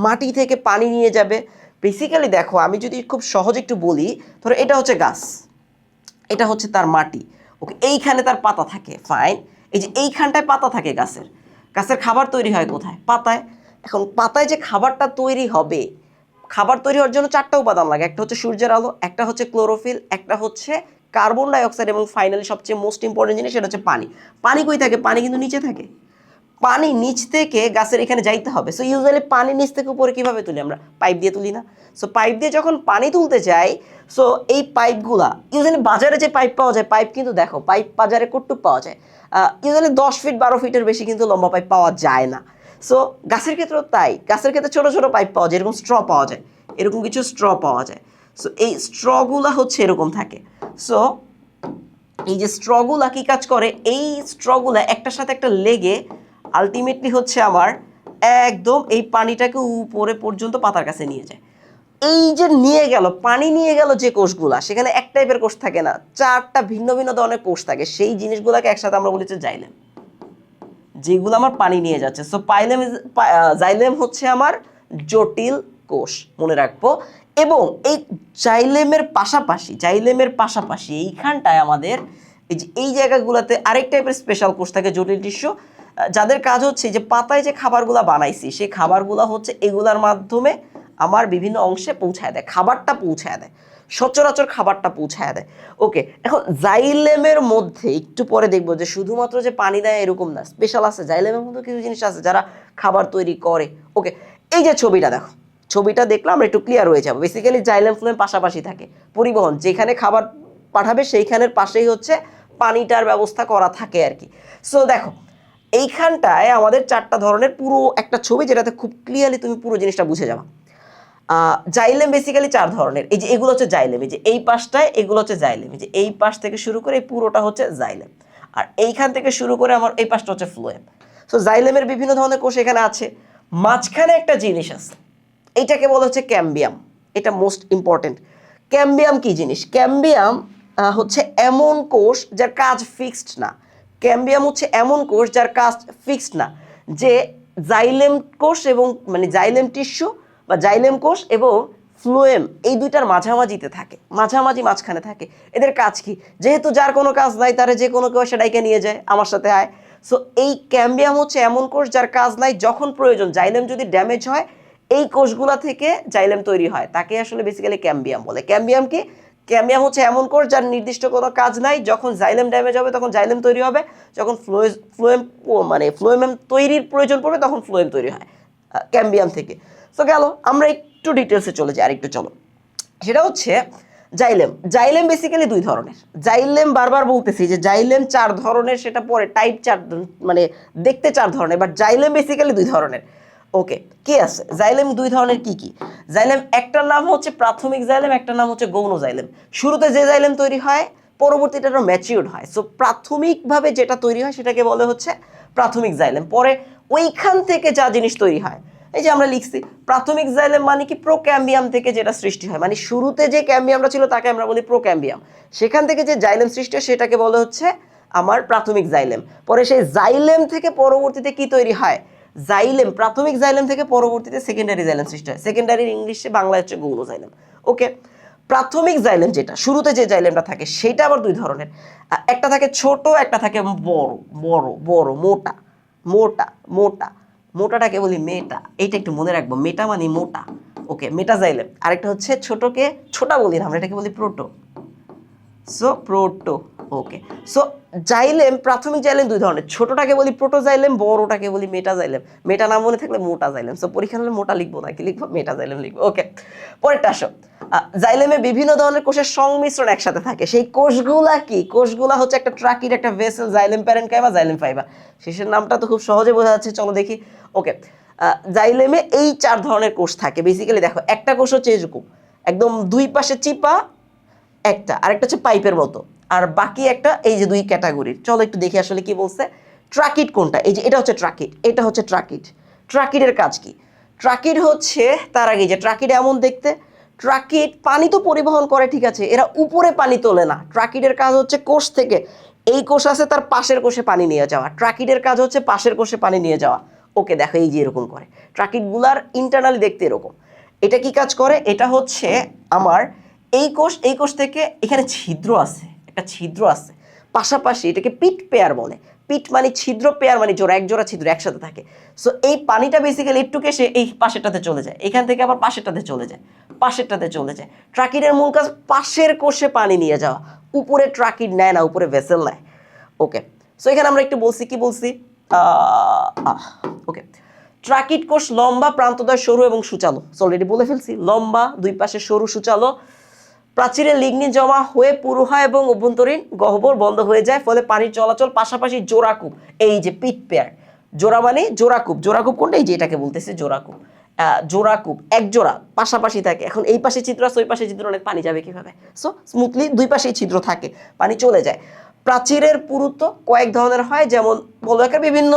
মাটি থেকে পানি নিয়ে যাবে। বেসিক্যালি দেখো, আমি যদি খুব সহজ একটু বলি, ধরো এটা হচ্ছে গাছ, এটা হচ্ছে তার মাটি। ওকে, এইখানে তার পাতা থাকে, ফাইন। এই যে এইখানটায় পাতা থাকে গাছের, গাছের খাবার তৈরি হয় কোথায়? পাতায়। এখন পাতায় যে খাবারটা তৈরি হবে, খাবার তৈরি হওয়ার জন্য চারটা উপাদান লাগে। একটা হচ্ছে সূর্যের আলো, একটা হচ্ছে ক্লোরোফিল, একটা হচ্ছে কার্বন ডাইঅক্সাইড, এবং ফাইনালি সবচেয়ে মোস্ট ইম্পর্টেন্ট জিনিস সেটা হচ্ছে পানি। পানি কই থাকে? পানি কিন্তু নিচে থাকে। পানি নিচ থেকে গাছের এখানে যাইতে হবে। সো ইউজুয়ালি পানি নিচ থেকে উপরে কীভাবে তুলি? আমরা পাইপ দিয়ে তুলি না? সো পাইপ দিয়ে যখন পানি তুলতে যাই, সো এই পাইপগুলা ইউজুয়ালি বাজারে যে পাইপ পাওয়া যায়, পাইপ কিন্তু দেখো পাইপ বাজারে কটুক পাওয়া যায়, ইউজুয়ালি 10 ফিট 12 ফিটের বেশি কিন্তু লম্বা পাইপ পাওয়া যায় না। সো গাছের ক্ষেত্রেও তাই, গাছের ক্ষেত্রে ছোটো ছোটো পাইপ পাওয়া যায়, এরকম স্ট্র পাওয়া যায়, এরকম কিছু স্ট্র পাওয়া যায়। সো এই স্ট্রগুলা হচ্ছে এরকম থাকে। সো এই যে স্ট্রগুলা কী কাজ করে? এই স্ট্রগুলা একটার সাথে একটা লেগে আলটিমেটলি হচ্ছে আমার একদম এই পানিটাকে উপরে পর্যন্ত পাতার কাছে নিয়ে যায়। এই যে নিয়ে গেল, পানি নিয়ে গেল যে কোষগুলা, সেখানে এক টাইপের কোষ থাকে না, চারটা ভিন্ন ভিন্ন ধরনের কোষ থাকে। সেই জিনিসগুলোকে একসাথে আমরা বলি জাইলেম, যেগুলো আমার পানি নিয়ে যাচ্ছে। সো জাইলেম হচ্ছে আমার জটিল কোষ, মনে রাখবো। এবং এই জাইলেমের পাশাপাশি এইখানটায় আমাদের এই যে এই জায়গাগুলোতে আরেক টাইপের স্পেশাল কোষ থাকে, জটিল টিস্যু, যাদের কাজ হচ্ছে যে পাতায় যে খাবারগুলো বানাইছি, সেই খাবারগুলো হচ্ছে এগুলার মাধ্যমে আমার বিভিন্ন অংশে পৌঁছায় দেয়, খাবারটা পৌঁছায় দেয়, সচরাচর খাবারটা পৌঁছায় দেয়। ওকে, এখন জাইলেমের মধ্যে একটু পরে দেখবো যে শুধুমাত্র যে পানি দেয় এরকম না, স্পেশাল আছে জাইলেমের মধ্যে কিছু জিনিস আছে যারা খাবার তৈরি করে। ওকে, এই যে ছবিটা দেখো, ছবিটা দেখলে আমরা একটু ক্লিয়ার হয়ে যাবো। বেসিক্যালি জাইলেম ফ্লোয়েম পাশাপাশি থাকে, পরিবহন যেখানে খাবার পাঠাবে সেইখানের পাশেই হচ্ছে পানিটার ব্যবস্থা করা থাকে আর কি। সো দেখো, এইখানটায় আমাদের চারটা ধরনের পুরো একটা ছবি, যেটাতে খুব ক্লিয়ারলি তুমি পুরো জিনিসটা বুঝে যাবা। জাইলেম বেসিক্যালি চার ধরনের। এই যে এগুলো হচ্ছে জাইলেম, এই যে এই পাশটায় এগুলো হচ্ছে জাইলেম, এই যে এই পাশ থেকে শুরু করে এই পুরোটা হচ্ছে জাইলেম, আর এইখান থেকে শুরু করে আমার এই পাশটা হচ্ছে ফ্লোয়েম। সো জাইলেমের বিভিন্ন ধরনের কোষ এখানে আছে। মাঝখানে একটা জিনিস আছে, এইটাকে বলা হচ্ছে ক্যাম্বিয়াম। এটা মোস্ট ইম্পর্টেন্ট। ক্যাম্বিয়াম কি জিনিস? ক্যাম্বিয়াম হচ্ছে এমন কোষ যার কাজ ফিক্সড না। ক্যাম্বিয়াম হচ্ছে এমন কোষ যার কাজ ফিক্সড না, যে জাইলেম কোষ এবং মানে জাইলেম টিস্যু বা জাইলেম কোষ এবং ফ্লোয়েম এই দুইটার মাঝামাঝিতে থাকে, মাঝখানে থাকে। এদের কাজ কি? যেহেতু যার কোনো কাজ নাই, তারে যে কোনো কেউ সেটাইকে নিয়ে যায়, আমার সাথে আয়। সো এই ক্যাম্বিয়াম হচ্ছে এমন কোষ যার কাজ নাই, যখন প্রয়োজন জাইলেম যদি ড্যামেজ হয়, এই কোষগুলা থেকে জাইলেম তৈরি হয়, তাকে আসলে বেসিক্যালি ক্যাম্বিয়াম বলে। ক্যাম্বিয়াম কি? ক্যাম্বিয়াম হচ্ছে এমন কোষ যার নির্দিষ্ট কোনো কাজ নাই, যখন জাইলেম ড্যামেজ হবে তখন জাইলেম তৈরি হবে, যখন ফ্লোয়েম তৈরির প্রয়োজন পড়বে তখন ফ্লোয়েম তৈরি হয় ক্যাম্বিয়াম থেকে। সো গেল, আমরা একটু ডিটেলসে চলে যাই, আরেকটু চলো। সেটা হচ্ছে জাইলেম। জাইলেম বেসিক্যালি দুই ধরনের। জাইলেম বারবার বলতেছি যে জাইলেম চার ধরনের, সেটা পরে টাইপ চার, মানে দেখতে চার ধরনের, বাট জাইলেম বেসিক্যালি দুই ধরনের। ওকে, কি আছে জাইলেম দুই ধরনের? কি কি জাইলেম? একটার নাম হচ্ছে প্রাথমিক জাইলেম, একটার নাম হচ্ছে গৌণ জাইলেম। শুরুতে যে জাইলেম তৈরি হয়, পরবর্তীতে এটা ম্যাচিউরড হয়। সো প্রাথমিকভাবে যেটা তৈরি হয় সেটাকে বলে হচ্ছে প্রাথমিক জাইলেম। পরে ওইখান থেকে যা জিনিস তৈরি হয়, এই যে আমরা লিখছি প্রাথমিক জাইলেম মানে কি? প্রোক্যাম্বিয়াম থেকে যেটা সৃষ্টি হয়, মানে শুরুতে যে ক্যাম্বিয়ামটা ছিল তাকে আমরা বলি প্রোক্যাম্বিয়াম। সেখান থেকে যে জাইলেম সৃষ্টি হয় সেটাকে বলে হচ্ছে আমার প্রাথমিক জাইলেম। পরে সেই জাইলেম থেকে পরবর্তীতে কি তৈরি হয়? জাইলেম, প্রাথমিক জাইলেম থেকে পরবর্তীতে সেকেন্ডারি জাইলেম সৃষ্টি হয়। সেকেন্ডারি ইংলিশে, বাংলা হচ্ছে গৌণ জাইলেম। ওকে, প্রাথমিক জাইলেম যেটা শুরুতে যে জাইলেমটা থাকে সেটা আবার দুই ধরনের। একটা থাকে ছোট, একটা থাকে বড়। বড় বড় মোটা, মোটা মোটা মোটাটাকে বলি মেটা। এইটা একটু মনে রাখবো, মেটা মানে মোটা। Okay, meta xylem. আরেকটা হচ্ছে ছোটকে ছোটা বলি না আমরা, এটাকে বলি proto. So proto. Okay, so xylem, প্রাথমিক জাইলেম দুই ধরনের। ছোটটাকে বলি প্রোটো জাইলেম, বড়টাকে বলি মেটা জাইলেম। মেটা নাম মনে থাকলে মোটা জাইলেম। সো পরীক্ষা হলে মোটা লিখবো না, কি লিখবো? মেটা জাইলেম লিখবো। ওকে, পরেরটা আসো। জাইলেমে বিভিন্ন ধরনের কোষের সংমিশ্রণ একসাথে থাকে। সেই কোষগুলা কি? কোষগুলা হচ্ছে একটা ট্রাকির একটা vessel, xylem parenchyma, xylem fibre. শেষের নামটা তো খুব সহজে বোঝা যাচ্ছে, চলো দেখি। ওকে, জাইলেমে এই 4 ধরনের কোষ থাকে বেসিক্যালি। দেখো একটা কোষ হচ্ছে এরকম একদম দুই পাশে চিপা একটা, আরেকটা হচ্ছে পাইপের মতো, আর বাকি একটা এই যে 2 ক্যাটাগরির। চলো একটু দেখি আসলে কি বলছে। ট্রাকিড কোনটা? এই যে এটা হচ্ছে ট্রাকিড, এটা হচ্ছে ট্রাকিড। ট্রাকিডের কাজ কি? ট্রাকিড হচ্ছে তার আগে যে ট্রাকিড এমন দেখতে, ট্রাকিড পানি তো পরিবহন করে, ঠিক আছে, এরা উপরে পানি তোলে না। ট্রাকিডের কাজ হচ্ছে কোষ থেকে এই কোষ আছে তার পাশের কোষে পানি নিয়ে যাওয়া, ট্রাকিডের কাজ হচ্ছে পাশের কোষে পানি নিয়ে যাওয়া। ওকে, দেখো এই যে এরকম করে ট্রাকিডগুলার ইন্টারনালি দেখতে এরকম। এটা কি কাজ করে? এটা হচ্ছে আমার এই কোষ থেকে এখানে ছিদ্র আছে, একটা ছিদ্র আছে পাশাপাশি, এটাকে পিট পেয়ার বলে। পিট মানে ছিদ্র, পেয়ার মানে জোড়া, এক জোড়া ছিদ্র একসাথে থাকে। সো এই পানিটা বেসিক্যালি একটুকে সে এই পাশেরটাতে চলে যায়, এখান থেকে আবার পাশেরটাতে চলে যায়, পাশেরটাতে চলে যায়। ট্রাকিডের মূল কাজ পাশের কোষে পানি নিয়ে যাওয়া, উপরে ট্রাকিড নেয় না, উপরে ভেসেল নেয়। ওকে, সো এখানে আমরা একটু বলছি, কি বলছি, ওকে, ট্রাকিড কোষ লম্বা, প্রান্তদ্বয় সরু এবং সূচালো। অলরেডি বলে ফেলছি, লম্বা, দুই পাশে সরু, সূচালো। প্রাচীরে লিগনিন জমা হয়ে পুরু হয় এবং অভ্যন্তরীণ গহ্বর বন্ধ হয়ে যায়, ফলে পানির চলাচল। পাশাপাশি জোড়াকূপ, এই যে পিট পেয়ার, জোড়া মানে জোড়াকূপ। জোড়াকূপ কোনটা? এই যে এটাকে বলতেছে জোড়াকূপ। জোড়াকূপ এক জোড়া পাশাপাশি থাকে। এখন এই পাশে ছিদ্র আছে, ওই পাশে ছিদ্র, অনেক পানি যাবে কিভাবে? সো স্মুথলি দুই পাশেই ছিদ্র থাকে, পানি চলে যায়। প্রাচীরের পুরুত্ব কয়েক ধরনের হয়, যেমন বলয়াকার বিভিন্ন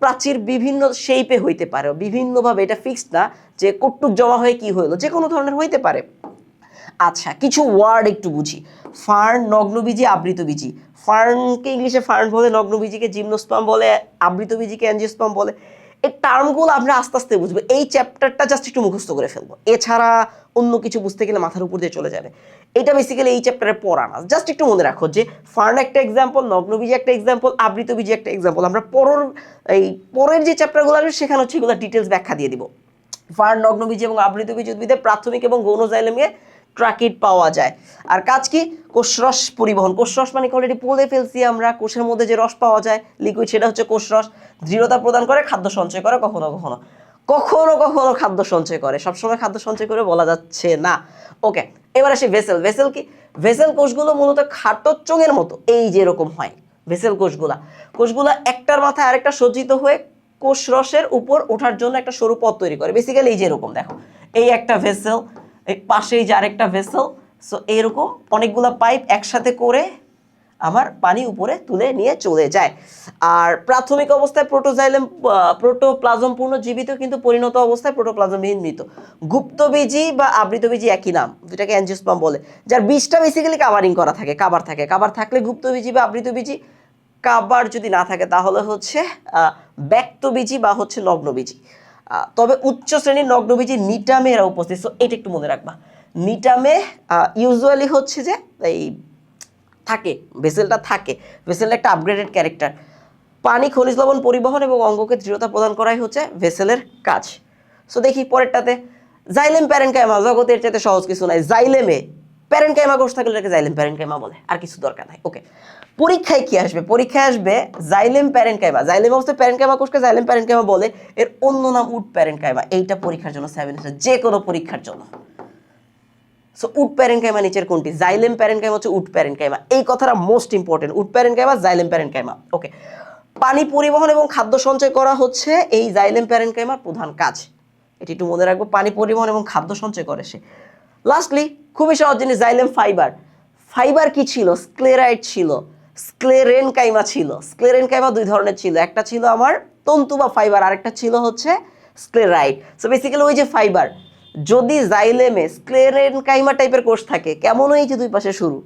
প্রাচীর বিভিন্ন শেপে হইতে পারে, বিভিন্নভাবে, এটা ফিক্সড না যে কটুক জমা হয়ে কি হইলো, যে কোনো ধরনের হইতে পারে। আচ্ছা, কিছু ওয়ার্ড একটু বুঝি। ফার্ন, নগ্নবীজি, আবৃতবীজি। ফার্নকে ইংলিশে ফার্ন বলে, নগ্নবীজিকে জিমনোস্পার্ম বলে, আবৃতবীজিকে অ্যাঞ্জিওস্পার্ম বলে। এই টার্মগুলো আমরা আস্তে আস্তে বুঝবো, এই চ্যাপ্টারটা জাস্ট একটু মুখস্থ করে ফেলবো, এছাড়া অন্য কিছু বুঝতে গেলে মাথার উপর দিয়ে চলে যাবে। এটা বেসিক্যালি এই চ্যাপ্টারে পড়া না, জাস্ট একটু মনে রাখো যে ফার্ন একটা এক্সাম্পল, নগ্নবীজি একটা এক্সাম্পল, আবৃতবীজি একটা এক্সাম্পল। আমরা পরের যে চ্যাপ্টারগুলো আসবে সেখানে হচ্ছে এগুলো ডিটেলস ব্যাখ্যা দিয়ে দিব। ফার্ন, নগ্নবীজি এবং আবৃতবীজি উদ্ভিদে প্রাথমিক এবং গৌণ জাইলেমে ট্রাকিড পাওয়া যায়। আর কাজ কি? কোষরস পরিবহন। কোষরস মানে অলরেডি বলে ফেলছি আমরা, কোষের মধ্যে যে রস পাওয়া যায় লিকুইড, সেটা হচ্ছে কোষরস। দৃঢ়তা প্রদান করে, খাদ্য সঞ্চয় করে, কখনো কখনো কখনো কখনো খাদ্য সঞ্চয় করে, সবসময় খাদ্য সঞ্চয় করে বলা যাচ্ছে না। ওকে, এবার আসি ভেসেল। ভেসেল কি? ভেসেল কোষগুলো মূলত খাটো চোঙের মতো, এই যে এরকম হয় ভেসেল কোষগুলা একটার মাথায় আরেকটা সজ্জিত হয়ে কোষরসের উপর ওঠার জন্য একটা সরু পথ তৈরি করে। বেসিক্যালি এই যে এরকম দেখো, এই একটা ভেসেল, এই পাশেই যে আরেকটা ভেসেল। সো এরকম অনেকগুলো পাইপ একসাথে করে আমার পানি উপরে তুলে নিয়ে চলে যায়। আর প্রাথমিক অবস্থায় প্রোটোজাইলেম, প্রোটোপ্লাজম পূর্ণ জীবিত, কিন্তু পরিণত অবস্থায় প্রোটোপ্লাজমহীন মৃত। গুপ্তবীজি বা আবৃতবীজি একই নাম, দুটাকে অ্যাঞ্জিওস্পার্ম বলে, যার বীজটা বেসিক্যালি কাভারিং করা থাকে, কাভার থাকলে গুপ্তবীজি বা আবৃতবীজি। কাবার যদি না থাকে তাহলে হচ্ছে ব্যক্তবীজি বা হচ্ছে নগ্নবীজি। তবে উচ্চ শ্রেণীর নগ্নবীজি নিটামে এরা উপস্থিত। সো এটা একটু মনে রাখবা, নিটামে ইউজুয়ালি হচ্ছে যে এই থাকে, ভেসেলটা থাকে, ভেসেলটা একটা আপগ্রেডেড ক্যারেক্টার। পানি, খনিজ লবণ পরিবহন এবং অঙ্গকে দৃঢ়তা প্রদান করাই হচ্ছে ভেসেলের কাজ। সো দেখি পরেরটাতে, জাইলেম প্যারেনকাইমা। জগতের চাইতে সহজ কিছু নাই। জাইলেমে প্যারেনকাইমা কোষ থাকলে এটাকে জাইলেম প্যারেনকাইমা বলে, আর কিছু দরকার নাই। ওকে, পরীক্ষায় কি আসবে? পরীক্ষায় আসবে জাইলেম প্যারেনকাইমা। জাইলেম অবস্থায় প্যারেনকাইমা কোষকে জাইলেম প্যারেনকাইমা বলে, এর অন্য নাম উড প্যারেনকাইমা। এইটা পরীক্ষার জন্য 7 যে কোনো পরীক্ষার জন্য। সো উড প্যারেনকাইমা নিচের কোনটি? জাইলেম প্যারেনকাইমা হচ্ছে উড প্যারেনকাইমা। এই কথাটা most important, wood parenchyma, xylem parenchyma. Okay, পানি পরিবহন এবং খাদ্য সঞ্চয় করা হচ্ছে এই জাইলেম প্যারেনকাইমার প্রধান কাজ। এটি একটু মনে রাখবো, পানি পরিবহন এবং খাদ্য সঞ্চয় করে সে। লাস্টলি খুবই সহজ জিনিস, জাইলেম ফাইবার। ফাইবার কি ছিল? স্ক্লেরাইড ছিল, স্ক্লেরেনকাইমা ছিল। স্ক্লেরেনকাইমা 2 ধরনের ছিল, একটা ছিল আমার তন্তু বা ফাইবার, আরেকটা ছিল হচ্ছে স্ক্লেরাইড। সো বেসিক্যালি ওই যে ফাইবার, যদি জাইলেমে স্ক্লেরেনকাইমা টাইপের কোষ থাকে, কেমন এই যে 2 পাশে শুরু,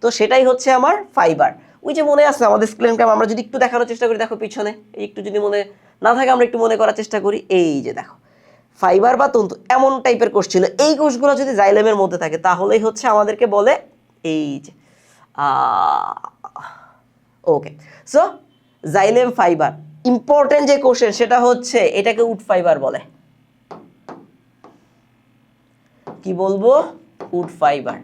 তো সেটাই হচ্ছে আমার ফাইবার। ওই যে মনে আছে আমাদের স্ক্লেরেনকাইমা, আমরা যদি একটু দেখানোর চেষ্টা করি, দেখো পিছনে, এই একটু যদি মনে না থাকে আমরা একটু মনে করার চেষ্টা করি, এই যে দেখো ফাইবার বা তন্তু এমন টাইপের কোষ ছিল। এই কোষগুলো যদি জাইলেমের মধ্যে থাকে তাহলেই হচ্ছে আমাদেরকে বলে এই যে okay. So xylem fibre important যে কোশ্চেন সেটা হচ্ছে এটাকে উড ফাইবার বলে। কি বলবো? Wood fibre.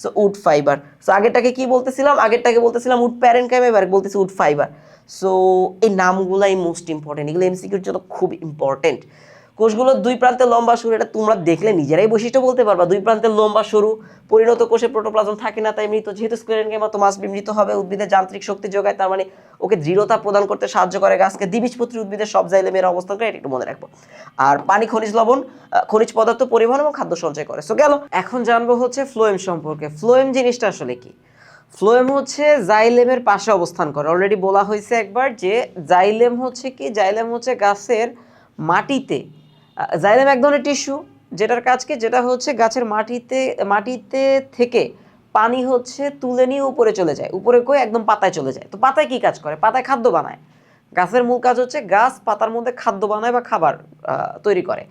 So wood fibre. So আগেরটাকে কি বলতেছিলাম? আগেরটাকে বলতেছিলাম উড প্যারেনকাইমা, এবার বলতেছি উড ফাইবার। সো এই নামগুলাই মোস্ট ইম্পর্টেন্ট, এগুলো এমসিকিউর জন্য খুব ইম্পর্টেন্ট। কোষগুলোর দুই প্রান্তে লম্বা সরু, এটা তোমরা দেখলে নিজেরাই বৈশিষ্ট্য বলতে পারবা। দুই প্রান্তে লম্বা সরু, পরিণত কোষে প্রোটোপ্লাজম থাকে না, তাই মৃত। যেহেতু স্ক্লেরেনকাইমা তো মাস্ট বি মৃত হবে। উদ্ভিদের যান্ত্রিক শক্তি যোগায়, তার মানে ওকে দৃঢ়তা প্রদান করতে সাহায্য করে গাছকে। দ্বিবীজপত্রী উদ্ভিদের সব জাইলেমের অবস্থান করে, এটা একটু মনে রাখবো। আর পানি, খনিজ লবণ, খনিজ পদার্থ পরিবহন এবং খাদ্য সঞ্চয় করে। সো গেল। এখন জানবো হচ্ছে ফ্লোয়েম সম্পর্কে। ফ্লোয়েম জিনিসটা আসলে কি? ফ্লোয়েম হচ্ছে জাইলেমের পাশে অবস্থান করে। অলরেডি বলা হয়েছে একবার যে জাইলেম হচ্ছে কি, জাইলেম হচ্ছে গাছের মাটিতে, জাইলেম এক ধরনের টিস্যু, যেটার কাজ কি, যেটা হচ্ছে গাছের মাটিতে থেকে পানি হচ্ছে তুলে নিয়ে উপরে চলে যায়, উপরে কই একদম পাতায় চলে যায়। তো পাতায় কি কাজ করে? পাতায় খাদ্য বানায়। গাছের মূল কাজ হচ্ছে গাছ পাতার মধ্যে খাদ্য বানায় বা খাবার তৈরি করে।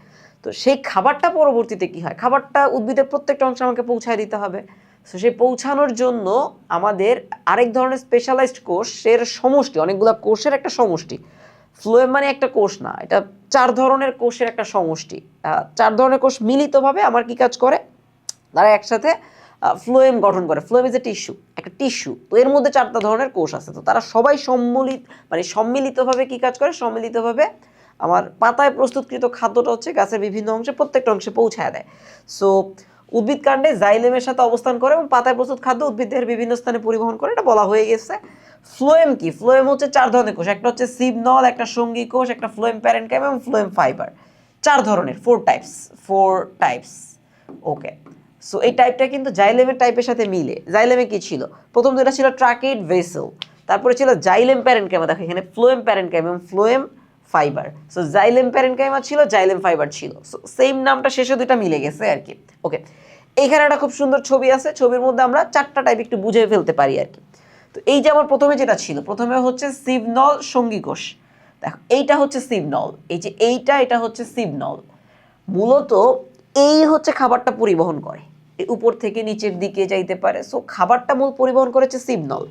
তো সেই খাবারটা পরবর্তীতে কি হয়, খাবারটা উদ্ভিদের প্রত্যেকটা অংশে আমাকে পৌঁছায় দিতে হবে। তো সেই পৌঁছানোর জন্য আমাদের আরেক ধরনের স্পেশালাইজড কোষের সমষ্টি, অনেকগুলো কোষের একটা সমষ্টি। ফ্লোয়েম মানে একটা কোষ না, এটা 4 ধরনের কোষের একটা সমষ্টি। 4 ধরনের কোষ মিলিতভাবে আমার কি কাজ করে, তারা একসাথে ফ্লোয়েম গঠন করে। ফ্লোয়েম ইজ এ টিস্যু, একটা টিস্যু। তো এর মধ্যে 4টা ধরনের কোষ আছে। তো তারা সবাই সম্মিলিতভাবে কি কাজ করে, সম্মিলিতভাবে আমার পাতায় প্রস্তুতকৃত খাদ্যটা হচ্ছে গাছের বিভিন্ন অংশে, প্রত্যেকটা অংশে পৌঁছায় দেয়। সো উদ্ভিদ কাণ্ডে জাইলেমের সাথে অবস্থান করে এবং পাতায় প্রস্তুত খাদ্য উদ্ভিদের বিভিন্ন স্থানে পরিবহন করে, এটা বলা হয়ে গেছে। ফ্লোয়েম কি? ফ্লোয়েম হচ্ছে 4 ধরনের কোষ। একটা হচ্ছে সিভ নল, একটা সঙ্গী কোষ, একটা ফ্লোয়েম প্যারেনকাইমা এবং ফ্লোয়েম ফাইবার। 4 ধরনের, 4 টাইপস। ওকে, সো এই টাইপটা কিন্তু জাইলেমের টাইপের সাথে মিলে। জাইলেমে কি ছিল? প্রথম দুটো ছিল ট্রাকিড ভেসেল, তারপরে ছিল জাইলেম প্যারেনকাইমা। দেখো এখানে ফ্লোয়েম প্যারেনকাইমা এবং phloem fibre. So xylem parenchyma ছিল, জাইলেম ফাইবার ছিল। সো সেম নামটা শেষে দুটো মিলে গেছে আর কি। ওকে, এইখানে একটা খুব সুন্দর ছবি আছে। ছবির মধ্যে আমরা 4টা টাইপ একটু বুঝে ফেলতে পারি আর কি। তো এই যে আমার প্রথমে যেটা ছিল, প্রথমে হচ্ছে সিভনল সঙ্গী কোষ। দেখো এইটা হচ্ছে সিভনল, এই যে এটা হচ্ছে সিভনল। মূলত এই হচ্ছে খাবারটা পরিবহন করে, উপর থেকে নিচের দিকে যাইতে পারে। সো খাবারটা মূল পরিবহন করেছে সিভনল।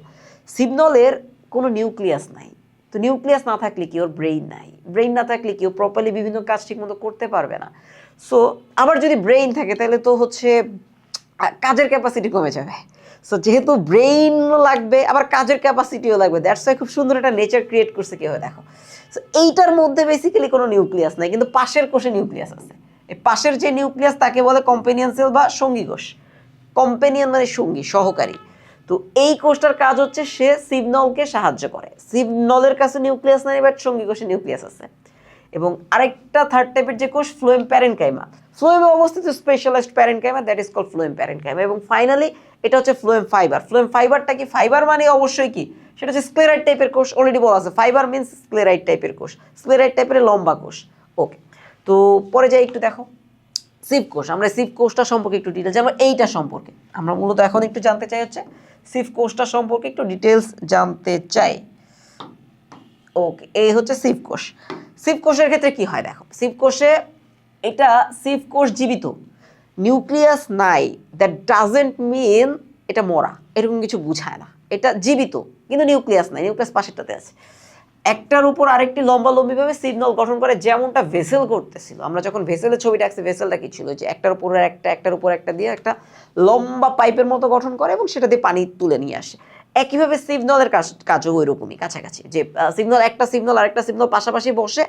সিভনলের কোনো নিউক্লিয়াস নাই। তো নিউক্লিয়াস না থাকলে কি, ওর ব্রেইন নাই। ব্রেইন না থাকলে কি, ও প্রপারলি বিভিন্ন কাজ ঠিক মতো করতে পারবে না। সো আবার যদি ব্রেইন থাকে তাহলে তো হচ্ছে কাজের ক্যাপাসিটি কমে যাবে। সো যেহেতু ব্রেইনও লাগবে, আবার কাজের ক্যাপাসিটিও লাগবে, দ্যাটস ওয়াই খুব সুন্দর একটা নেচার ক্রিয়েট করছে কেউ। দেখো সো এইটার মধ্যে বেসিক্যালি কোনো নিউক্লিয়াস নাই, কিন্তু পাশের কোষে নিউক্লিয়াস আছে। এই পাশের যে নিউক্লিয়াস তাকে বলে কম্পেনিয়ন সেল বা সঙ্গী কোষ। কম্পেনিয়ন মানে সঙ্গী, সহকারী। তো এই কোষটার কাজ হচ্ছে সে সিভনলকে সাহায্য করে। সিভনলের কাছে নিউক্লিয়াস নাই, বাট সঙ্গী কোষে নিউক্লিয়াস আছে। এবং আরেকটা থার্ড টাইপের যে কোষ, ফ্লোয়েম প্যারেনকাইমা। ফ্লোয়েমে অবস্থিত specialised parenchyma, that is called phloem parenchyma. এবং ফাইনালি এটা হচ্ছে ফ্লোয়েম ফাইবার। ফ্লোয়েম ফাইবারটা কি? ফাইবার মানে অবশ্যই কি, সেটা হচ্ছে স্ক্লেরাইড টাইপের কোষ। অলরেডি বলা আছে ফাইবার মিন্স স্ক্লেরাইড টাইপের কোষ, স্ক্লেরাইড টাইপের লম্বা কোষ। ওকে, তো পরে যাই একটু দেখো সিভ কোষ। আমরা সিভ কোষটা সম্পর্কে একটু ডিটেলস, যেমন এইটা সম্পর্কে আমরা মূলত এখন একটু জানতে চাই হচ্ছে সিভ কোষটা সম্পর্কে একটু ডিটেলস জানতে চাই। ওকে, এই হচ্ছে সিভ কোষ। সিভ কোষের ক্ষেত্রে কি হয় দেখো, সিভ কোষে এটা সিভ কোষ জীবিত, নিউক্লিয়াস নাই, দ্যাট ডাজেন্ট মিন এটা মরা, এরকম কিছু বুঝায় না। এটা জীবিত কিন্তু নিউক্লিয়াস নাই, নিউক্লিয়াস পাশেরটাতে আছে। একটার উপর আরেকটি লম্বালম্বিভাবে সিগন্যাল গঠন করে, যেমনটা ভেসেল করতেছিল। আমরা যখন ভেসেলের ছবিটা আঁকছি, ভেসেলটা কি ছিল, যে একটার উপর একটা দিয়ে একটা লম্বা পাইপের মতো গঠন করে এবং সেটা দিয়ে পানি তুলে নিয়ে আসে। একইভাবে সিগন্যালের কাজও ওই রকমই কাছাকাছি, যে সিগন্যাল একটা সিগন্যাল আরেকটা সিগন্যাল পাশাপাশি বসে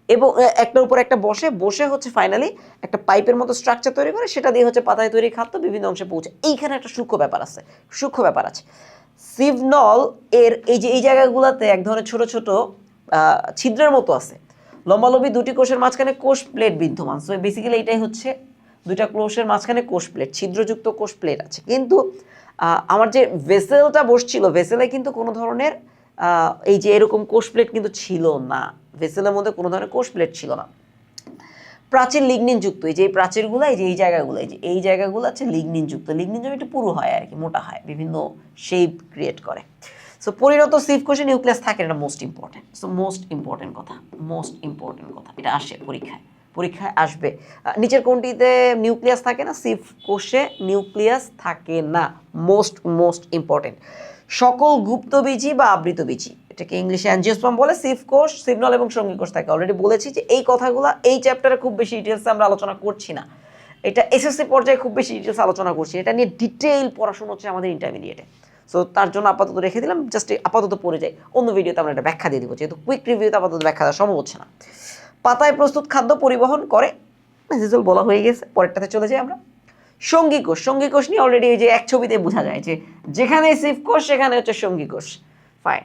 এবং একটার উপর একটা বসে হচ্ছে ফাইনালি একটা পাইপের মতো স্ট্রাকচার তৈরি করে, সেটা দিয়ে হচ্ছে পাতায় তৈরি খাদ্য বিভিন্ন অংশে পৌঁছে। এইখানে একটা সূক্ষ্ম ব্যাপার আছে। সিভনল এর এই জায়গাগুলোতে এক ধরনের ছোট ছোট ছিদ্রের মতো আছে। লম্বালম্বি দুটি কোষের মাঝখানে কোষ প্লেট বিদ্যমান। সো বেসিক্যালি এটাই হচ্ছে, দুইটা কোষের মাঝখানে কোষ প্লেট, ছিদ্রযুক্ত কোষ প্লেট আছে। কিন্তু আমার যে ভেসেলটা বসছিল, ভেসেলে কিন্তু কোনো ধরনের এই যে এরকম কোষ প্লেট কিন্তু ছিল না। ভেসেলের মধ্যে কোনো ধরনের কোষ প্লেট ছিল না। প্রাচীর লিগনিন যুক্ত, এই যে প্রাচীরগুলো, এই জায়গাগুলো আছে লিগনিন যুক্ত। লিগনিন যেমন একটু পুরু হয় আর কি, মোটা হয়, বিভিন্ন শেপ ক্রিয়েট করে। সো পরিণত সিভ কোষে নিউক্লিয়াস থাকে, এটা মোস্ট ইম্পর্টেন্ট কথা, এটা আসে পরীক্ষায় আসবে। নিচের কোনটিতে নিউক্লিয়াস থাকে না? সিভ কোষে নিউক্লিয়াস থাকে না। Most important. সকল গুপ্তবীজি বা আবৃতবীজি, এটাকে ইংলিশে অ্যাঞ্জিওস্পার্ম বলে। সিভ কোষ, সিভনল এবং সঙ্গী কোষ থাকে। অলরেডি বলেছি যে এই কথাগুলো এই চ্যাপ্টারে খুব বেশি ডিটেলসে আমরা আলোচনা করছি না, এটা এসএসসি পর্যায়ে খুব বেশি ডিটেলস আলোচনা করছি। এটা নিয়ে ডিটেইল পড়াশোনা হচ্ছে আমাদের ইন্টারমিডিয়েটে। সো তার জন্য আপাতত রেখে দিলাম, জাস্ট আপাতত পড়ে যাই। অন্য ভিডিওতে আমরা এটা ব্যাখ্যা দিয়ে দিব, যেহেতু কুইক রিভিউতে আপাতত ব্যাখ্যা দেওয়া সম্ভব হচ্ছে না। পাতায় প্রস্তুত খাদ্য পরিবহন করে, মেসেজল বলা হয়ে গেছে। পরেরটাতে চলে যাই আমরা। সঙ্গী কোষ, সঙ্গী কোষ নিয়ে অলরেডি এই যে এক ছবিতে বোঝা যায় যে যেখানে সিভ কোষ সেখানে হচ্ছে সঙ্গী কোষ। ফাইন,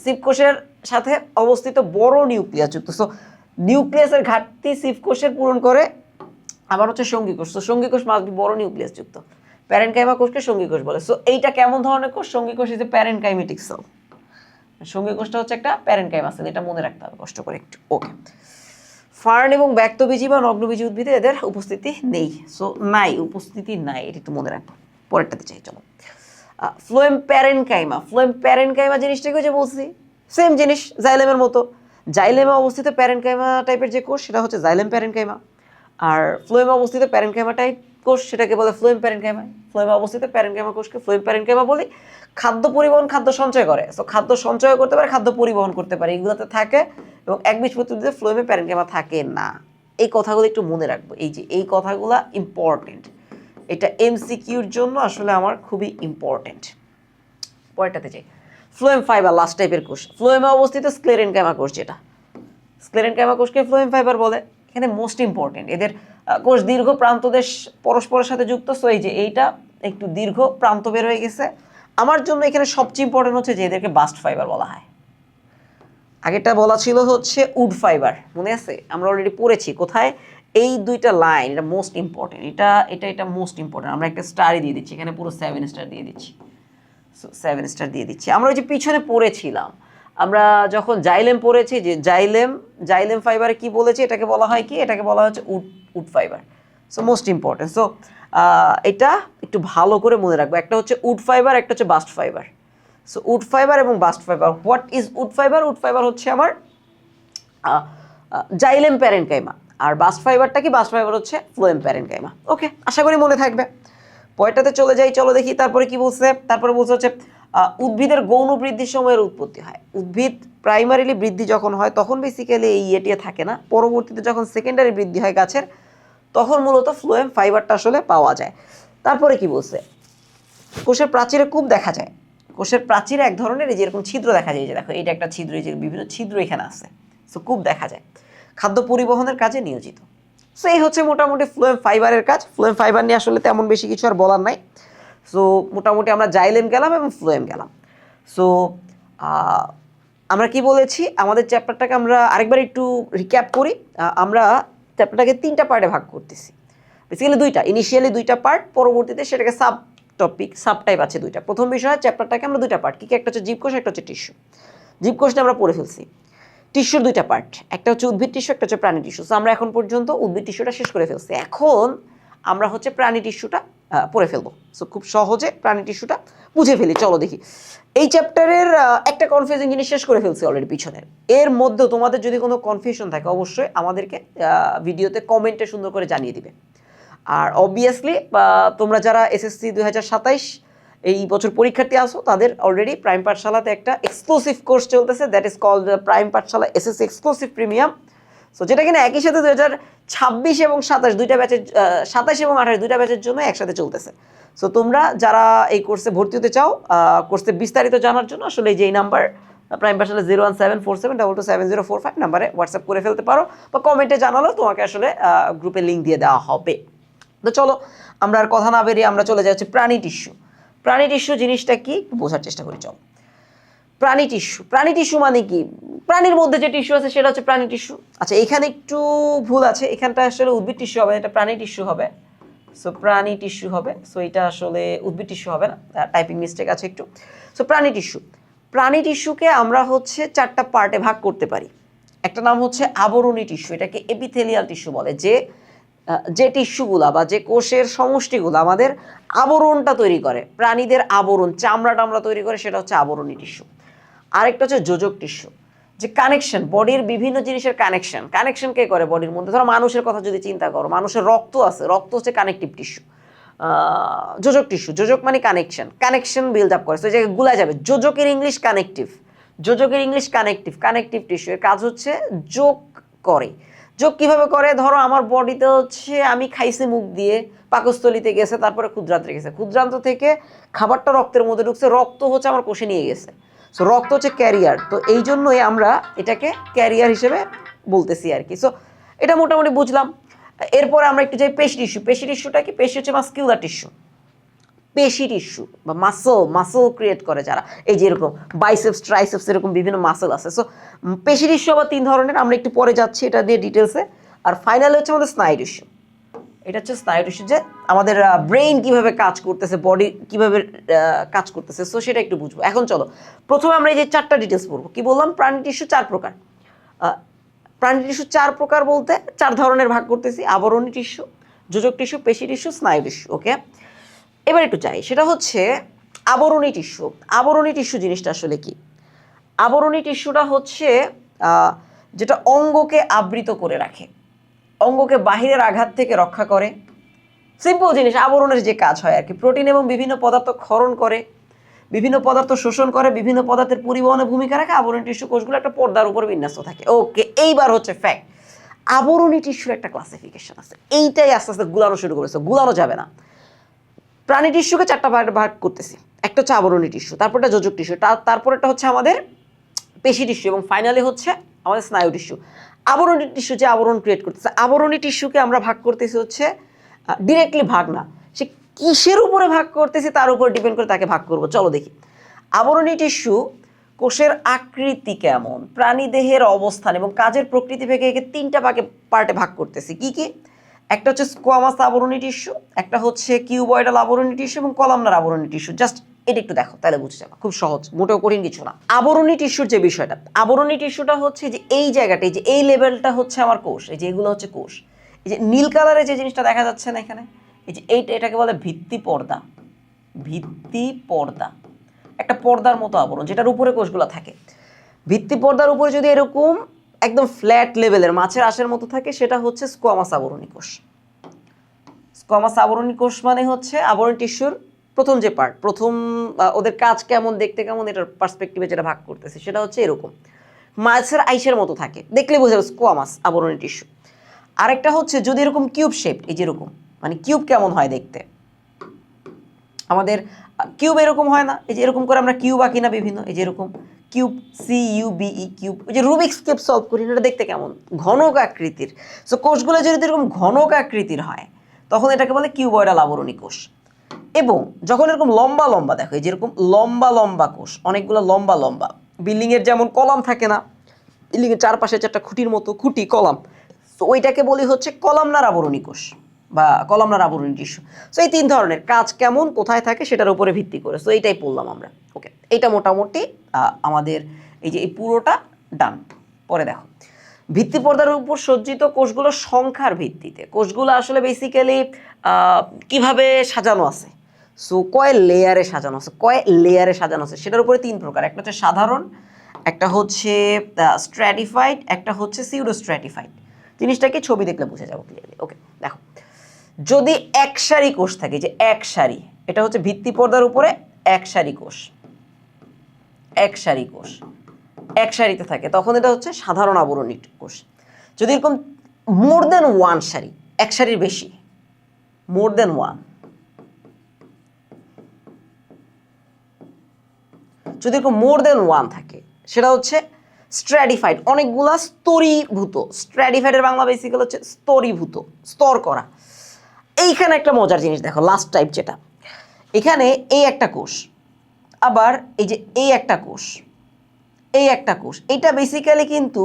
সিভ কোষের সাথে অবস্থিত বড় নিউক্লিয়াস যুক্ত। সো নিউক্লিয়াসের ঘাটতি সিভ কোষের পূরণ করে, আবার হচ্ছে সঙ্গী কোষ। তো সঙ্গী কোষ মাস্ট বি বড় নিউক্লিয়াস যুক্ত। প্যারেনকাইমা কোষকে সঙ্গী কোষ বলে। সো এইটা কেমন ধরনের কোষ? সঙ্গী কোষ ইজ এ প্যারেনকাইমেটিক সেল। সঙ্গী কোষটা হচ্ছে একটা প্যারেনকাইমা সেল, এটা মনে রাখতে হবে কষ্ট করে একটু। ওকে, ফার্ন এবং ব্যক্তবীজী বা নগ্নবীজী উদ্ভিদে এদের উপস্থিতি নেই। সো নাই, উপস্থিতি নাই, এটা একটু মনে রাখবো। পরেরটাতে চাই চলো। Phloem parenchyma. ফ্লোয়েম প্যারেনকাইমা জিনিসটাকে যে বলছি সেম জিনিস, জাইলেমের মতো। জাইলেমে অবস্থিত প্যারেনকাইমা টাইপের যে কোষ সেটা হচ্ছে জাইলেম প্যারেনকাইমা, আর ফ্লোয়েমে অবস্থিত প্যারেনকাইমা টাইপ কোষ সেটাকে বলে ফ্লোয়েম প্যারেনকাইমা। ফ্লোয়েমে অবস্থিত প্যারেনকাইমা কোষকে ফ্লোয়েম প্যারেনকাইমা বলি। খাদ্য পরিবহন, খাদ্য সঞ্চয় করে। সো খাদ্য সঞ্চয় করতে পারে, খাদ্য পরিবহন করতে পারে, এগুলোতে থাকে। এবং একবীজপত্রী উদ্ভিদে ফ্লোয়েমে প্যারেনকাইমা থাকে না। এই কথাগুলো একটু মনে রাখবো, এই যে এই কথাগুলো ইম্পর্টেন্ট, এটা এমসিকিউর জন্য আসলে আমার খুবই ইম্পর্টেন্ট। পরেরটাতে যাই। ফ্লোয়েম ফাইবার, লাস্ট টাইপের কোষ। ফ্লোয়েমে অবস্থিত স্ক্লেরেনকাইমা কোষ, যেটা স্ক্লেরেনকাইমা কোষকে ফ্লোয়েম ফাইবার বলে। এখানে মোস্ট ইম্পর্টেন্ট, এদের কোষ দীর্ঘ প্রান্তদেশ পরস্পরের সাথে যুক্ত। সো এই যে এইটা একটু দীর্ঘ প্রান্ত বের হয়ে গেছে। আমার জন্য এখানে সবচেয়ে ইম্পর্টেন্ট হচ্ছে যে এদেরকে বাস্ট ফাইবার বলা হয়। আগেরটা বলা ছিল হচ্ছে উড ফাইবার, মনে আছে? আমরা অলরেডি পড়েছি কোথায়, এই দুইটা লাইন, এটা মোস্ট ইম্পর্টেন্ট। এটা মোস্ট ইম্পর্টেন্ট। আমরা একটা স্টারই দিয়ে দিচ্ছি, এখানে পুরো 7 স্টার দিয়ে দিচ্ছি। সো 7 স্টার দিয়ে দিচ্ছি। আমরা ওই যে পিছনে পড়েছিলাম, আমরা যখন জাইলেম পড়েছি, যে জাইলেম ফাইবারে কি বলেছি, এটাকে বলা হয় কি, এটাকে বলা হচ্ছে wood fibre. So most important. So এটা একটু ভালো করে মনে রাখবো, একটা হচ্ছে উড ফাইবার, একটা হচ্ছে bast fibre. So wood fibre এবং bast fibre. What is wood fibre? Wood fibre হচ্ছে আমার জাইলেম প্যারেনকাইমা, আর বাস্ট ফাইবারটা কি? বাস্ট ফাইবার হচ্ছে ফ্লোয়েম প্যারেনকাইমা। ওকে, আশা করি মনে থাকবে। পরেরটাতে চলে যাই, চলো দেখি তারপরে কি বলছে। তারপরে বলছে হচ্ছে উদ্ভিদের গৌণ বৃদ্ধির সময়ের উৎপত্তি হয়। উদ্ভিদ প্রাইমারিলি বৃদ্ধি যখন হয় তখন বেসিক্যালি এই ইয়েটিয়ে থাকে না, পরবর্তীতে যখন সেকেন্ডারি বৃদ্ধি হয় গাছের তখন মূলত ফ্লোয়েম ফাইবারটা আসলে পাওয়া যায়। তারপরে কি বলছে, কোষের প্রাচীরে কূপ দেখা যায়। কোষের প্রাচীরে এক ধরনের এই যেরকম ছিদ্র দেখা যায়, এই যে দেখো এইটা একটা ছিদ্র, এই যে বিভিন্ন ছিদ্র এখানে আছে। সো কূপ দেখা যায়, খাদ্য পরিবহনের কাজে নিয়োজিত। সো এই হচ্ছে মোটামুটি ফ্লোয়েম ফাইবারের কাজ। ফ্লোয়েম ফাইবার নিয়ে আসলে তেমন বেশি কিছু আর বলার নাই। সো মোটামুটি আমরা জাইলেম গেলাম এবং ফ্লোয়েম গেলাম। সো আমরা কি বলেছি, আমাদের চ্যাপ্টারটাকে আমরা আরেকবার একটু রিক্যাপ করি। আমরা চ্যাপ্টারটাকে 3টা পার্টে ভাগ করতেছি, বেসিক্যালি 2টা, ইনিশিয়ালি 2টা পার্ট, পরবর্তীতে সেটাকে সাব টপিক, সাব টাইপ আছে 2টা। প্রথম বিষয় চ্যাপ্টারটাকে আমরা 2টা পার্ট, কি কি, একটা হচ্ছে জীবকোষ, একটা হচ্ছে টিস্যু। জীবকোষটা আমরা পড়ে ফেলছি। টিস্যুর 2টা পার্ট, একটা হচ্ছে উদ্ভিদ টিস্যু, একটা হচ্ছে প্রাণী টিস্যু। সো আমরা এখন পর্যন্ত উদ্ভিদ টিস্যুটা শেষ করে ফেলছি, এখন আমরা হচ্ছে প্রাণী টিস্যুটা পড়ে ফেলবো। সো খুব সহজে প্রাণী টিস্যুটা বুঝে ফেলি। চলো দেখি। এই চ্যাপ্টারের একটা কনফিউজিং জিনিস শেষ করে ফেলছি অলরেডি পিছনের। এর মধ্যে তোমাদের যদি কোনো কনফিউশন থাকে অবশ্যই আমাদেরকে ভিডিওতে কমেন্টে সুন্দর করে জানিয়ে দিবে। আর অবভিয়াসলি তোমরা যারা এসএসসি 2027 এই বছর পরীক্ষার্থী আসো, তাদের অলরেডি প্রাইম পাঠশালাতে একটা এক্সক্লুসিভ কোর্স চলতেছে, that is called prime Pathsala SSC exclusive premium. So যেটা কিনা একই সাথে 2026 এবং 27 দুইটা ব্যাচের, 27 এবং 28 দুইটা ব্যাচের জন্য একসাথে চলতেছে। সো তোমরা যারা এই কোর্সে ভর্তি হতে চাও, কোর্সে বিস্তারিত জানার জন্য আসলে যেই নাম্বার প্রাইম পাঠশালা 01747227045 নাম্বারে হোয়াটসঅ্যাপ করে ফেলতে পারো, বা কমেন্টে জানালেও তোমাকে আসলে গ্রুপে লিঙ্ক দিয়ে দেওয়া হবে। তো চলো আমরা আর কথা না বেরিয়ে আমরা চলে যাই হচ্ছে প্রাণী টিস্যু। প্রাণী টিস্যু জিনিসটা কি বোঝার চেষ্টা করি। চলো, প্রাণী টিস্যু। প্রাণী টিস্যু মানে কি? প্রাণীর মধ্যে যে টিস্যু আছে সেটা হচ্ছে প্রাণী টিস্যু। আচ্ছা, এখানে একটু ভুল আছে, এখানটা আসলে উদ্ভিদ টিস্যু হবে, এটা প্রাণী টিস্যু হবে। সো প্রাণী টিস্যু হবে, সো এটা আসলে উদ্ভিদ টিস্যু হবে না, টাইপিং মিস্টেক আছে একটু। সো প্রাণী টিস্যু। প্রাণী টিস্যুকে আমরা হচ্ছে 4টা পার্টে ভাগ করতে পারি। একটা নাম হচ্ছে আবরণী টিস্যু, এটাকে এপিথেলিয়াল টিস্যু বলে। যে টিস্যুগুলা বা যে কোষের সমষ্টিগুলো আমাদের আবরণটা তৈরি করে, প্রাণীদের আবরণ, চামড়া টামড়া তৈরি করে, সেটা হচ্ছে আবরণী টিস্যু। আরেকটা হচ্ছে যোজক টিস্যু, যে কানেকশন, বডির বিভিন্ন জিনিসের কানেকশন কে করে বডির মধ্যে। ধরো মানুষের কথা যদি চিন্তা করো, মানুষের রক্ত আছে, রক্ত হচ্ছে কানেকটিভ টিস্যু। যোজক টিস্যু, যোজক মানে কানেকশন বিল্ড আপ করে, তো এই জায়গায় গুলা যাবে। যোজকের ইংলিশ কানেকটিভ, কানেকটিভ টিস্যু। এর কাজ হচ্ছে যোগ করে। যোগ কিভাবে করে? ধরো আমার বডিতে হচ্ছে আমি খাইছি মুখ দিয়ে, পাকস্থলিতে গেছে, তারপরে ক্ষুদ্রান্তে গেছে, ক্ষুদ্রান্ত থেকে খাবারটা রক্তের মধ্যে ঢুকছে, রক্ত হচ্ছে আমার কোষে নিয়ে গেছে। সো রক্ত হচ্ছে ক্যারিয়ার, তো এই জন্যই আমরা এটাকে ক্যারিয়ার হিসেবে বলতেছি আর কি। সো এটা মোটামুটি বুঝলাম। এরপরে আমরা একটু যাই পেশি টিস্যু। পেশি টিস্যুটা কি? পেশি হচ্ছে মাস্কিউলার টিস্যু, পেশি টিস্যু বা মাসল ক্রিয়েট করে যারা, এই যে এরকম বাইসেপস ট্রাইসেপস এরকম বিভিন্ন মাসল আছে। সো পেশি টিস্যু আবার 3 ধরনের, আমরা একটু পরে যাচ্ছি এটা দিয়ে ডিটেলসে। আর ফাইনালি হচ্ছে আমাদের স্নায়ু টিস্যু। এটা হচ্ছে স্নায়ু টিস্যু, যে আমাদের ব্রেইন কিভাবে কাজ করতেছে, বডি কিভাবে কাজ করতেছে, সো সেটা একটু বুঝবো। এখন চলো প্রথমে আমরা এই যে 4টা ডিটেলস পড়বো। কি বললাম? প্রাণী টিস্যু 4 প্রকার। প্রাণী টিস্যু 4 প্রকার বলতে 4 ধরনের ভাগ করতেছি: আবরণী টিস্যু, যোজক টিস্যু, পেশি টিস্যু, স্নায়ু টিস্যু। ওকে, এবার একটু চাই, সেটা হচ্ছে আবরণী টিস্যু। আবরণী টিস্যু জিনিসটা আসলে কি? আবরণী টিস্যুটা হচ্ছে যেটা অঙ্গকে আবৃত করে রাখে, অঙ্গকে বাহিরের আঘাত থেকে রক্ষা করে। সিম্পল জিনিস, আবরণের যে কাজ হয় আর কি। প্রোটিন এবং বিভিন্ন পদার্থ ক্ষরণ করে, বিভিন্ন পদার্থ শোষণ করে, বিভিন্ন পদার্থের পরিবহনে ভূমিকা রাখে। আবরণী টিস্যু কোষগুলো একটা পর্দার উপর বিন্যস্ত থাকে। ওকে, এইবার হচ্ছে ফ্যাক্ট, আবরণী টিস্যুর একটা ক্লাসিফিকেশন আছে। এইটাই আস্তে আস্তে গুলানো শুরু করেছে, গুলানো যাবে না। প্রাণী টিস্যুকে 4টা ভাগ করতেছি। একটা হচ্ছে আবরণী টিস্যু, তারপরটা যোজক টিস্যু, তারপরটা হচ্ছে আমাদের পেশি টিস্যু, এবং ফাইনালি হচ্ছে আমাদের স্নায়ু টিস্যু। আবরণী টিস্যু যে আবরণ ক্রিয়েট করতেছে, আবরণী টিস্যুকে আমরা ভাগ করতেছি হচ্ছে ডিরেক্টলি ভাগ না, সে কিসের উপরে ভাগ করতেছি তার উপর ডিপেন্ড করে তাকে ভাগ করব। চলো দেখি। আবরণী টিস্যু কোষের আকৃতি কেমন, প্রাণীদেহের অবস্থান এবং কাজের প্রকৃতি থেকে একে 3টা পার্টে ভাগ করতেছি। কি কি? একটা হচ্ছে স্কোয়ামাস আবরণী টিস্যু, একটা হচ্ছে কিউবয়েডাল আবরণী টিস্যু এবং কলামনার আবরণী টিস্যু। জাস্ট এটা একটু দেখো, তাহলে বুঝে যাবে, খুব সহজ, মোটেও কঠিন কিছু না। আবরণী টিস্যুর যে বিষয়টা, আবরণী টিস্যুটা হচ্ছে যে এই জায়গাটা, এই যে এই লেভেলটা হচ্ছে আমার কোষ, এই যে এগুলো হচ্ছে কোষ। এই যে নীল কালারে যে জিনিসটা দেখা যাচ্ছে না এখানে, এই যে এটাকে বলে ভিত্তি পর্দা। ভিত্তি পর্দা একটা পর্দার মতো আবরণ, যেটার উপরে কোষগুলো থাকে। ভিত্তি পর্দার উপরে যদি এরকম একদম ফ্ল্যাট লেভেলের মাছের আঁশের মতো থাকে, সেটা হচ্ছে স্কোয়ামাস আবরণী কোষ। স্কোয়ামাস আবরণী কোষ মানে হচ্ছে আবরণী টিস্যুর প্রথম যে পার্ট, প্রথম ওদের কাজ কেমন, দেখতে কেমন, এটার পার্সপেক্টিভে যেটা ভাগ করতেছে সেটা হচ্ছে এরকম মাছের আইসের মতো থাকে, দেখলে বোঝা যাবে স্কোয়ামাস আবরণী টিস্যু। আরেকটা হচ্ছে যদি এরকম কিউব শেপ, এই যে এরকম, মানে কিউব কেমন হয় দেখতে, আমাদের কিউব এরকম হয় না, এই যে এরকম করে আমরা কিউব আঁকি না বিভিন্ন, এই যে এরকম কিউব, CUBE কিউব, ওই যে রুবিক্স কিউব সলভ করি, এটা দেখতে কেমন, ঘনক আকৃতির। সো কোষগুলো যদি এরকম ঘনক আকৃতির হয়, তখন এটাকে বলে কিউবয়েডাল আবরণী কোষ। এবং যখন এরকম লম্বা লম্বা, দেখো এই যেরকম লম্বা লম্বা কোষ, অনেকগুলো লম্বা লম্বা, বিল্ডিংয়ের যেমন কলাম থাকে না, বিল্ডিংয়ের চারপাশে 4টা খুঁটির মতো খুঁটি, কলাম, তো ওইটাকে বলি হচ্ছে কলামনার আবরণী কোষ বা কলামনার আবরণী টিস্যু। সো এই 3 ধরনের, কাজ কেমন, কোথায় থাকে সেটার উপরে ভিত্তি করে। সো এইটাই পড়লাম আমরা। ওকে, এইটা মোটামুটি আমাদের এই যে এই পুরোটা ডান। পরে দেখো, ভিত্তি পর্দার উপর সজ্জিত কোষগুলো সংখ্যার ভিত্তিতে, কোষগুলো আসলে বেসিক্যালি কিভাবে সাজানো আছে, সো কয় লেয়ারে সাজানো আছে, সেটার উপরে 3 প্রকার। একটা হচ্ছে সাধারণ, একটা হচ্ছে স্ট্র্যাটিফাইড, একটা হচ্ছে সিউডো স্ট্র্যাটিফাইড। জিনিসটাকে ছবি দেখলে বুঝে যাবো ক্লিয়ারলি। ওকে, দেখো, যদি এক সারি কোষ থাকে, যে এক সারি, এটা হচ্ছে ভিত্তি পর্দার উপরে এক সারি কোষ, এক সারি কোষ এক সারিতে থাকে, তখন এটা হচ্ছে সাধারণ আবরণী কোষ। যদি এরকম মোর দেন 1 সারি, এক সারির বেশি, মোর দেন 1, যদি এরকম মোর দেন 1 থাকে, সেটা হচ্ছে স্ট্র্যাটিফাইড, অনেকগুলা স্তরীভূত। স্ট্র্যাটিফাইডের বাংলা বেসিক্যালি হচ্ছে স্তরীভূত, স্তর করা। এইখানে একটা মজার জিনিস দেখো, লাস্ট টাইপ যেটা, এখানে এই একটা কোষ, আবার এই যে এই একটা কোষ, এই একটা কোষ, এইটা বেসিক্যালি কিন্তু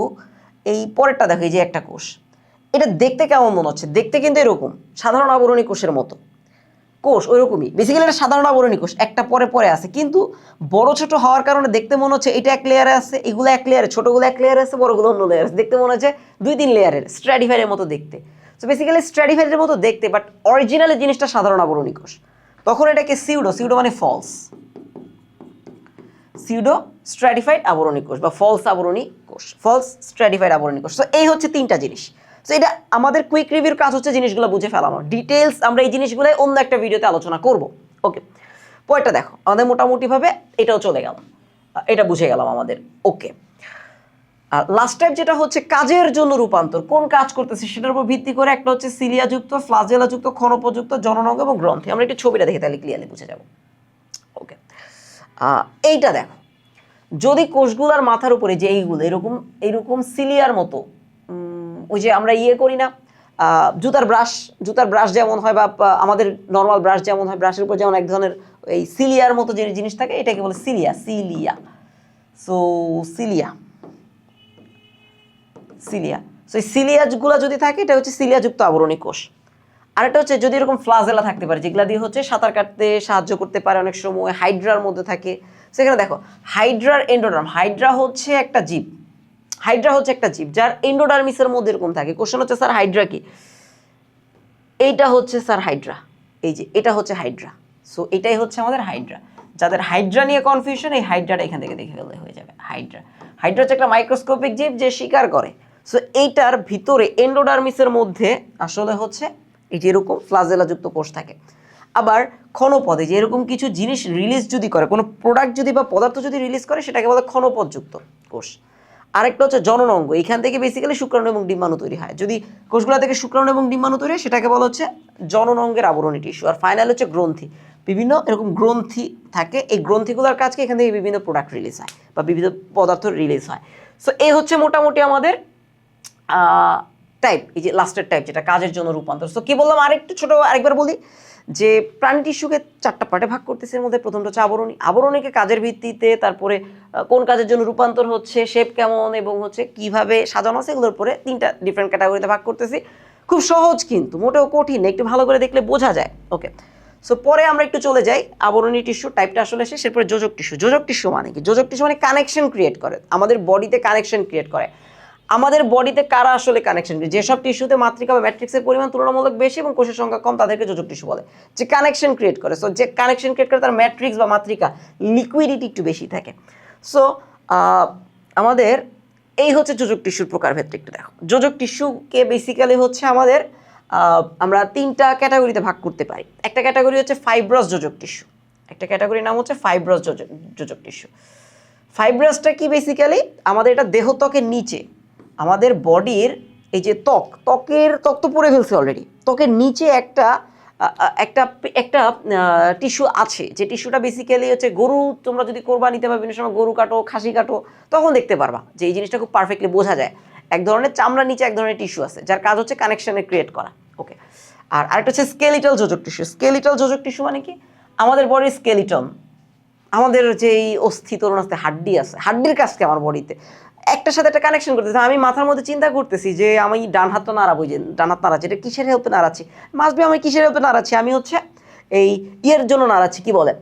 এই পরেরটা দেখো, এই যে একটা কোষ, এটা দেখতে কেমন মনে হচ্ছে, দেখতে কিন্তু এরকম সাধারণ আবরণী কোষের মতো, কোষ ওইরকমই বেসিক্যালি, এটা সাধারণ আবরণী কোষ, একটা পরে পরে আছে, কিন্তু বড় ছোট হওয়ার কারণে দেখতে মনে হচ্ছে এটা এক লেয়ারে আছে, এগুলো এক লেয়ারে, ছোটগুলো এক লেয়ারে আছে, বড়গুলো অন্য লেয়ারে আছে, দেখতে মনে হচ্ছে 2-3 লেয়ারের, স্ট্র্যাটিফাইডের মতো দেখতে। সো বেসিক্যালি স্ট্র্যাটিফাইডের মতো দেখতে, বাট অরিজিনালি জিনিসটা সাধারণ আবরণী কোষ। তখন এটাকে সিউডো, সিউডো মানে ফলস, সিউডো স্ট্র্যাটিফাইড আবরণী কোষ বা ফলস আবরণী কোষ, ফলস স্ট্র্যাটিফাইড আবরণী কোষ। তো এই হচ্ছে 3টা জিনিস। তো এটা আমাদের কুইক রিভিউর কাজ হচ্ছে জিনিসগুলো বুঝে ফেলানো, ডিটেলস আমরা এই জিনিসগুলো অন্য একটা ভিডিওতে আলোচনা করব। ওকে, পরেরটা দেখো, আমাদের মোটামুটিভাবে এটাও চলে গেল, এটা বুঝে গেলাম আমাদের। ওকে, আর লাস্ট টাইপ যেটা হচ্ছে কাজের জন্য রূপান্তর, কোন কাজ করতেছে সেটার উপর ভিত্তি করে, একটা হচ্ছে সিলিয়াযুক্ত, ফ্লাজেলাযুক্ত, ক্ষণপযুক্ত, জননাঙ্গ এবং গ্রন্থি। আমরা একটু ছবিটা দেখে তাহলে ক্লিয়ারলি বুঝে যাব। ওকে, এইটা দেখো, যদি কোষগুলার মাথার উপরে যে এইগুলো এরকম এইরকম সিলিয়ার মতো ওই যে আমরা করি না জুতার ব্রাশ যেমন হয় বা আমাদের নর্মাল ব্রাশ যেমন হয়, ব্রাশের উপর যেমন এক ধরনের এই সিলিয়ার মতো যে জিনিস থাকে এটাকে বলে সিলিয়া। সো সিলিয়া সো এই সিলিয়াগুলো যদি থাকে এটা হচ্ছে সিলিয়াযুক্ত আবরণী কোষ। আরেকটা হচ্ছে যদি এরকম ফ্লাজেলা থাকতে পারে যেগুলা দিয়ে হচ্ছে সাঁতার কাটতে সাহায্য করতে পারে অনেক সময়, হাইড্রার মধ্যে থাকে। সেখানে দেখো হাইড্রার এন্ডোডার্ম, হাইড্রা হচ্ছে একটা জীব যার এন্ডোডার্মিসের মধ্যে এরকম থাকে। কোশ্চেন হচ্ছে স্যার হাইড্রা কি? এইটা হচ্ছে স্যার হাইড্রা, এই যে এটা হচ্ছে হাইড্রা। সো এটাই হচ্ছে আমাদের হাইড্রা। যাদের হাইড্রা নিয়ে কনফিউশন এই হাইড্রাটা এখান থেকে দেখে ফেললে হয়ে যাবে। হাইড্রা হচ্ছে একটা মাইক্রোস্কোপিক জীব যে শিকার করে। সো এইটার ভিতরে এন্ডোডার্মিসের মধ্যে আসলে হচ্ছে এই যে এরকম ফ্লাজেলাযুক্ত কোষ থাকে। আবার ক্ষণপদে যে এরকম কিছু জিনিস রিলিজ যদি করে, কোনো প্রোডাক্ট যদি বা পদার্থ যদি রিলিজ করে সেটাকে বলে ক্ষণপদযুক্ত কোষ। আরেকটা হচ্ছে জনন অঙ্গ, এখান থেকে বেসিক্যালি শুক্রাণু এবং ডিম্বাণু তৈরি হয়। যদি কোষগুলো থেকে শুক্রাণু এবং ডিম্বাণু তৈরি হয় সেটাকে বলা হচ্ছে জনন অঙ্গের আবরণী টিস্যু। আর ফাইনাল হচ্ছে গ্রন্থি, বিভিন্ন এরকম গ্রন্থি থাকে। এই গ্রন্থিগুলোর কাজকে এখান থেকে বিভিন্ন প্রোডাক্ট রিলিজ হয় বা বিভিন্ন পদার্থ রিলিজ হয়। সো এই হচ্ছে মোটামুটি আমাদের টাইপ, এই যে লাস্টের টাইপ যেটা কাজের জন্য রূপান্তর। সো কি বললাম আরেকটু ছোট আরেকবার বলি যে প্রাণী টিস্যুকে 4টা পার্টে ভাগ করতেছে। এর মধ্যে প্রথমটা হচ্ছে আবরণীকে কাজের ভিত্তিতে, তারপরে কোন কাজের জন্য রূপান্তর হচ্ছে, শেপ কেমন এবং হচ্ছে কিভাবে সাজানো আছে এগুলোর পরে 3টা ডিফারেন্ট ক্যাটাগরিতে ভাগ করতেছি। খুব সহজ কিন্তু মোটেও কঠিন না, একটু ভালো করে দেখলে বোঝা যায়। ওকে, সো পরে আমরা একটু চলে যাই আবরণী টিস্যু টাইপটা আসলে শেষ। এরপরে যোজক টিস্যু মানে কি? যোজক টিস্যু মানে কানেকশন ক্রিয়েট করে, আমাদের বডিতে কানেকশন ক্রিয়েট করে। আমাদের বডিতে কারা আসলে কানেকশন, যেসব টিস্যুতে মাতৃকা বা ম্যাট্রিক্সের পরিমাণ তুলনামূলক বেশি এবং কোষের সংখ্যা কম তাদেরকে যোজক টিস্যু বলে, যে কানেকশন ক্রিয়েট করে। সো যে কানেকশন ক্রিয়েট করে তার ম্যাট্রিক্স বা মাতৃকা লিকুইডিটি একটু বেশি থাকে। সো আমাদের এই হচ্ছে যোজক টিস্যুর প্রকারভেদ। একটু দেখো, যোজক টিস্যুকে বেসিক্যালি হচ্ছে আমাদের আমরা 3টা ক্যাটাগরিতে ভাগ করতে পারি। একটা ক্যাটাগরি হচ্ছে ফাইব্রাস যোজক টিস্যু, একটা ক্যাটাগরির নাম হচ্ছে ফাইব্রাস যোজক টিস্যু। ফাইব্রাসটা কি? বেসিক্যালি আমাদের এটা দেহত্বকের নিচে, আমাদের বডির এই যে ত্বক তো পড়ে ফেলছে অলরেডি, ত্বকের নিচে একটা একটা একটা টিস্যু আছে, যে টিস্যুটা বেসিক্যালি হচ্ছে গরু, তোমরা যদি কোরবানিতে বা বিভিন্ন সময় গরু কাটো খাসি কাটো তখন দেখতে পারবা যে এই জিনিসটা খুব পারফেক্টলি বোঝা যায়। এক ধরনের চামড়ার নিচে এক ধরনের টিস্যু আছে যার কাজ হচ্ছে কানেকশনে ক্রিয়েট করা। ওকে, আর আরেকটা হচ্ছে স্কেলিটাল যোজক টিস্যু। স্কেলিটাল যোজক টিস্যু মানে কি? আমাদের বডির স্কেলিটন, আমাদের যেই অস্থি তরুণ আস্তে হাড্ডি আছে, হাড্ডির কাজকে আমার বডিতে একটার সাথে একটা কানেকশন করতেছে। আমি মাথার মধ্যে চিন্তা করতেছি যে আমি ডান হাতটা নাড়াবো, যে ডান হাত নাড়াচ্ছি, এটা কিসের হেল্পে নাড়াচ্ছি? মাসবি আমি কিসের হেল্পে নাড়াচ্ছি? আমি হচ্ছে এই ইয়ের জন্য নাড়াচ্ছি, কি বলে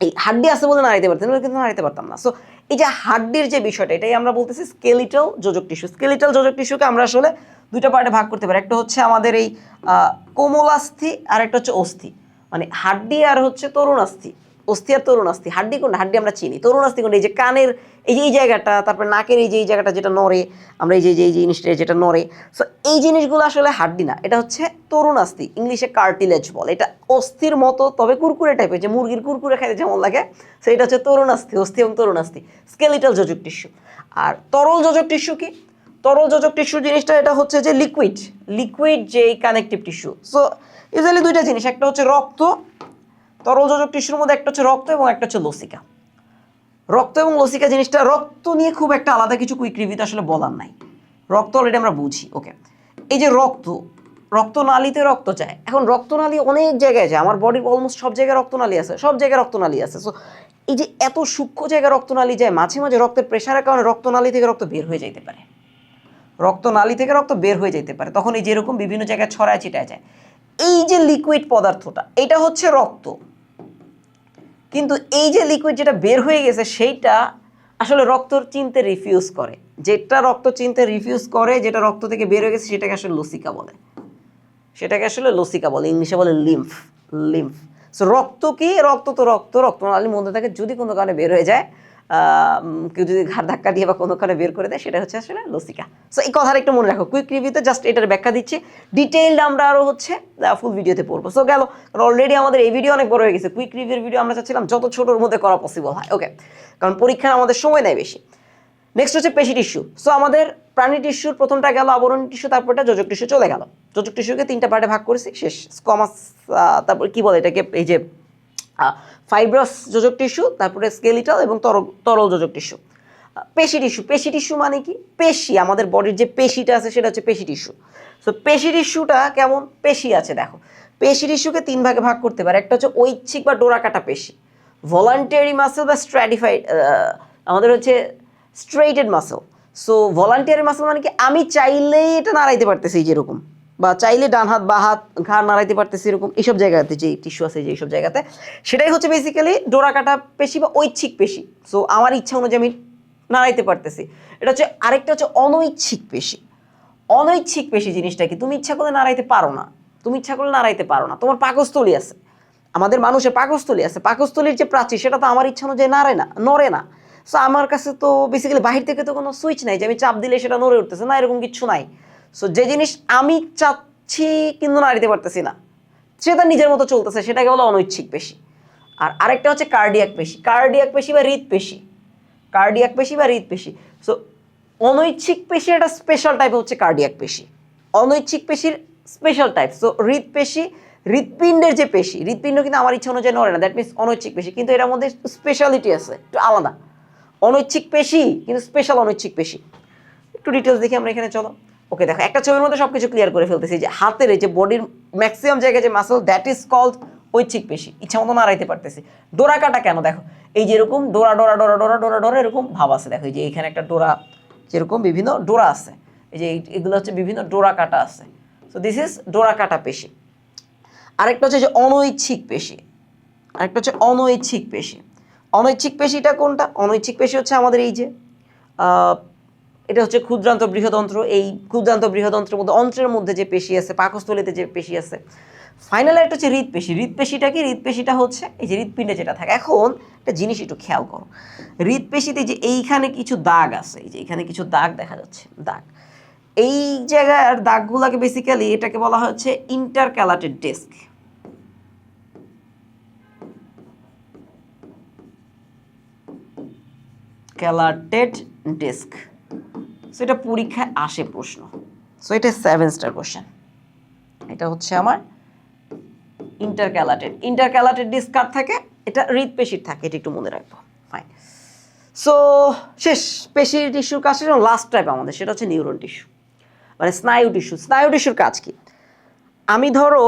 এই হাড্ডি আছে বলে নাড়াইতে পারতাম, কিন্তু নাড়াইতে পারতাম না। সো এই যে হাড্ডির যে বিষয়টা, এটাই আমরা বলতেছি স্কেলিটাল যোজক টিস্যু। স্কেলিটাল যোজক টিস্যুকে আমরা আসলে 2টা পার্টে ভাগ করতে পারি। একটা হচ্ছে আমাদের এই কোমলাস্থি আর একটা হচ্ছে অস্থি, মানে হাড্ডি আর হচ্ছে তরুণাস্থি। অস্থি আর তরুণাস্থি। হাড্ডি কোনটা? হাড্ডি আমরা চিনি। তরুণাস্থি কোনটা? এই যে কানের এই জায়গাটা, তারপর নাকের এই জায়গাটা যেটা নড়ে, আমরা এই জিনিসটা যেটা নড়ে। সো এই জিনিসগুলো আসলে হাড্ডি না, এটা হচ্ছে তরুণাস্থি, ইংলিশে কার্টিলেজ বলে। এটা অস্থির মতো তবে কুরকুরে টাইপের, যে মুরগির কুরকুরে খাইতে যেমন লাগে, সো এটা হচ্ছে তরুণাস্থি, অস্থি এবং তরুণাস্থি, স্কেলিটাল যোজক টিস্যু। আর তরল যোজক টিস্যু কি? তরল যোজক টিস্যু জিনিসটা এটা হচ্ছে যে লিকুইড যে কানেকটিভ টিস্যু। সো ইউজুয়ালি 2টা জিনিস, একটা হচ্ছে রক্ত, তরল যোজক টিস্যুর মধ্যে একটা হচ্ছে রক্ত এবং একটা হচ্ছে লসিকা। রক্ত এবং লসিকা জিনিসটা, রক্ত নিয়ে খুব একটা আলাদা কিছু কুইক রিভিউতে আসলে বলার নাই, রক্ত অলরেডি আমরা বুঝি। ওকে, এই যে রক্তনালীতে রক্ত যায়। এখন রক্তনালী অনেক জায়গায় যায়, আমার বডির অলমোস্ট সব জায়গায় রক্তনালী আছে, সো এই যে এত সূক্ষ্ম জায়গায় রক্তনালী যায়, মাঝে মাঝে রক্তের প্রেশারের কারণে রক্তনালী থেকে রক্ত বের হয়ে যেতে পারে, তখন এই যেরকম বিভিন্ন জায়গায় ছড়ায় ছিটায় যায়। এই যে লিকুইড পদার্থটা, এটা হচ্ছে রক্ত, কিন্তু এই যে লিকুইড যেটা বের হয়ে গেছে সেইটা আসলে রক্ত চিনতে রিফিউজ করে, যেটা রক্ত থেকে বের হয়ে গেছে সেটাকে আসলে লসিকা বলে, ইংলিশে বলে লিম্ফ। সো রক্ত কি? রক্তনালীর মধ্যে থেকে যদি কোনো কারণে বের হয়ে যায়, কেউ যদি ঘাড় ধাক্কা দিয়ে বা কোনো কারণে বের করে দেয়, সেটা হচ্ছে আসলে লসিকা। সো এই কথাটা একটু মনে রাখো, কুইক রিভিউতে জাস্ট এটার ব্যাখ্যা দিচ্ছি, ডিটেইলড আমরা আরও হচ্ছে ফুল ভিডিওতে পড়বো। সো গেল, অলরেডি আমাদের এই ভিডিও অনেক বড় হয়ে গেছে। কুইক রিভিউর ভিডিও আমরা চাচ্ছিলাম যত ছোটোর মধ্যে করা পসিবল হয়। ওকে, কারণ পরীক্ষার আমাদের সময় নেয় বেশি। নেক্সট হচ্ছে পেশি টিস্যু। সো আমাদের প্রাণী টিস্যুর প্রথমটা গেল আবরণী টিস্যু, তারপরটা যোজক টিস্যু চলে গেল। যোজক টিস্যুকে 3টা পার্টে ভাগ করেছি, শেষ। স্কোয়ামাস, তারপর কি বলে এটাকে, এই যে ফাইব্রাস যোজক টিস্যু, তারপরে স্কেলিটাল এবং তরল যোজক টিস্যু। পেশি টিস্যু, পেশি টিস্যু মানে কি? পেশি, আমাদের বডির যে পেশিটা আছে সেটা হচ্ছে পেশি টিস্যু। সো পেশি টিস্যুটা কেমন? পেশি আছে দেখো, পেশি টিস্যুকে 3 ভাগে ভাগ করতে পারে। একটা হচ্ছে ঐচ্ছিক বা ডোরাকাটা পেশি, ভলান্টারি মাসেল বা স্ট্র্যাটিফাইড, আমাদের হচ্ছে স্ট্রেইটেড মাসেল। সো ভলান্টারি মাসেল মানে কি? আমি চাইলেই এটা নাড়াইতে পারতেছি যেরকম, বা চাইলে ডান হাত বা হাত ঘাড় নাড়াইতে পারতেছি এরকম, এইসব জায়গাতে যে টিস্যু আছে যে এইসব জায়গাতে, সেটাই হচ্ছে বেসিক্যালি ডোরাকাটা পেশি বা ঐচ্ছিক পেশি। সো আমার ইচ্ছা অনুযায়ী আমি নাড়াইতে পারতেছি। এটা হচ্ছে আরেকটা হচ্ছে অনৈচ্ছিক পেশি। অনৈচ্ছিক পেশি জিনিসটা কি? তুমি ইচ্ছা করলে নাড়াইতে পারো না, তুমি ইচ্ছা করলে নাড়াইতে পারো না। তোমার পাকস্থলী আছে, আমাদের মানুষের পাকস্থলী আছে, পাকস্থলীর যে প্রাচীর সেটা তো আমার ইচ্ছা অনুযায়ী নড়ে না। সো আমার কাছে তো বেসিক্যালি বাহির থেকে তো কোনো সুইচ নাই যে আমি চাপ দিলে সেটা নড়ে উঠতেছে, না এরকম কিচ্ছু নাই। সো যে জিনিস আমি চাচ্ছি কিন্তু নাড়াইতে পারতেছি না, সেটা নিজের মতো চলতেছে, সেটাকে বলে অনৈচ্ছিক পেশি। আর আরেকটা হচ্ছে কার্ডিয়াক পেশি, কার্ডিয়াক পেশি বা হৃদপেশি, কার্ডিয়াক পেশি বা হৃদপেশি। সো অনৈচ্ছিক পেশি একটা স্পেশাল টাইপ হচ্ছে কার্ডিয়াক পেশি, অনৈচ্ছিক পেশির স্পেশাল টাইপ। সো হৃদপেশি, হৃদপিণ্ডের যে পেশি, হৃদপিণ্ড কিন্তু আমার ইচ্ছা অনুযায়ী নড়ে না, দ্যাট মিনস অনৈচ্ছিক পেশি, কিন্তু এটার মধ্যে স্পেশালিটি আছে, একটু আলাদা। অনৈচ্ছিক পেশি কিন্তু স্পেশাল অনৈচ্ছিক পেশি। একটু ডিটেলস দেখি আমরা এখানে, চলো। ওকে দেখো, একটা ছবির মধ্যে সবকিছু ক্লিয়ার করে ফেলতেছি যে হাতের এই যে বডির ম্যাক্সিমাম জায়গায় যে মাসল, দ্যাট ইজ কল্ড ঐচ্ছিক পেশি। ইচ্ছা মতো নাড়াইতে পারতেছি। ডোরা কাটা কেন? দেখো এই যে এরকম ডোরা ডোরা ডোরা ডোরা ডোরা ডোরা এরকম ভাব আছে, দেখো এই যে এখানে একটা ডোরা, যেরকম বিভিন্ন ডোরা আছে, এই যে এগুলো হচ্ছে বিভিন্ন ডোরা কাটা আছে। সো দিস ইজ ডোরা কাটা পেশি। আরেকটা হচ্ছে যে অনৈচ্ছিক পেশি, আরেকটা হচ্ছে অনৈচ্ছিক পেশি। অনৈচ্ছিক পেশিটা কোনটা? অনৈচ্ছিক পেশি হচ্ছে আমাদের এই যে এটা হচ্ছে ক্ষুদ্রান্ত বৃহদন্ত্র, এই ক্ষুদ্রান্ত বৃহদন্ত্রের মধ্যে অন্ত্রের মধ্যে যে পেশি আছে, পাকস্থলীতে যে পেশি আছে। ফাইনালি একটা হচ্ছে হৃদপেশি। হৃদপেশিটা কি? হৃদপেশিটা হচ্ছে এই যে হৃদপিণ্ডে যেটা থাকে। এখন একটা জিনিস একটু খেয়াল করো, হৃদপেশিতে যে এইখানে কিছু দাগ আছে, এই যে এখানে কিছু দাগ দেখা যাচ্ছে, দাগ, এই জায়গার দাগগুলোকে বেসিক্যালি এটাকে বলা হচ্ছে ইন্টারক্যালাটেড ডিস্ক। ক্যালাটেড ডিস্ক। সো এটা পরীক্ষায় আসে প্রশ্ন। সো এটা 7 স্টার কোশ্চেন। এটা হচ্ছে আমার ইন্টারক্যালাটেড ডিস্ক কার থাকে? এটা হৃদপেশির থাকে, এটা একটু মনে রাখবো। ফাইন। সো শেষ পেশির টিস্যুর কাজ শেষ। লাস্ট টাইপ আমাদের সেটা হচ্ছে নিউরন টিস্যু, মানে স্নায়ু টিস্যু। স্নায়ু টিস্যুর কাজ কি? আমি ধরো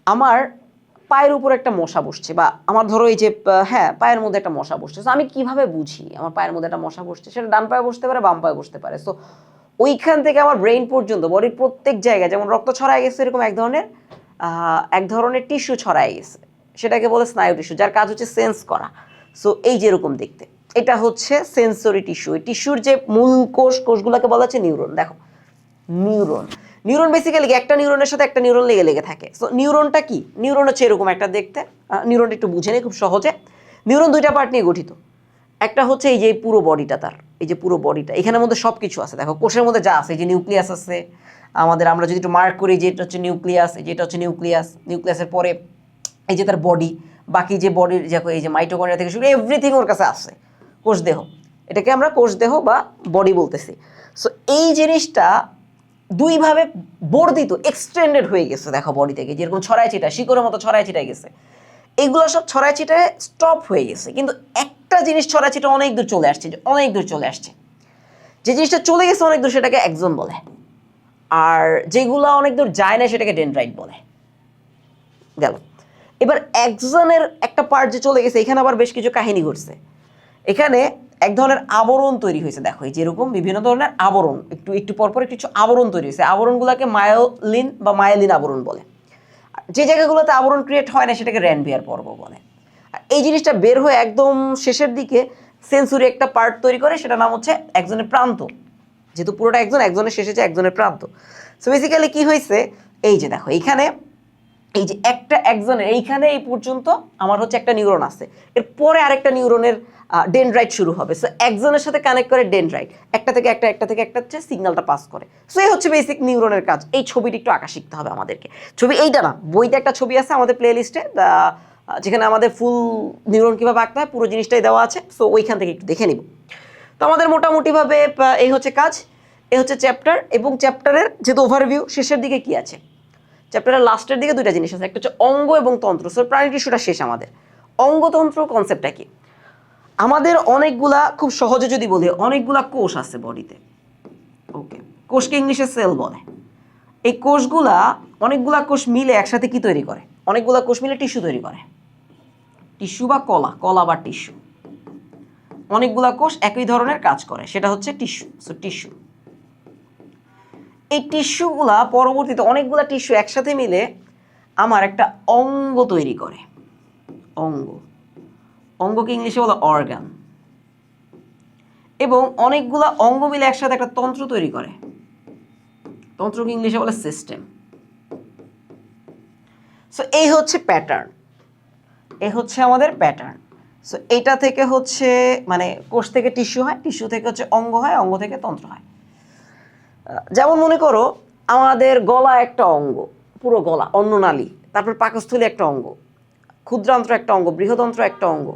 আমার পায়ের উপর একটা মশা বসছে, বা আমার ধরো এই যে হ্যাঁ পায়ের মধ্যে একটা মশা বসছে। সো আমি কিভাবে বুঝি আমার পায়ের মধ্যে একটা মশা বসছে? সেটা ডান পায়ে বসতে পারে, বাম পায়ে বসতে পারে। সো ওইখান থেকে আমার ব্রেইন পর্যন্ত বডির প্রত্যেক জায়গায় যেমন রক্ত ছড়ায় গেছে, এরকম এক ধরনের টিস্যু ছড়ায় গেছে, সেটাকে বলে স্নায়ু টিস্যু, যার কাজ হচ্ছে সেন্স করা। সো এই যেরকম দেখতে, এটা হচ্ছে সেন্সরি টিস্যু। এই টিস্যুর যে মূল কোষগুলোকে বলা হচ্ছে নিউরন। দেখো নিউরন বেসিক্যালি একটা নিউরনের সাথে একটা নিউরন লেগে থাকে। সো নিউরনটা কি? নিউরন হচ্ছে এরকম একটা দেখতে। নিউরনটা একটু বুঝে নেই খুব সহজে। নিউরন 2টা পার্ট নিয়ে গঠিত। একটা হচ্ছে এই যে পুরো বডিটা, তার এই যে পুরো বডিটা, এখানের মধ্যে সব কিছু আছে। দেখো কোষের মধ্যে যা আছে, এই যে নিউক্লিয়াস আছে আমাদের, আমরা যদি একটু মার্ক করি যে এটা হচ্ছে নিউক্লিয়াস, যেটা হচ্ছে নিউক্লিয়াসের পরে এই যে তার বডি, বাকি যে বডির দেখো এই যে মাইটোকন্ড্রিয়া থেকে শুরু এভরিথিং ওর কাছে আছে। কোষদেহ, এটাকে আমরা কোষদেহ বা বডি বলতেছি। সো এই জিনিসটা দুইভাবে বর্ধিত, এক্সটেন্ডেড হয়ে গেছে দেখো বডি থেকে, যেরকম ছড়ায় ছিটায়, শিকড়ের মতো ছড়ায় ছিটায় গেছে। এইগুলো সব ছড়ায় ছিটায় স্টপ হয়ে গেছে, কিন্তু একটা জিনিস ছড়ায় ছিটায় অনেক দূর চলে আসছে, অনেক দূর চলে আসছে। যে জিনিসটা চলে গেছে অনেক দূর সেটাকে এক্সন বলে, আর যেগুলো অনেক দূর যায় না সেটাকে ডেনড্রাইট বলে। গেল। এবার এক্সনের একটা পার্ট যে চলে গেছে, এখানে আবার বেশ কিছু কাহিনী ঘটছে। এখানে এক ধরনের আবরণ তৈরি হয়েছে, দেখো এই যেরকম বিভিন্ন ধরনের আবরণ, একটু পরপর কিছু আবরণ তৈরি হয়েছে। আবরণগুলোকে মায়োলিন আবরণ বলে। যে জায়গাগুলোতে আবরণ ক্রিয়েট হয় না সেটাকে র্যানভিয়ার পর্ব বলে। আর এই জিনিসটা বের হয়ে একদম শেষের দিকে সেন্সরি একটা পার্ট তৈরি করে, সেটা নাম হচ্ছে একজনের প্রান্ত। যেহেতু পুরোটা একজনের শেষে যে একজনের প্রান্ত। সো বেসিক্যালি কি হয়েছে, এই যে দেখো এইখানে এই যে একটা একজনের এইখানে এই পর্যন্ত আমার হচ্ছে একটা নিউরন আছে, এরপরে আরেকটা নিউরনের ডেনড্রাইট শুরু হবে। সো একজনের সাথে কানেক্ট করে ডেনড্রাইট, একটা থেকে একটা হচ্ছে সিগন্যালটা পাস করে। সো এই হচ্ছে বেসিক নিউরনের কাজ। এই ছবিটি একটু আঁকা শিখতে হবে আমাদেরকে। ছবি এইটা না, বইতে একটা ছবি আছে আমাদের প্লে লিস্টে, যেখানে আমাদের ফুল নিউরন কীভাবে আঁকতে হয় পুরো জিনিসটাই দেওয়া আছে। সো ওইখান থেকে একটু দেখে নিব। তো আমাদের মোটামুটিভাবে এই হচ্ছে কাজ, এই হচ্ছে চ্যাপ্টার, এবং চ্যাপ্টারের যেহেতু ওভারভিউ শেষের দিকে কি আছে, চ্যাপ্টারের লাস্টের দিকে দুইটা জিনিস আছে, একটা হচ্ছে অঙ্গ এবং তন্ত্র। সো প্রাণী টিস্যুটা শেষ আমাদের। অঙ্গতন্ত্র কনসেপ্টটা কি? আমাদের অনেকগুলা, খুব সহজে যদি বলি, অনেকগুলা কোষ আছে বডিতে। ওকে, কোষকে ইংলিশে সেল বলে। এই কোষগুলা, অনেকগুলা কোষ মিলে একসাথে কি তৈরি করে? অনেকগুলা কোষ মিলে টিস্যু তৈরি করে। টিস্যু বা কলা, কলা বা টিস্যু। অনেকগুলা কোষ একই ধরনের কাজ করে, সেটা হচ্ছে টিস্যু। So tissue. এই টিস্যুগুলা পরবর্তীতে, অনেকগুলা টিস্যু একসাথে মিলে আমার একটা অঙ্গ তৈরি করে। অঙ্গ, অঙ্গকে ইংলিশে বলে অর্গান। এবং অনেকগুলা অঙ্গ মিলে একসাথে একটা তন্ত্র তৈরি করে, তন্ত্রকে ইংলিশে বলে সিস্টেম। সো এই হচ্ছে প্যাটার্ন, এই হচ্ছে আমাদের প্যাটার্ন। সো এইটা থেকে হচ্ছে মানে কোষ থেকে টিস্যু হয়, টিস্যু থেকে হচ্ছে অঙ্গ হয়, অঙ্গ থেকে তন্ত্র হয়। যেমন মনে করো আমাদের গলা একটা অঙ্গ, পুরো গলা, অন্ননালী, তারপর পাকস্থলী একটা অঙ্গ, ক্ষুদ্রান্ত্র একটা অঙ্গ, বৃহদন্ত্র একটা অঙ্গ,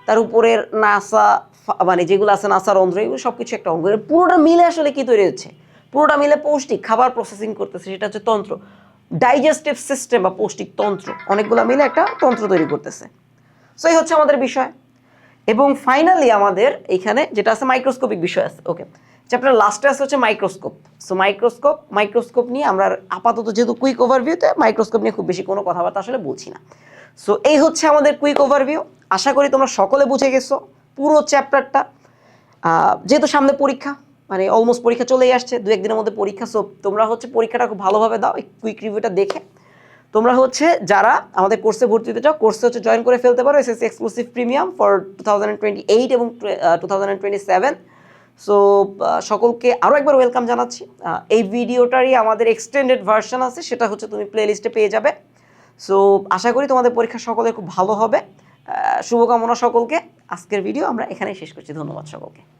তার উপরের নাসা, মানে যেগুলো আছে নাসার অন্ধ্র, এগুলো সব কিছু একটা অঙ্গ। পুরোটা মিলে আসলে কি তৈরি হচ্ছে? পুরোটা মিলে পৌষ্টিক খাবার প্রসেসিং করতেছে, সেটা হচ্ছে তন্ত্র। ডাইজেস্টিভ সিস্টেম বা পৌষ্টিক তন্ত্র, অনেকগুলো মিলে একটা তন্ত্র তৈরি করতেছে। সো এই হচ্ছে আমাদের বিষয়। এবং ফাইনালি আমাদের এখানে যেটা আছে মাইক্রোস্কোপিক বিষয় আছে। ওকে, চ্যাপ্টার লাস্টে আছে হচ্ছে মাইক্রোস্কোপ। সো মাইক্রোস্কোপ নিয়ে আমরা আপাতত, যেহেতু কুইক ওভারভিউতে, মাইক্রোস্কোপ নিয়ে খুব বেশি কোনো কথাবার্তা আসলে বলছি না। সো এই হচ্ছে আমাদের কুইক ওভারভিউ। আশা করি তোমরা সকলে বুঝে গেছো পুরো চ্যাপ্টারটা। যেহেতু সামনে পরীক্ষা, মানে অলমোস্ট পরীক্ষা চলেই আসছে, 2-1 দিনের মধ্যে পরীক্ষা। সো তোমরা হচ্ছে পরীক্ষাটা খুব ভালোভাবে দাও, এই কুইক রিভিউটা দেখে। তোমরা হচ্ছে যারা আমাদের কোর্সে ভর্তি হতে চাও, কোর্সে হচ্ছে জয়েন করে ফেলতে পারো, এসএসসি এক্সক্লুসিভ প্রিমিয়াম ফর 2028 এবং 2027। সো সকলকে আরও একবার ওয়েলকাম জানাচ্ছি। এই ভিডিওটারই আমাদের এক্সটেন্ডেড ভার্সন আছে, সেটা হচ্ছে তুমি প্লে লিস্টে পেয়ে যাবে। সো আশা করি তোমাদের পরীক্ষা সকলের খুব ভালো হবে। শুভকামনা সকলকে। আজকের ভিডিও আমরা এখানেই শেষ করছি। ধন্যবাদ সকলকে।